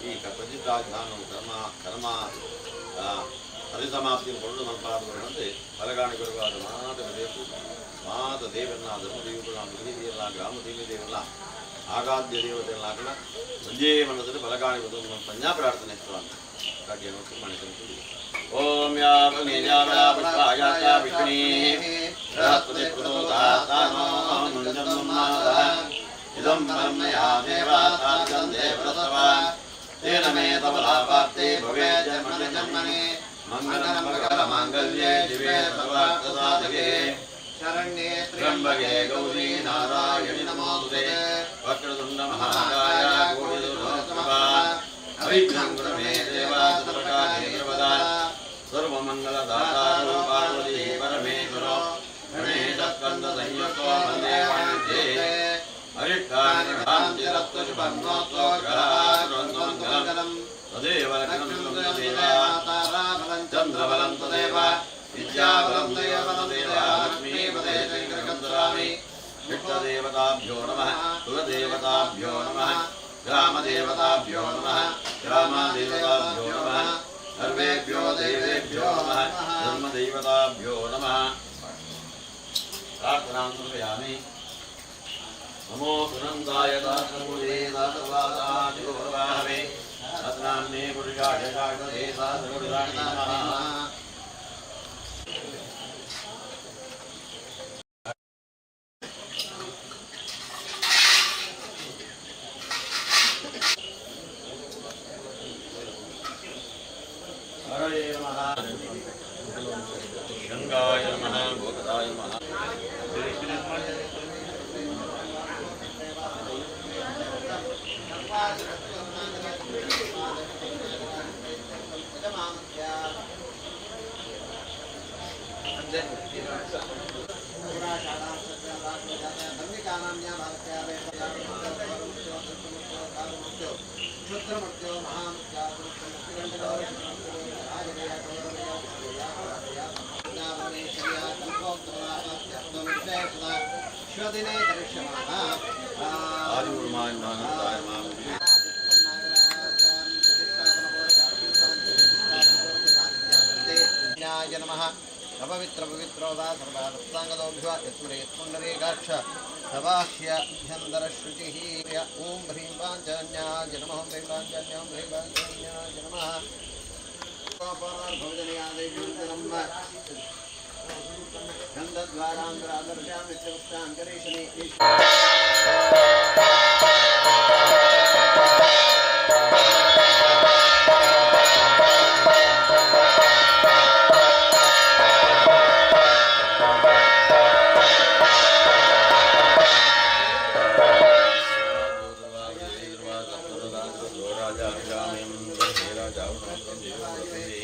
ಈ ಪ್ರತಿಷ್ಠಾಜ್ಞಾನವು ಕರ್ಮ ಪರಿಸಮಾಪ್ತಿಯನ್ನು ಕೊಂಡು ಮಲ್ಪಾದಗಳಂತೆ ಫಲಗಾಣಿಗರುವಾದ ಮಾತ ದೇವರನ್ನ ಧರ್ಮದೇವಿಗಳನ್ನ ಮೃಗಿದೆಯಲ್ಲ ಗ್ರಾಮದೇವಿದೆಯಲ್ಲ ಆಗಾಧ್ಯ ದೇವತೆಯಲ್ಲಾಗಲ್ಲ ಸಂಜೆ ಮನಸ್ಸಲ್ಲಿ ಫಲಗಾಣಿ ಬಂದು ನಮ್ಮ ಪಂಜಾ ಪ್ರಾರ್ಥನೆ ಅಂತ ಕಾಟಿಯ ನೋಡ್ಕೊಂಡು ಮಾಡಿಕೊಂಡು ಓಂ ಇದಂ ಬ್ರಹ್ಮಯಾ ದೇವಾತಾರ್ಗಂಧೇ ಪ್ರಸವಾನ್ ತೇನ ಮೇ ತವಲಾಪಾಪ್ತೆ ಭವೇ ಜನ್ಮನೆ ಮಂಗಲ ಮಾಂಗಲ್ಯೇ ಶಿವೆ ಸರ್ವಾರ್ಥಸಾಧಕೆ ಶರಣ್ಯೇ ತ್ರ್ಯಂಬಕೆ ಗೌರಿ ನಾರಾಯಣಿ ನಮೋಸ್ತುತೆ ವಕ್ರತುಂಡ ಮಹಾಕಾಯ ಕೋಟಿಸಮಾ ಅವಿಘ್ನಂ ಕುರು ಮೇ ದೇವ ಸರ್ವಕಾರ್ಯೇ ಸರ್ವದಾ ಸರ್ವಮಂಗಲದಾತಾರೋ ಪಾರ್ವತಿ ಪರಮೇಶ್ವರೋ ಗಣೇಶ ಸ್ಕಂದ ಸಂಯುಕ್ತೋ ವಂದೇ ವಾಣಿಜ್ಯೇ ಅರಿಷ್ಟಾನಿ ರತ್ನಶುಭನ್ನೋತ್ತೋ ಗ್ರಹಾರಂಗಂ ತದೇವ ಲಗ್ನಂ ಚಂದ್ರಬಲಂ ತದೇವ ವಿದ್ಯಾಬಲಂ ತದೇವ ಲಕ್ಷ್ಮೀಪದೇ ಶಂಕರಕಂದರಾಮಿ ವಿಷ್ಣುದೇವತಾಭ್ಯೋ ನಮಃ ಕುಲದೇವತಾಭ್ಯೋ ನಮಃ ಗ್ರಾಮದೇವತಾಭ್ಯೋ ನಮಃ ಗ್ರಾಮದೇವತಾಭ್ಯೋ ನಮಃ ಸರ್ವೇಭ್ಯೋ ದೇವೇಭ್ಯೋ ನಮಃ ಧರ್ಮದೇವತಾಭ್ಯೋ ನಮಃ ಪ್ರಾರ್ಥನಾಂ ಸಮರ್ಪಯಾಮಿ. ನಮೋ ಸುನಂದಾಯ ದಾಸಮೂಲೇ ದಾಸವಾದಾದಿಗೋರ್ವಾಹವೇ ಸತ್ನಾಮ್ನೇ ಪುರುಷಾಯ ಶಾಶ್ವತೆ ದಾಸಗುರುರಾಣಿ ನಮಃ. ಹರಯೇ ನಮಃ ಗಂಗಾಯ ನಮಃ ಗೋಕರಾಯ ನಮಃ. नमः अपवित्र पवित्रो वा सर्वावस्थांगदोभ्यो यत्पुण्डरीकाक्ष सबाह्यभ्यन्तरशुचिः ॐ ह्रीं पाञ्चन्याय नमः ह्रीं पाञ्चन्यां ह्रीं पाञ्चन्याय नमः गन्धद्वारान्तरादर्शामित्यवस्तान्तरेशने राजाभिरामयं वन्दे राजावतारं देववन्दे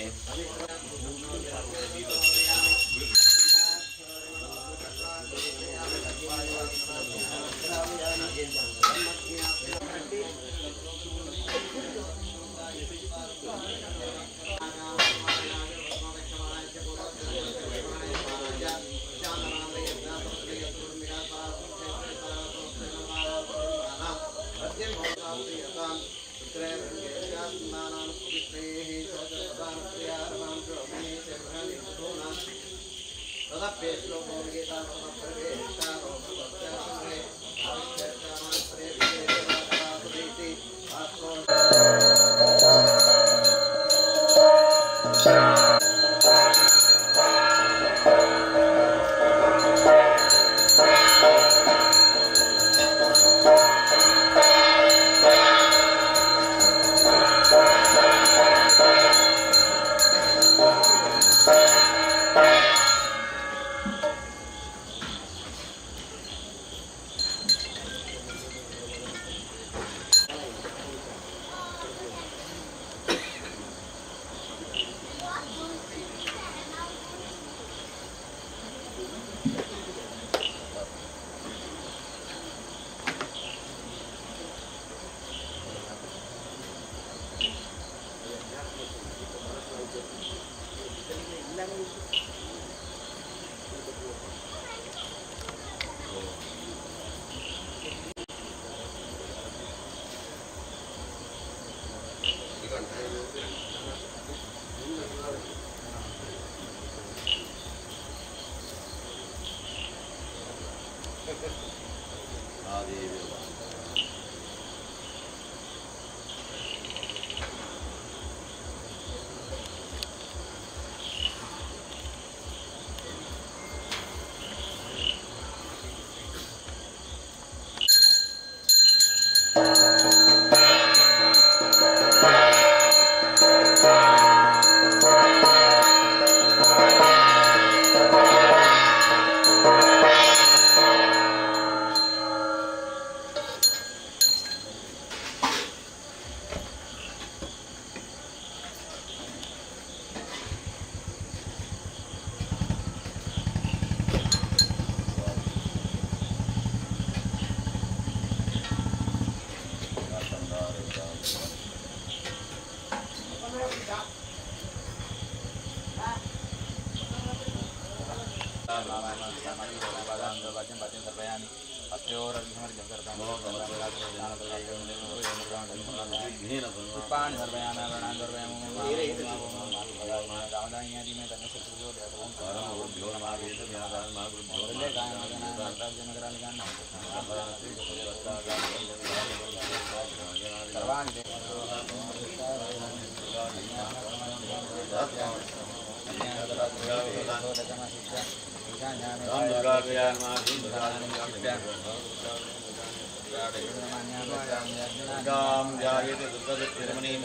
ध्यायते दुर्गतिर्मणिं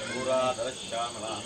पूराधरश्यामलाम्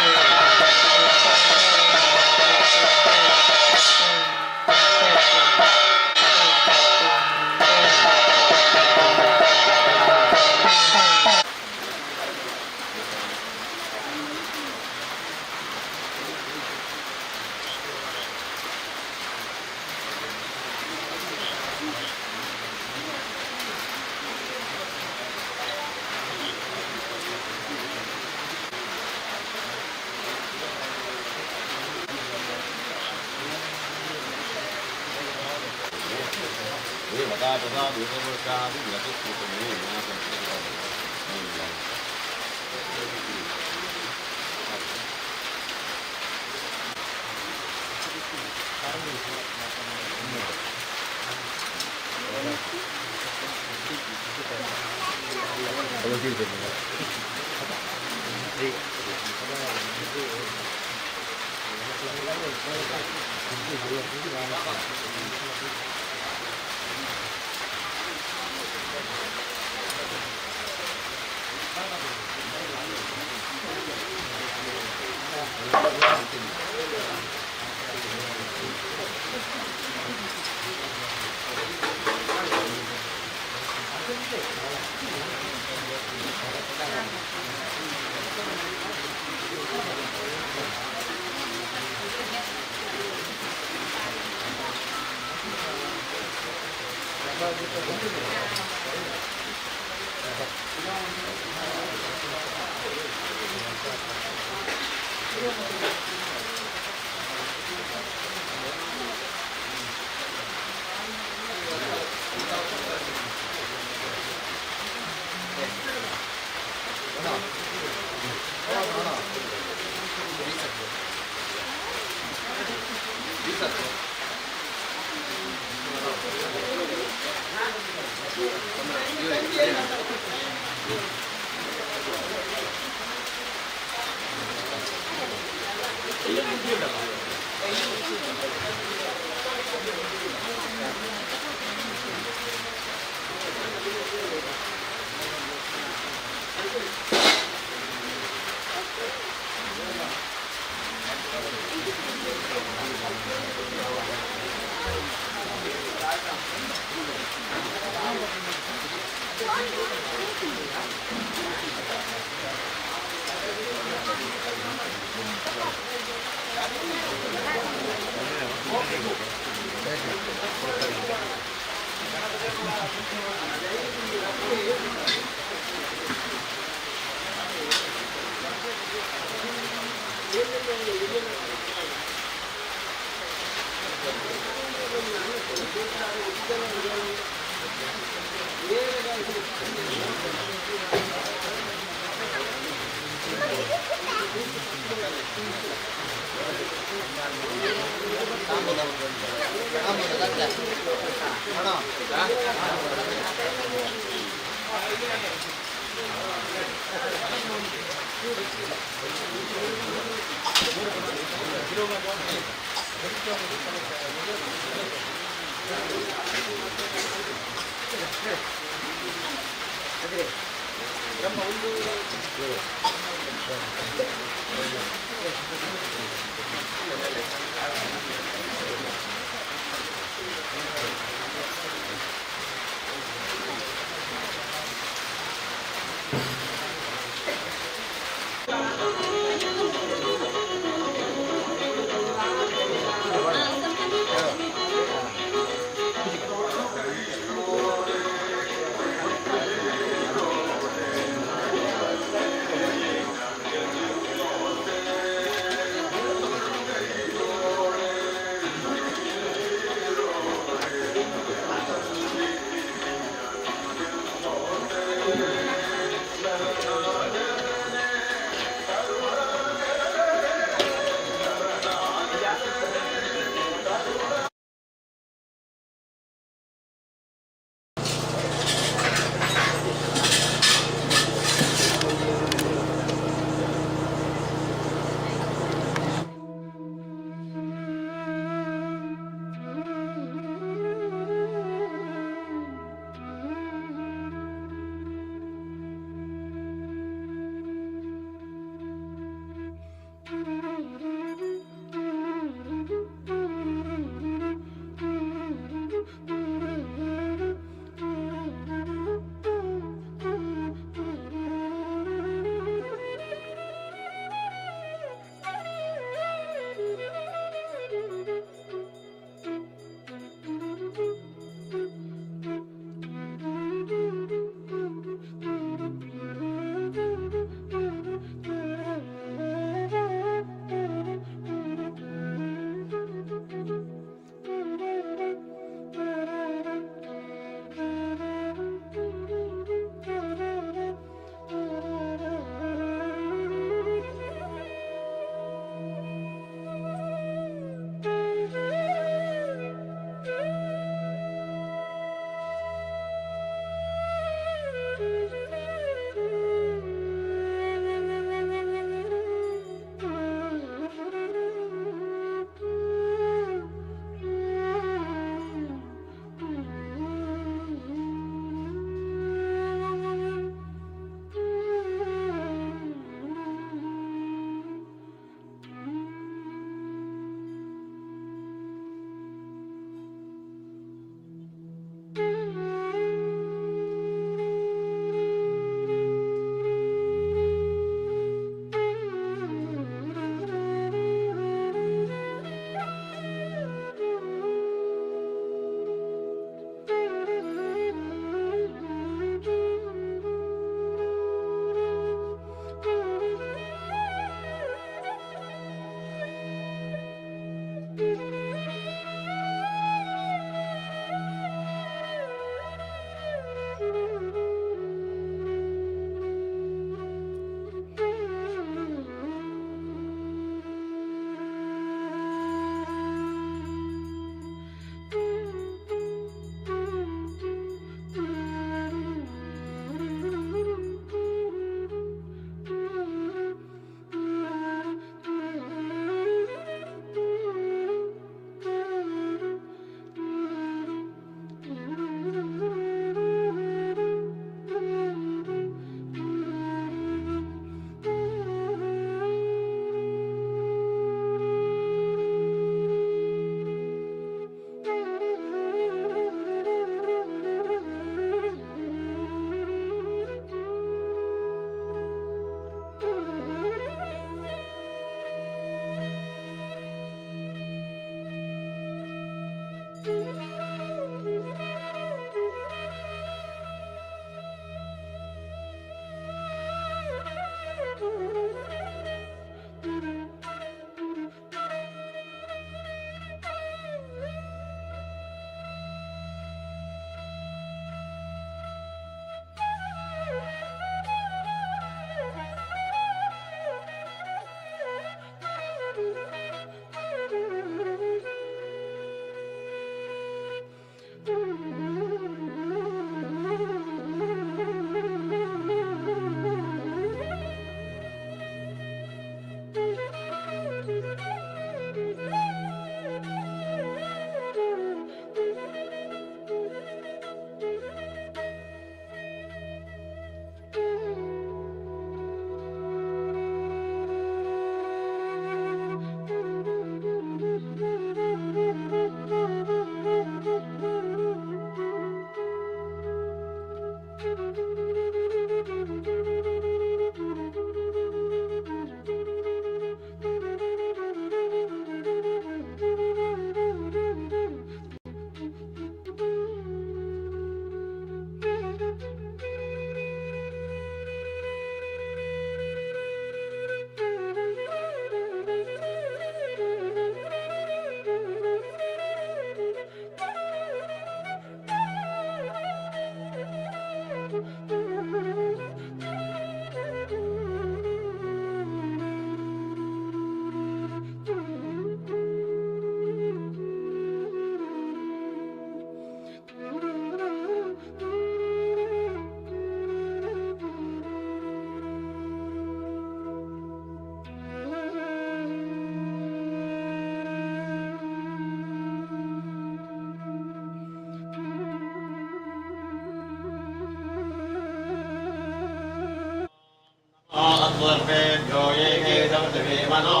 सर्पेभ्यो ये केशवदिवे मनो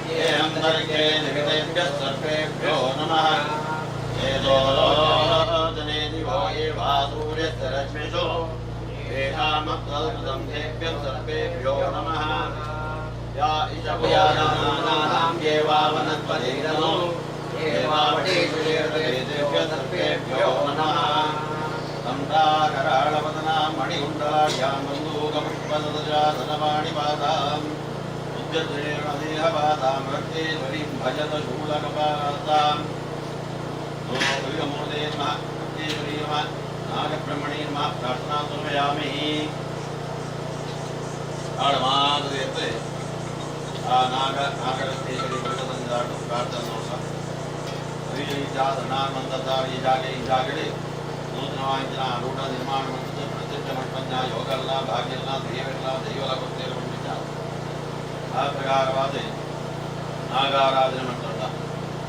ये अन्तर्गे निमितेभ्यः सर्पेभ्यो नमः ये दोलोदने दिवो ये वा सूर्यस्य रश्मिषु येषामप्तल्कृतं तेभ्यः सर्पेभ्यो नमः या ईशभुयानानां ये वा वनस्पतिगणो ये वा वटेषुर्येतेभ्यः सर्पेभ्यो नमः सम्राकराळवदनां मणिकुण्डलाढ्यां बन्धूकपुष्पदजासनवाणिपादाम् उद्यत्रेणदेहपादां रक्तेश्वरीं भजत शूलकपादाम् नमो नमः रक्तेश्वरी नमः नागब्रह्मणे नमः प्रार्थना समयामि आळमादयते आ नागरक्तेश्वरी भगवतंजाटु प्रार्थना हरिजाधनामन्तदारि जागे ನೂತನವಾಂಚಿನ ರೂಢ ನಿರ್ಮಾಣ ಮಂತ್ರದ ಪ್ರಸಿದ್ಧ ಮಠಪಂಚ ಯೋಗಲ್ಲ ಭಾಗ್ಯಲ್ಲ ದೇವೆಲ್ಲ ದೈವಲ ಕೊಡ್ತೇವೆ ವಿಚಾರ ಆ ಪ್ರಕಾರವಾದ ನಾಗಾರಾಧನೆ ಮಂತ್ರದ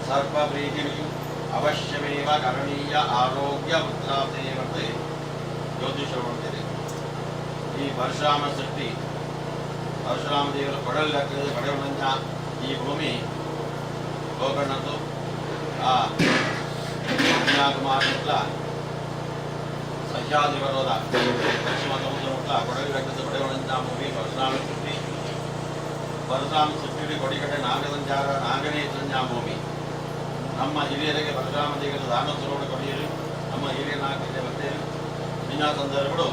ಸರ್ಪ ಪ್ರೀತಿಯು ಅವಶ್ಯಮೇವ ಕರಣೀಯ ಆರೋಗ್ಯ ಉತ್ರಾಪ್ತಿಯೇ ಜ್ಯೋತಿಷರು ಮಾಡ್ತೇವೆ ಈ ಪರಶುರಾಮ ಸೃಷ್ಟಿ ಪರಶುರಾಮ ದೇವರ ಕೊಡಲಾಗ್ತದೆ ಪಡೆಯುವಂಥ ಈ ಭೂಮಿ ಗೋಕರ್ಣದ್ದು ಆ ಕನ್ಯಾಕುಮಾರಿಲ್ಲ ಸಹ್ಯಾದಿವರದ ಪಶ್ಚಿಮ ಸಮುದ್ರ ಕೊಡಗಿ ರಕ್ತದ ಪಡೆಯುವಂಥ ಭೂಮಿ ಪರಶುರಾಮ ಸೃಷ್ಟಿ ಕೊಡಿಕಡೆ ನಾಗಸಂಚಾರ ನಾಗನೇ ಸಂಜಾ ಭೂಮಿ ನಮ್ಮ ಹಿರಿಯರಿಗೆ ಪರಶುರಾಮ ದೇವರ ದಾನೋತ್ಸವ ಕೊಡಿಯಲು ನಮ್ಮ ಹಿರಿಯ ನಾಗರಿಕ ಬರ್ತೇವೆ ನಿನ್ನ ಸಂದರ್ಭಗಳು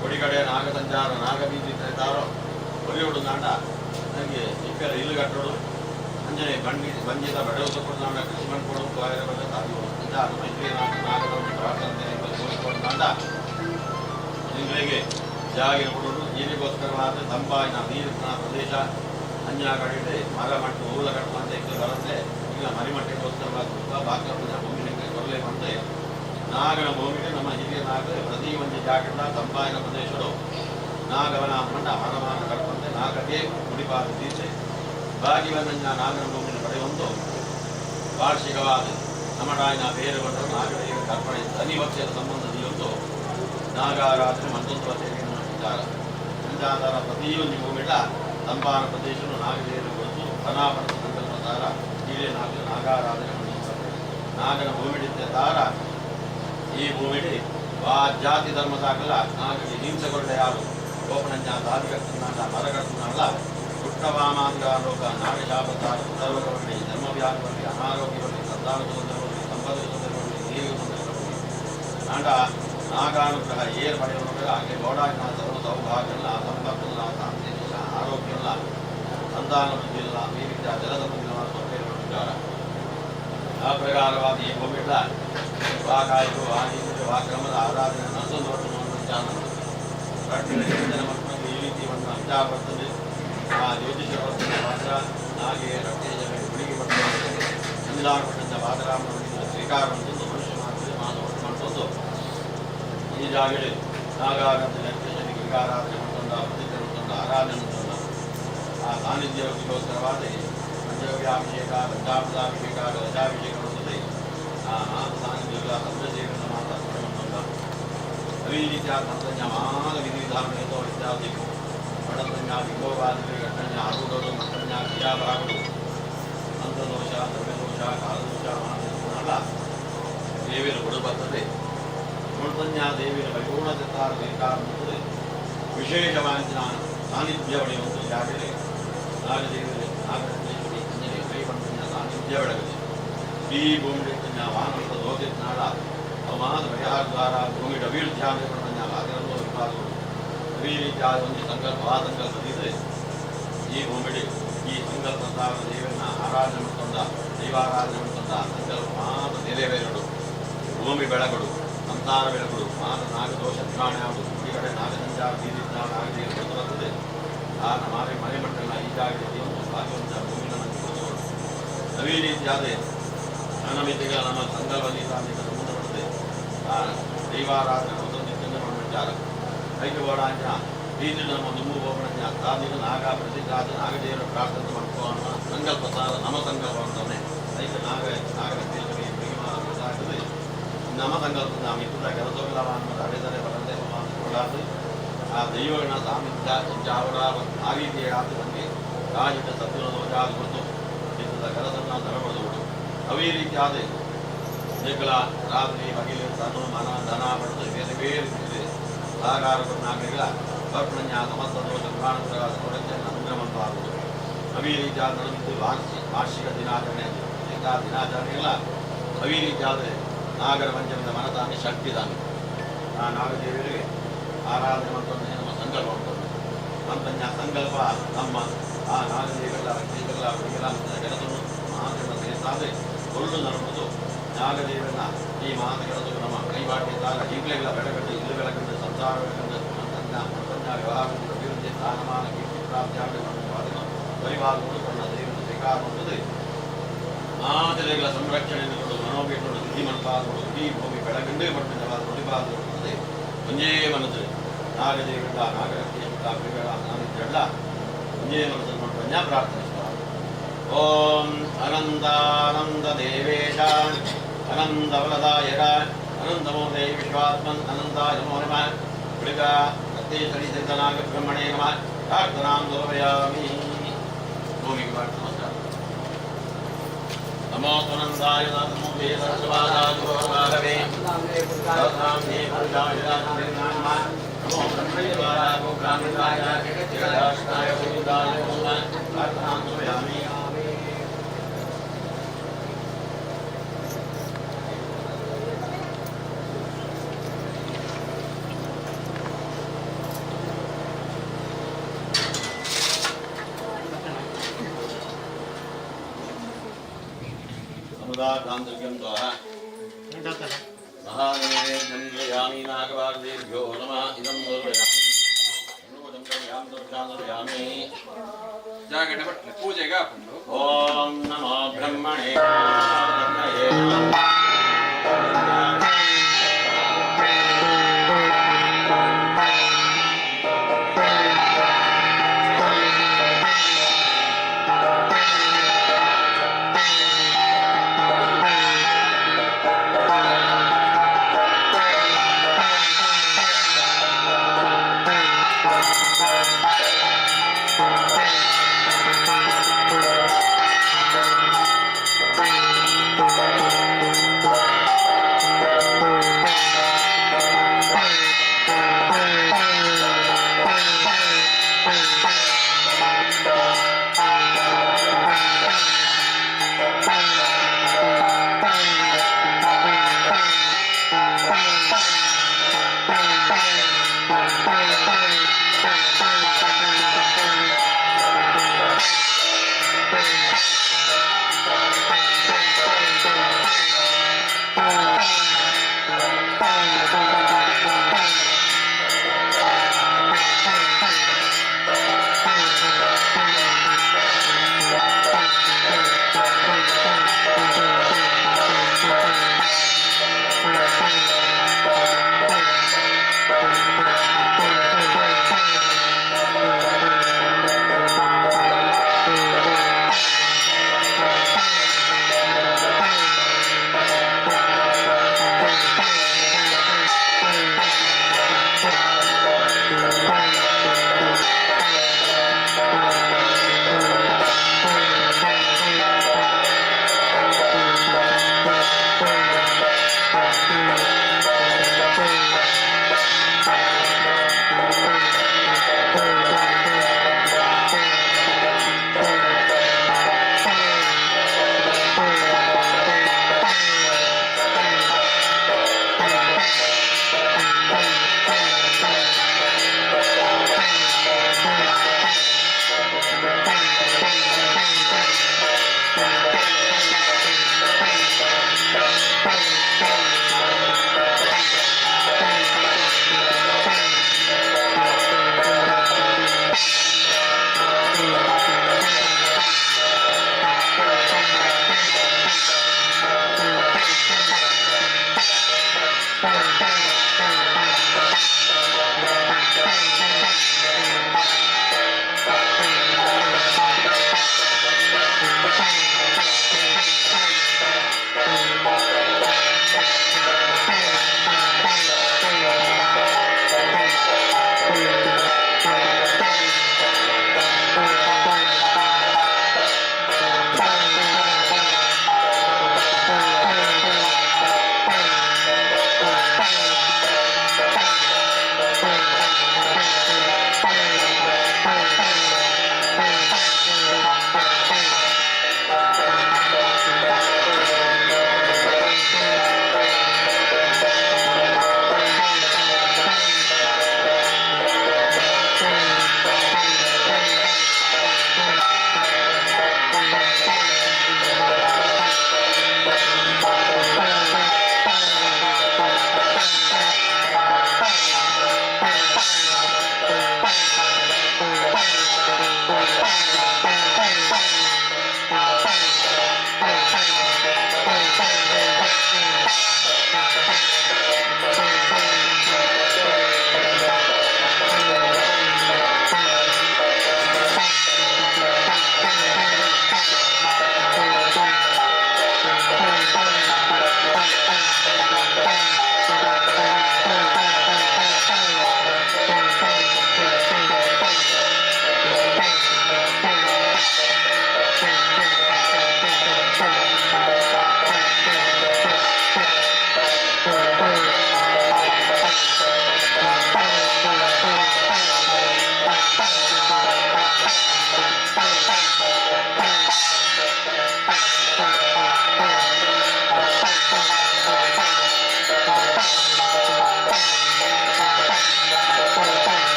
ಕೊಡಿಕಡೆ ನಾಗಸಂಚಾರ ನಾಗಬೀದಿ ತಾರೋ ಕೊಡಿಯೋಡು ನಾಡ ನನಗೆ ಇಕ್ಕರ ಇಲ್ಲುಗಟ್ಟೋಡು ಅಂಜನೆ ಬಂಜಿತ ಬಡವಸ ಕೊಡು ಕೃಷಿ ಮಾಡ್ಕೊಡು ಕಾರ್ಯ ಸಾಧ್ಯ ನಮ್ಮ ಹಿರಿಯ ನಾಗರನ್ನು ಪ್ರಾರ್ಥನೆ ನಾಡ ನಿಮಗೆ ಜಾಗಿನ ಕೊಡೋದು ನೀರಿಗೋಸ್ಕರವಾದ ತಂಪಾಯಿನ ನೀರಿನ ಪ್ರದೇಶ ಅನ್ಯ ಕಡೆ ಮರ ಮಟ್ಟು ಹೂಲ ಕಟ್ಟು ಅಂತ ಬರುತ್ತೆ ಈಗ ಮರಿಮಟ್ಟೆಗೋಸ್ಕರವಾದ ಬಾಕರ್ನ ಭೂಮಿಗೆ ಕೊರಲೆ ಬಂತೆ ನಾಗನ ಭೂಮಿಗೆ ನಮ್ಮ ಹಿರಿಯ ನಾಗ ಪ್ರತಿ ಒಂದು ಜಾಗದ ತಂಪಾಯಿನ ಪ್ರದೇಶಗಳು ನಾಗವನ ಮಂಡ ಮರಮಾನ ಕಟ್ಟಂತೆ ನಾಗಕ್ಕೆ ಮುಡಿಪಾದ ತೀರ್ಚೆ ಭಾಗಿವನ್ನ ನಾಗನ ಭೂಮಿನ ಪಡೆಯೊಂದು ವಾರ್ಷಿಕವಾದ ನಮಡಾಯಿನ ಬೇರೆ ಬಂದ ನಾಗದೇವ ಕರ್ಪಣೆ ಅನಿವಕ್ಷದ ಸಂಬಂಧದಿಯೊಂದು ನಾಗಾರಾಧನೆ ಮತ್ತೊಂದು ವಚನೆಯನ್ನು ಮಾಡಿದ್ದಾರೆ ಸಂಜಾತಾರ ಪ್ರತಿಯೊಂದು ಭೂಮಿಗಳ ತಂಪಾನ ಪ್ರದೇಶವನ್ನು ನಾಗದೇವರು ಗೊತ್ತು ಫಲಾಫಲ ಸಂಕಲ್ಪದಾರ ಹೀಗೆ ನಾಗಾರಾಧನೆ ಮಾಡಿದ್ದಾರೆ ನಾಗನ ಭೂಮಿಡಿದ್ದ ತಾರ ಈ ಭೂಮಿಡಿ ಜಾತಿ ಧರ್ಮ ಸಾಕಲ್ಲ ನಾಗಗೆ ಹಿಂಸೆಗೊಂಡ ಯಾರು ಗೋಪನಂಜ ದಾದಿಗಟ್ಟನಾಡ ಮರಗಟ್ಟನಾಡ ಪುಟ್ಟವಾಮಾಂಗ ಲೋಕ ನಾಗಶಾಪತಾರ ಸರ್ವಕವರ್ಣಿ ಧರ್ಮವ್ಯಾಪಿ ಅನಾರೋಗ್ಯವರ್ಣಿ ಸಂತಾನ ತೊಂದರೆಗಳು ಸಂಪದ ತೊಂದರೆಗಳು ನೀರು ತೊಂದರೆಗಳು ನಾಡ ನಾಗಾನುಗ್ರಹ ಏರ್ ಪಡೆಯುವ ಹಾಗೆ ಗೋಡಾಗಿನ ಸರ್ವ ಸೌಭಾಗ್ಯಲ್ಲ ಸಂಪತ್ತಿಲ್ಲ ಶಾಂತಿ ಆರೋಗ್ಯಲ್ಲ ಸಂತಾನ ಬುದ್ಧಿಲ್ಲ ಈ ರೀತಿಯ ಜಲಸಂಪತ್ತಿಲ್ಲ ತೊಂದರೆಗಳಿದ್ದಾರೆ ಆ ಪ್ರಕಾರವಾದ ಈ ಭೂಮಿಗಳ ವಾಕಾಯಿತು ಆ ಕ್ರಮದ ಆರಾಧನೆ ಮತ್ತೊಂದು ಮಕ್ಕಳಿಗೆ ಈ ರೀತಿ ಒಂದು ವಿಚಾರ ಬರ್ತದೆ ಆ ಜ್ಯೋತಿಷ ವರ್ತನ ಪಾತ್ರ ನಾಗೆ ರಕ್ತೇಜ ಹುಡುಗಿ ಬರ್ತದೆ ಸಂವಿಧಾನ ಪಟ್ಟಂತ ಬಾದರಾಮನ ಶ್ರೀಕಾರವಂತಂದು ಮನುಷ್ಯ ಮಾಡ್ತಂದು ಈ ಜಾಗದಲ್ಲಿ ನಾಗಾರಾಧನೆ ಗಿರಿಗಾರಾಧನೆ ಮಾಡ್ತಂದ ಪ್ರತಿಕ್ರಮತಂದ ಆರಾಧನೆ ಮಾಡ್ತಂದ ಆ ಸಾನ್ನಿಧ್ಯಗೋಸ್ಕರವಾದ ಪಂಚವ್ಯಾಭಿಷೇಕ ಪಂಚಾಮೃತಾಭಿಷೇಕ ರಜಾಭಿಷೇಕ ಬರ್ತದೆ ಆ ಸಾನ್ನಿಧ್ಯ ಸಂಜಯನ ಮಾತಾಡ್ತಾರೆ ಈ ರೀತಿಯ ತಂತ್ರಜ್ಞಾನ ವಿಧಿ ವಿಧಾನಗಳು ಇತ್ಯಾದಿ ಬಡತಂಜ ವಿಭೋಗಾದಿ ಘಟನೆ ಆಗುವುದು ಮಂತ್ರಜ್ಞ ಕ್ರಿಯಾಭಾಗಗಳು ಮಂತ್ರದೋಷ ದ್ರವ್ಯದೋಷ ಕಾಲದೋಷ ಮಾನದೋಷ ದೇವಿಯರ ಕೊಡು ಬರ್ತದೆ ನೋಡ್ತಂಜ ದೇವಿಯರ ಪರಿಪೂರ್ಣತೆತ್ತಾರ ಬೇಕಾಗುತ್ತದೆ ವಿಶೇಷವಾಗಿ ನಾನು ಸಾನ್ನಿಧ್ಯ ಒಡೆಯುವಂಥ ಜಾಗದಲ್ಲಿ ನಾಗದೇವಿಯರು ನಾಗರೇಶ್ವರಿ ಅಂಜನೆ ಕೈಪಂತಂಜ ಸಾನ್ನಿಧ್ಯ ಬೆಳಗದೆ ಈ ಭೂಮಿ ವಾಹನದ ದೋಷ ನಾಡ ಅವಮಾನ ಪರಿಹಾರ ದ್ವಾರ ಭೂಮಿ ಅಭಿವೃದ್ಧಿ ಆಗಬೇಕಂತ ಅದರಲ್ಲೂ ವಿಭಾಗಗಳು ಈ ರೀತಿಯಾದ ಒಂದು ಸಂಕಲ್ಪ ಆ ಸಂಕಲ್ಪದಿದ್ದರೆ ಈ ಭೂಮಿಡಿ ಈ ಸಂಕಲ್ಪ ದೇವರನ್ನ ಆರಾಧನೆ ಮಾಡ್ಕೊಂಡ ದೈವಾರಾಧನೆ ಮಾಡ್ಕೊಂಡ ಸಂಕಲ್ಪ ಮಾತ್ರ ನೆರವೇರಡು ಭೂಮಿ ಬೆಳಗಡು ಸಂತಾನ ಬೆಳಗಡು ನಾಗದೋಷ ನಿವಾರಣೆ ಆಗುವುದು ಈ ಕಡೆ ನಾಗಸಂಚಾರ ಬೀದಿದ್ದ ನಾಗದೇವರು ಬರ್ತದೆ ಆಗ ಮನೆಮಟ್ಟಲ್ಲ ಈ ಜಾಗದಲ್ಲಿ ಒಂದು ಭಾಗವಂತ ಭೂಮಿನ ನಮಗೆ ಕೊಡಿಸೋದು ಈ ರೀತಿಯಾದ ಅನಮಿತಿಗಳ ನಮ್ಮ ಸಂಕಲ್ಪದಿಂದ ಸಂಬಂಧಪಡುತ್ತೆ ಆ ದೈವಾರಾಧನೆ ಮತ್ತೊಂದು ಚಿಂತನೆ ಮಾಡಿಬಿಟ್ಟಾರ ಐಕ್ಯವಾಡಾಂಜ ಇದು ನಮ್ಮ ದುಮ್ಮು ಗೋಪಣಜ್ಞ ಸಾಧಿಕ ನಾಗ ಪ್ರಸಿದ್ಧಾದ ನಾಗದೇವರ ಪ್ರಾರ್ಥನೆ ಮಾಡ್ಕೊಳ್ಳೋಣ ಸಂಕಲ್ಪ ಸಾರ ನಮ್ಮ ಸಂಕಲ್ಪ ಅಂತಾನೆ ಐಕ್ಯ ನಾಗರತ್ನೇಶ್ವರಿ ನಮ್ಮ ಸಂಕಲ್ಪ ನಾವು ಇತ್ತ ಕೆಲಸವಿಲ್ಲ ಅನ್ನೋದು ಅಡೆದರೆ ಬರದೆ ಕೊಡಾದು ಆ ಆ ದೈವಗಳ ಸಾಮಿತ್ಯ ಅವರ ಆ ರೀತಿಯ ಆದ ನಮಗೆ ಕಾಯಿತ ಸತ್ವದ ವಜಾದ ಕೊಟ್ಟು ಚಿತ್ತದ ಕೆಲಸವನ್ನು ಧನಪಡೆದುಬಿಟ್ಟು ಅವೇ ರೀತಿಯಾದ ದಿಕ್ಕಲ ರಾತ್ರಿ ಬಗೆಯಲ್ಲಿ ತನು ಮನ ಧನ ಪಡೆದು ಬೇರೆ ಬೇರೆ ರೀತಿಯಲ್ಲಿ ಸಹಕಾರಗಳು ನಾಗರಿಗಳ ಕರ್ಪಣ್ಯ ಸಮಸ್ತ ದೋಷ ಪ್ರಾಣಪುರವಾದ ಕೊರತೆಯನ್ನು ಅನುಗ್ರಹವಾಗುವುದು ಅವೇ ರೀತಿಯಾದ ನಡೆದಿದ್ದು ವಾರ್ಷಿಕ ದಿನಾಚರಣೆ ದಿನಾಚರಣೆಗಳ ಅವೇ ರೀತಿಯಾದ ನಾಗರ ಪಂಚಮದ ಮನದಾನೆ ಶಕ್ತಿದಾನೆ ಆ ನಾಗದೇವರಿಗೆ ಆರಾಧನೆ ಮತ್ತೊಂದು ನಮ್ಮ ಸಂಕಲ್ಪ ಮಾಡ್ತದೆ ಅಂತನ್ಯ ಸಂಕಲ್ಪ ನಮ್ಮ ಆ ನಾಗದೇವರ ರಕ್ಷೆಗಳ ಕೆಲಸವನ್ನು ಮಹಾದೇವನ ಸೇರಿಸಾದೆ ಒಳ್ಳು ನರಬಹುದು ನಾಗದೇವರನ್ನ ಈ ಮಹಾನ ಕೆಲಸವು ನಮ್ಮ ಕೈವಾಟಿದ್ದಾಗ ಈಗಲೆಲ್ಲ ಬೆಳಗಂಡು ಇಲ್ಲಿ ಬೆಳಗಂಡು ಸಂಸಾರ ಬೆಳಗಂಡು ಅಂತನ್ಯ ವ್ಯವಹಾರದಿಂದ ಅಭಿವೃದ್ಧಿ ಸ್ಥಾನಮಾನ ಕೀರ್ತಿ ಪ್ರಾಪ್ತಿಯಾಗುವ ಪರಿವಾರಗಳು ತನ್ನ ದೇವರ ಬೇಕಾಗುತ್ತದೆ ಮಾತೆರೆಗಳ ಸಂರಕ್ಷಣೆಯನ್ನು ಕೊಡು ಮನೋಬಿಟ್ಟು ಬುದ್ಧಿಮಂತಾದರು ಈ ಭೂಮಿ ಬೆಳಗಂಡೇ ಪಟ್ಟಿದ್ದವಾದ ನುಡಿಬಾರದು ಒಂದೇ ಮನಸ್ಸು ನಾಗದೇವರ ನಾಗರಕ್ಷೆಯ ಬೆಗಳ ನಾನಿದ್ದೆಲ್ಲ ಒಂದೇ ಮನಸ್ಸನ್ನು ಮಾಡ್ಕೊಂಡ ಪ್ರಾರ್ಥಿಸುತ್ತಾರೆ. ಓಂ ಅನಂದಾನಂದ ದೇವೇಶ ಅನಂದ ಫಲದಾಯಕ ಅನಂತಮೂರ್ತೆ ವಿಶ್ವಾತ್ಮನ್ ಅನಂತಾಯ ನಮೋ ನಮಃ ಬಳಿಕ ಸತ್ಯೇಶ್ವರಿ ಸಿದ್ಧನಾಗ ಬ್ರಹ್ಮಣೇ ನಮಃ ಪ್ರಾರ್ಥನಾಂ ಸಮರ್ಪಯಾಮಿ. ಭೂಮಿಗೆ ನಮಸ್ಕಾರ. ನಮೋ ತ್ವನಂದಾಯ ನಮೋ ವೇದಸ್ವಾದಾಗವೇ ಸಹಸ್ರಾಂಗೇ ಪುರುಷಾಯ ನಮಃ ನಮೋ ಬ್ರಹ್ಮದೇವಾಯ ಗೋಗ್ರಾಮಿಕಾಯ ಜಗದಾಶ್ನಾಯ ಗೋವಿಂದಾಯ ನಮಃ ಪ್ರಾರ್ಥನಾಂ ಸಮರ್ಪಯಾಮಿ. गांधर्यं द्वारा महानैवेद्यं दयामि नागवादेभ्यो नमः इदं समर्पयामि नूनं दर्शयामि ಜಾಗಟೆ ಬಟ್ಲೆ ಪೂಜೆಗೆ ಹಾಕೊಂಡು ಓಂ ನಮೋ ಬ್ರಹ್ಮಣೇ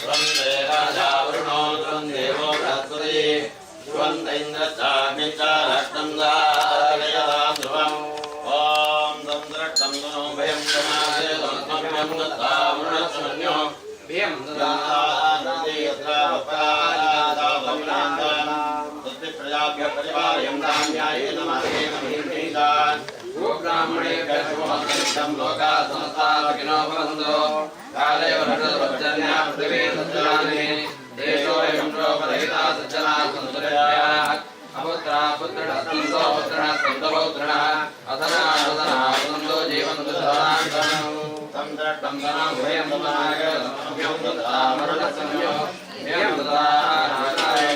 वन्दे राजावरुणो देवो बृहस्पति ध्रुवन्त इन्द्रश्चाग्निश्चारष्टं धारयतां ध्रुवम् ॐ तं द्रष्टं तनो भयं समासे तमस्मभ्यं दत्तावरुणस्मन्यो भयं ददाति यत्र वक्रादावरुणान्तान् तस्य प्रजाभ्यः परिपालयं धान्यायेन मार्गेण महिषीशान् गोब्राह्मणेभ्यः शुभमस्तनित्यं लोकाः समस्ताः सुखिनो भवन्तु काले वर्षद्वज्जन्या पृथिवी सज्जनानि देशोऽयं प्रोपरहिता सज्जनाः सन्तुर्याः अपुत्रा पुत्रिणः सन्तो पुत्रिणः सन्तो पौत्रिणः अधनाः सन्तो जीवन्तु सदान्तरम् तं द्रष्टं धनं भयं समागतं दत्तामरुणसंयो भयं ददानाय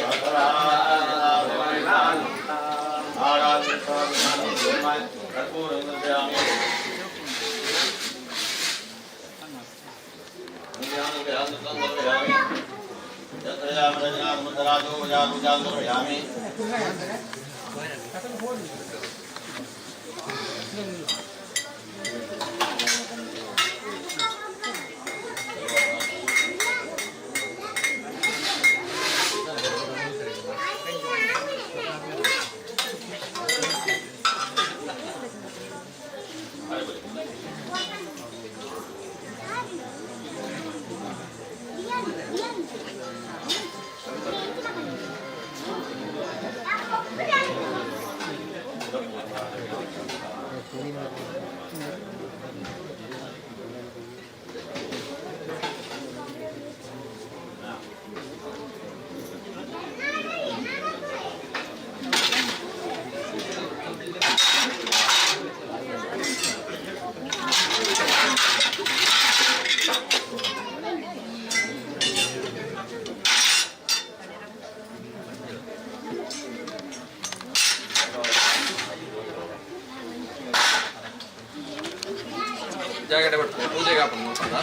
ಜಾಗಟೆ ಪಡ್ಕೊ ಪೂಜೆಗೆ ಹಾಕೊಂಡು ನೋಡ್ಕೊಂಡ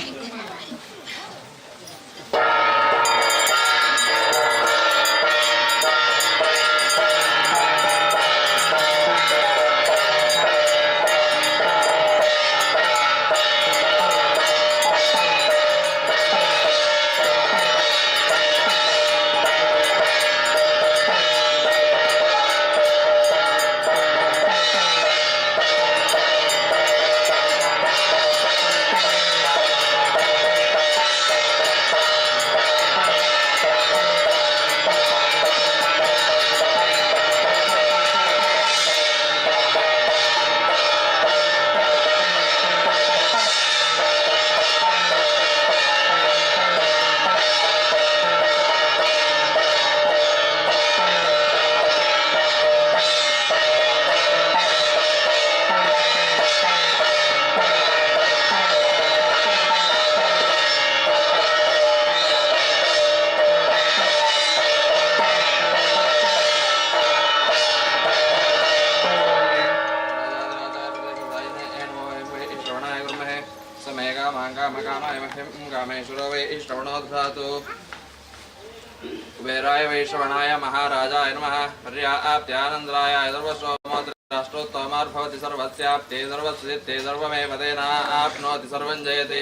कुबेराय वैश्रवणाय महाराजाय नमः पर्याप्त्यानन्द्राय सर्वस्वराष्ट्रोत्तमार्भवति सर्वस्याप्ते सर्वस्यते सर्वमेव तेनाप्नोति सर्वं जयति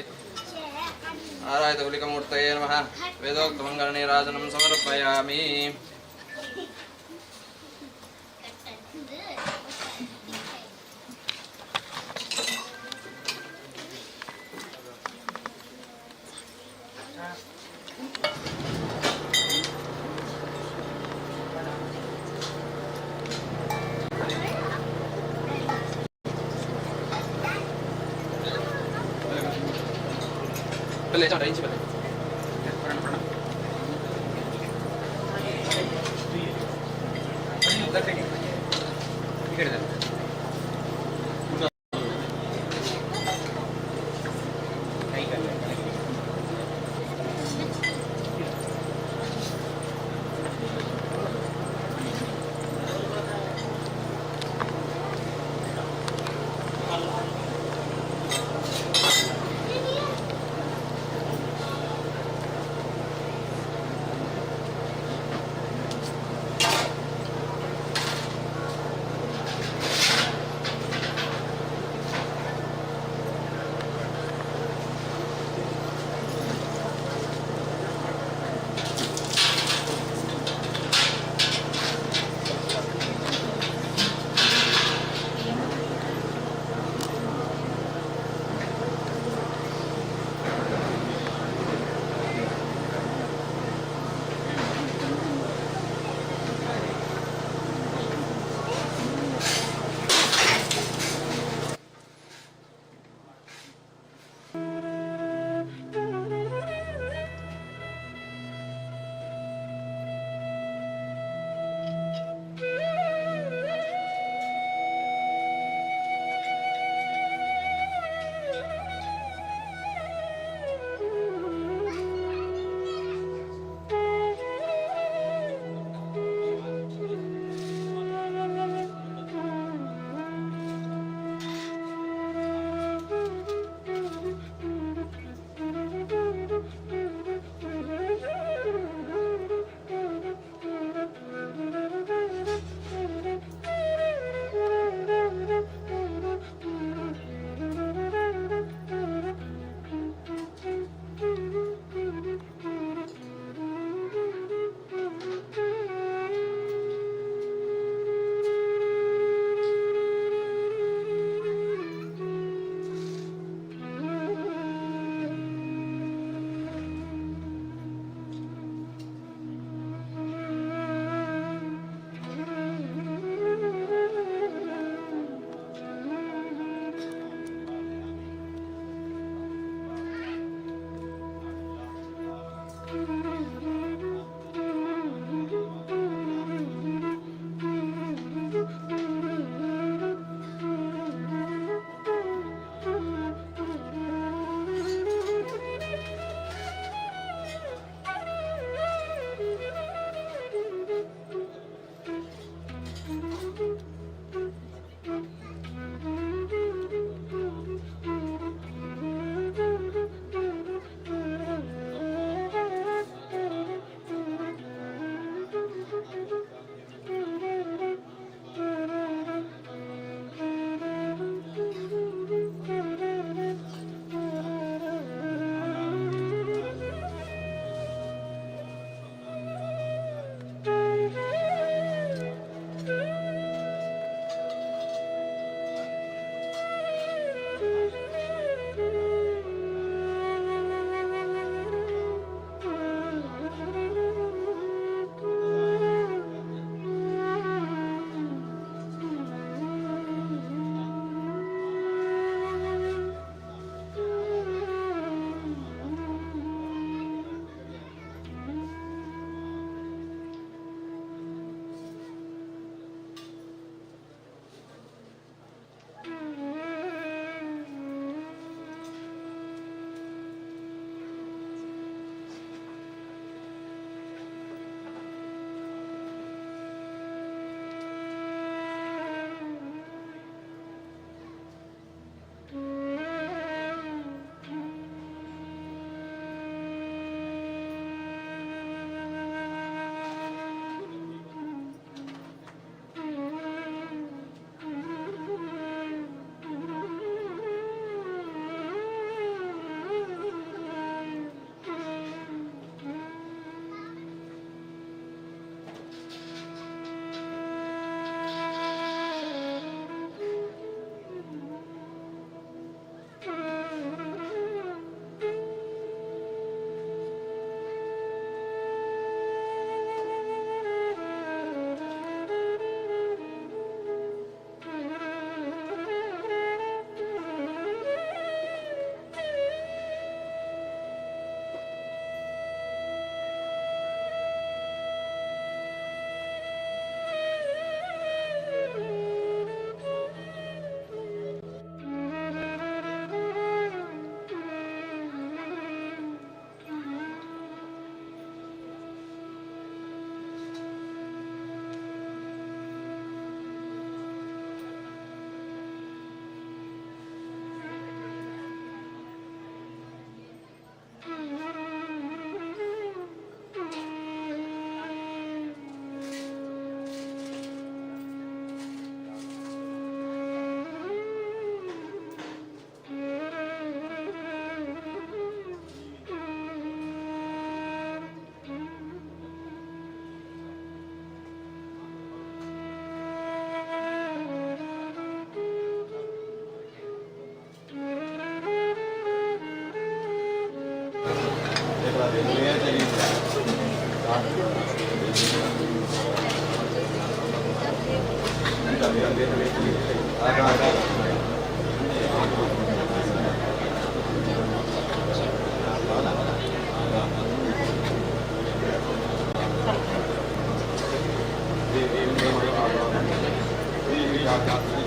नारायणगुलिकमूर्तये नमः वेदोक्तमङ्गलनीराजनं समर्पयामि ले जाओ इंच पहले उधर देखिए इधर इधर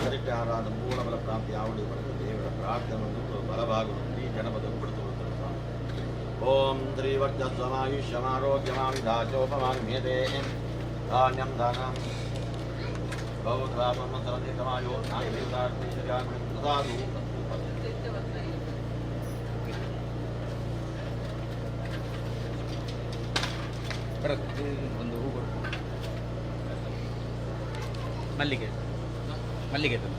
ಪರಿಹಾರದ ಮೂಲಬಲ ಪ್ರಾಪ್ತಿ ಯಾವುದೇ ದೇವರ ಪ್ರಾರ್ಥನೆ ಬಲಭಾಗವನ್ನು ಶ್ರೀ ಗಣಪತಿ ಕೊಡುತ್ತಿರುತ್ತಾರೆ. ಓಂ ಶ್ರೀವರ್ಚಸ್ವಮಾಯುಷ್ಯಮಾರೋಗ್ಯಮಾವಿಧಾಚೋಪಮಾನ್ ಧಾನ್ಯಂ ದಾನಂ ಬಹುಧಾಪಂ ಸರದಿತಮಾಯೋ ನಾಯಕೇದಾರ್ಪೇಶಗಾನು ಒಂದು ಹೂ ಕೊಡು. ಮಲ್ಲಿಗೆ ಮಲ್ಲಿಗೆ ತಂದು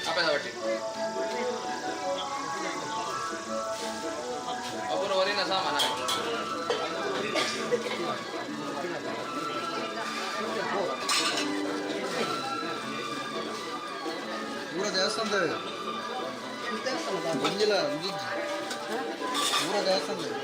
apa dah berarti? Apa warna sama nak? ಊರ ದೇವಸ್ಥಾನದ ಬಂದಿಲ್ಲ ಊರ ದೇವಸ್ಥಾನದ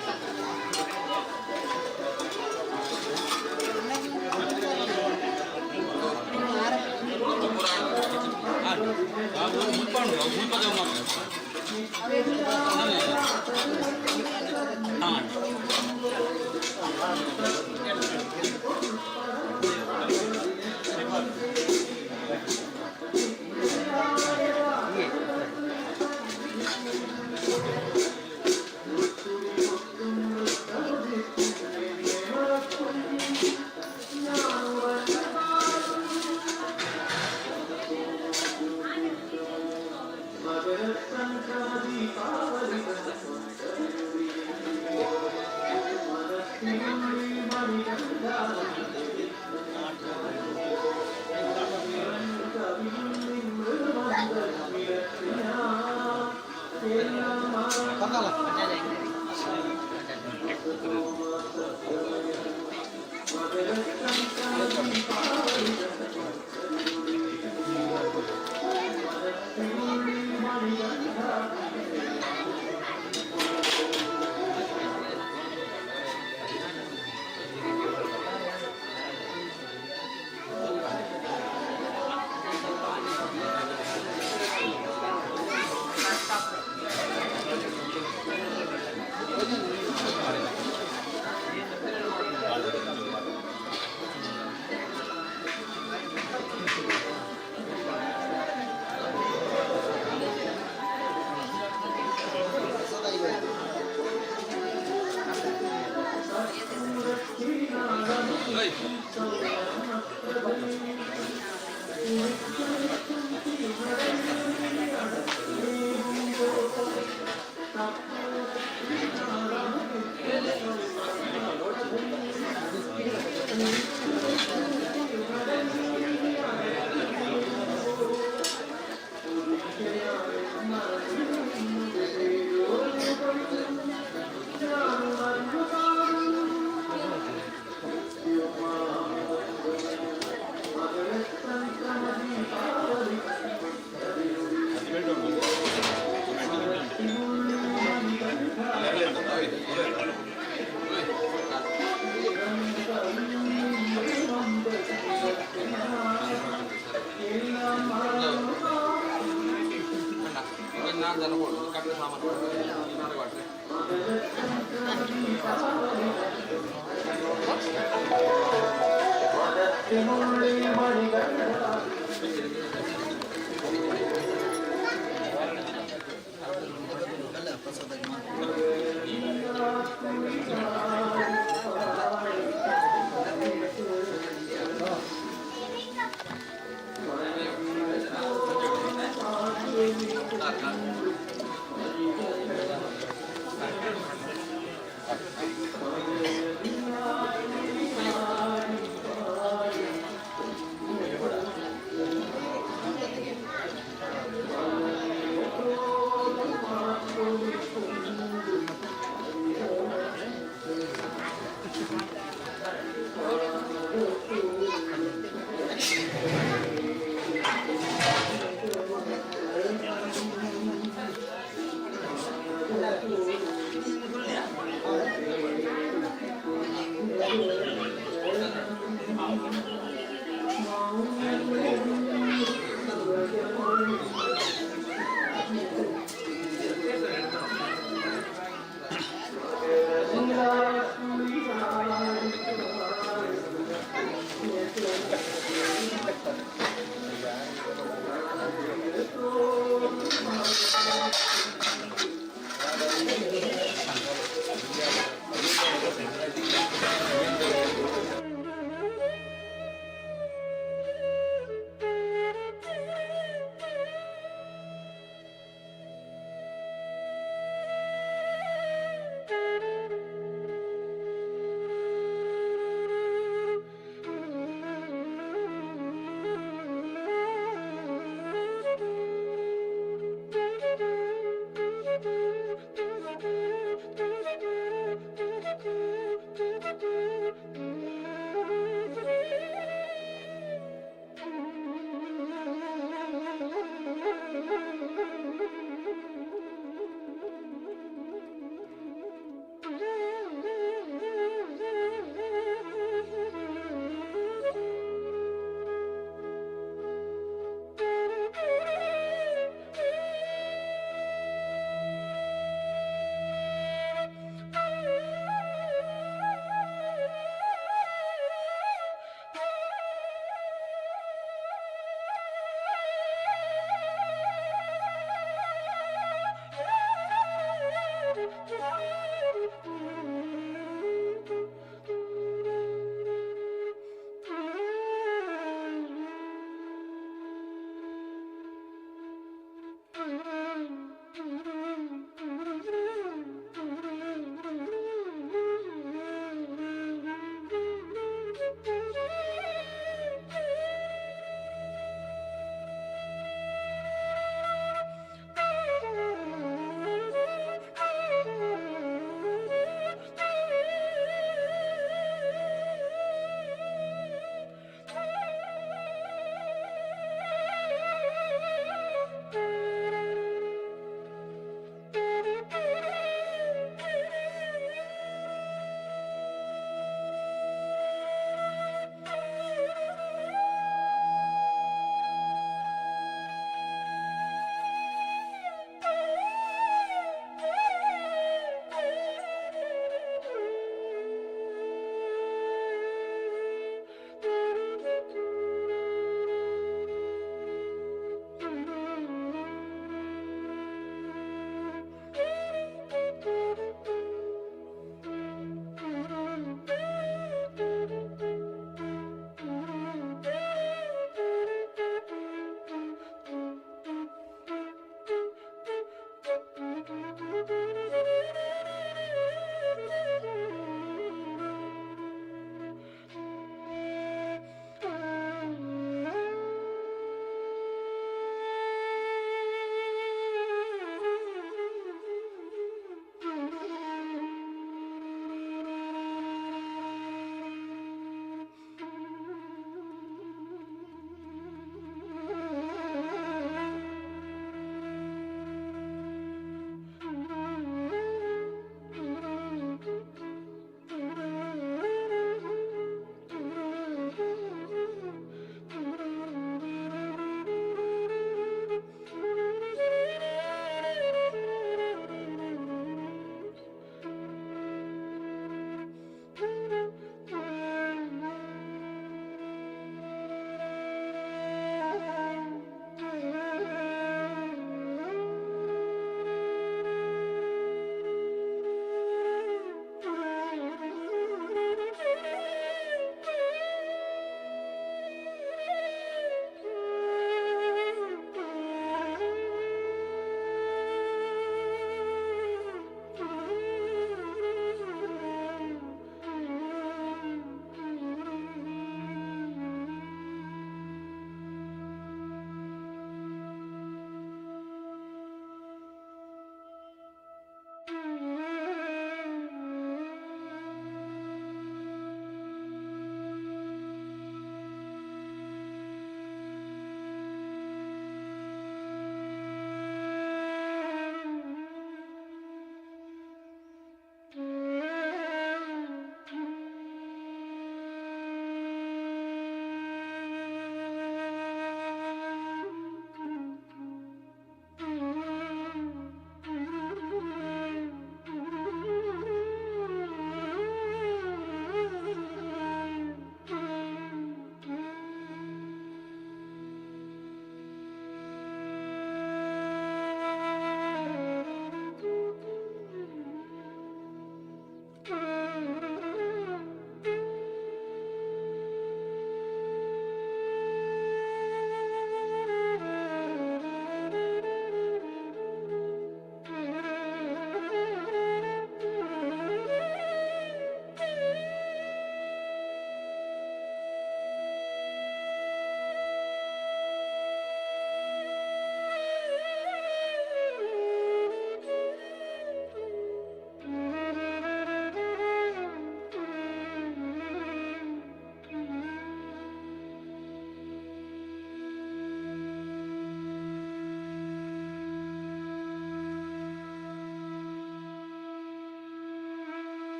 Bentar,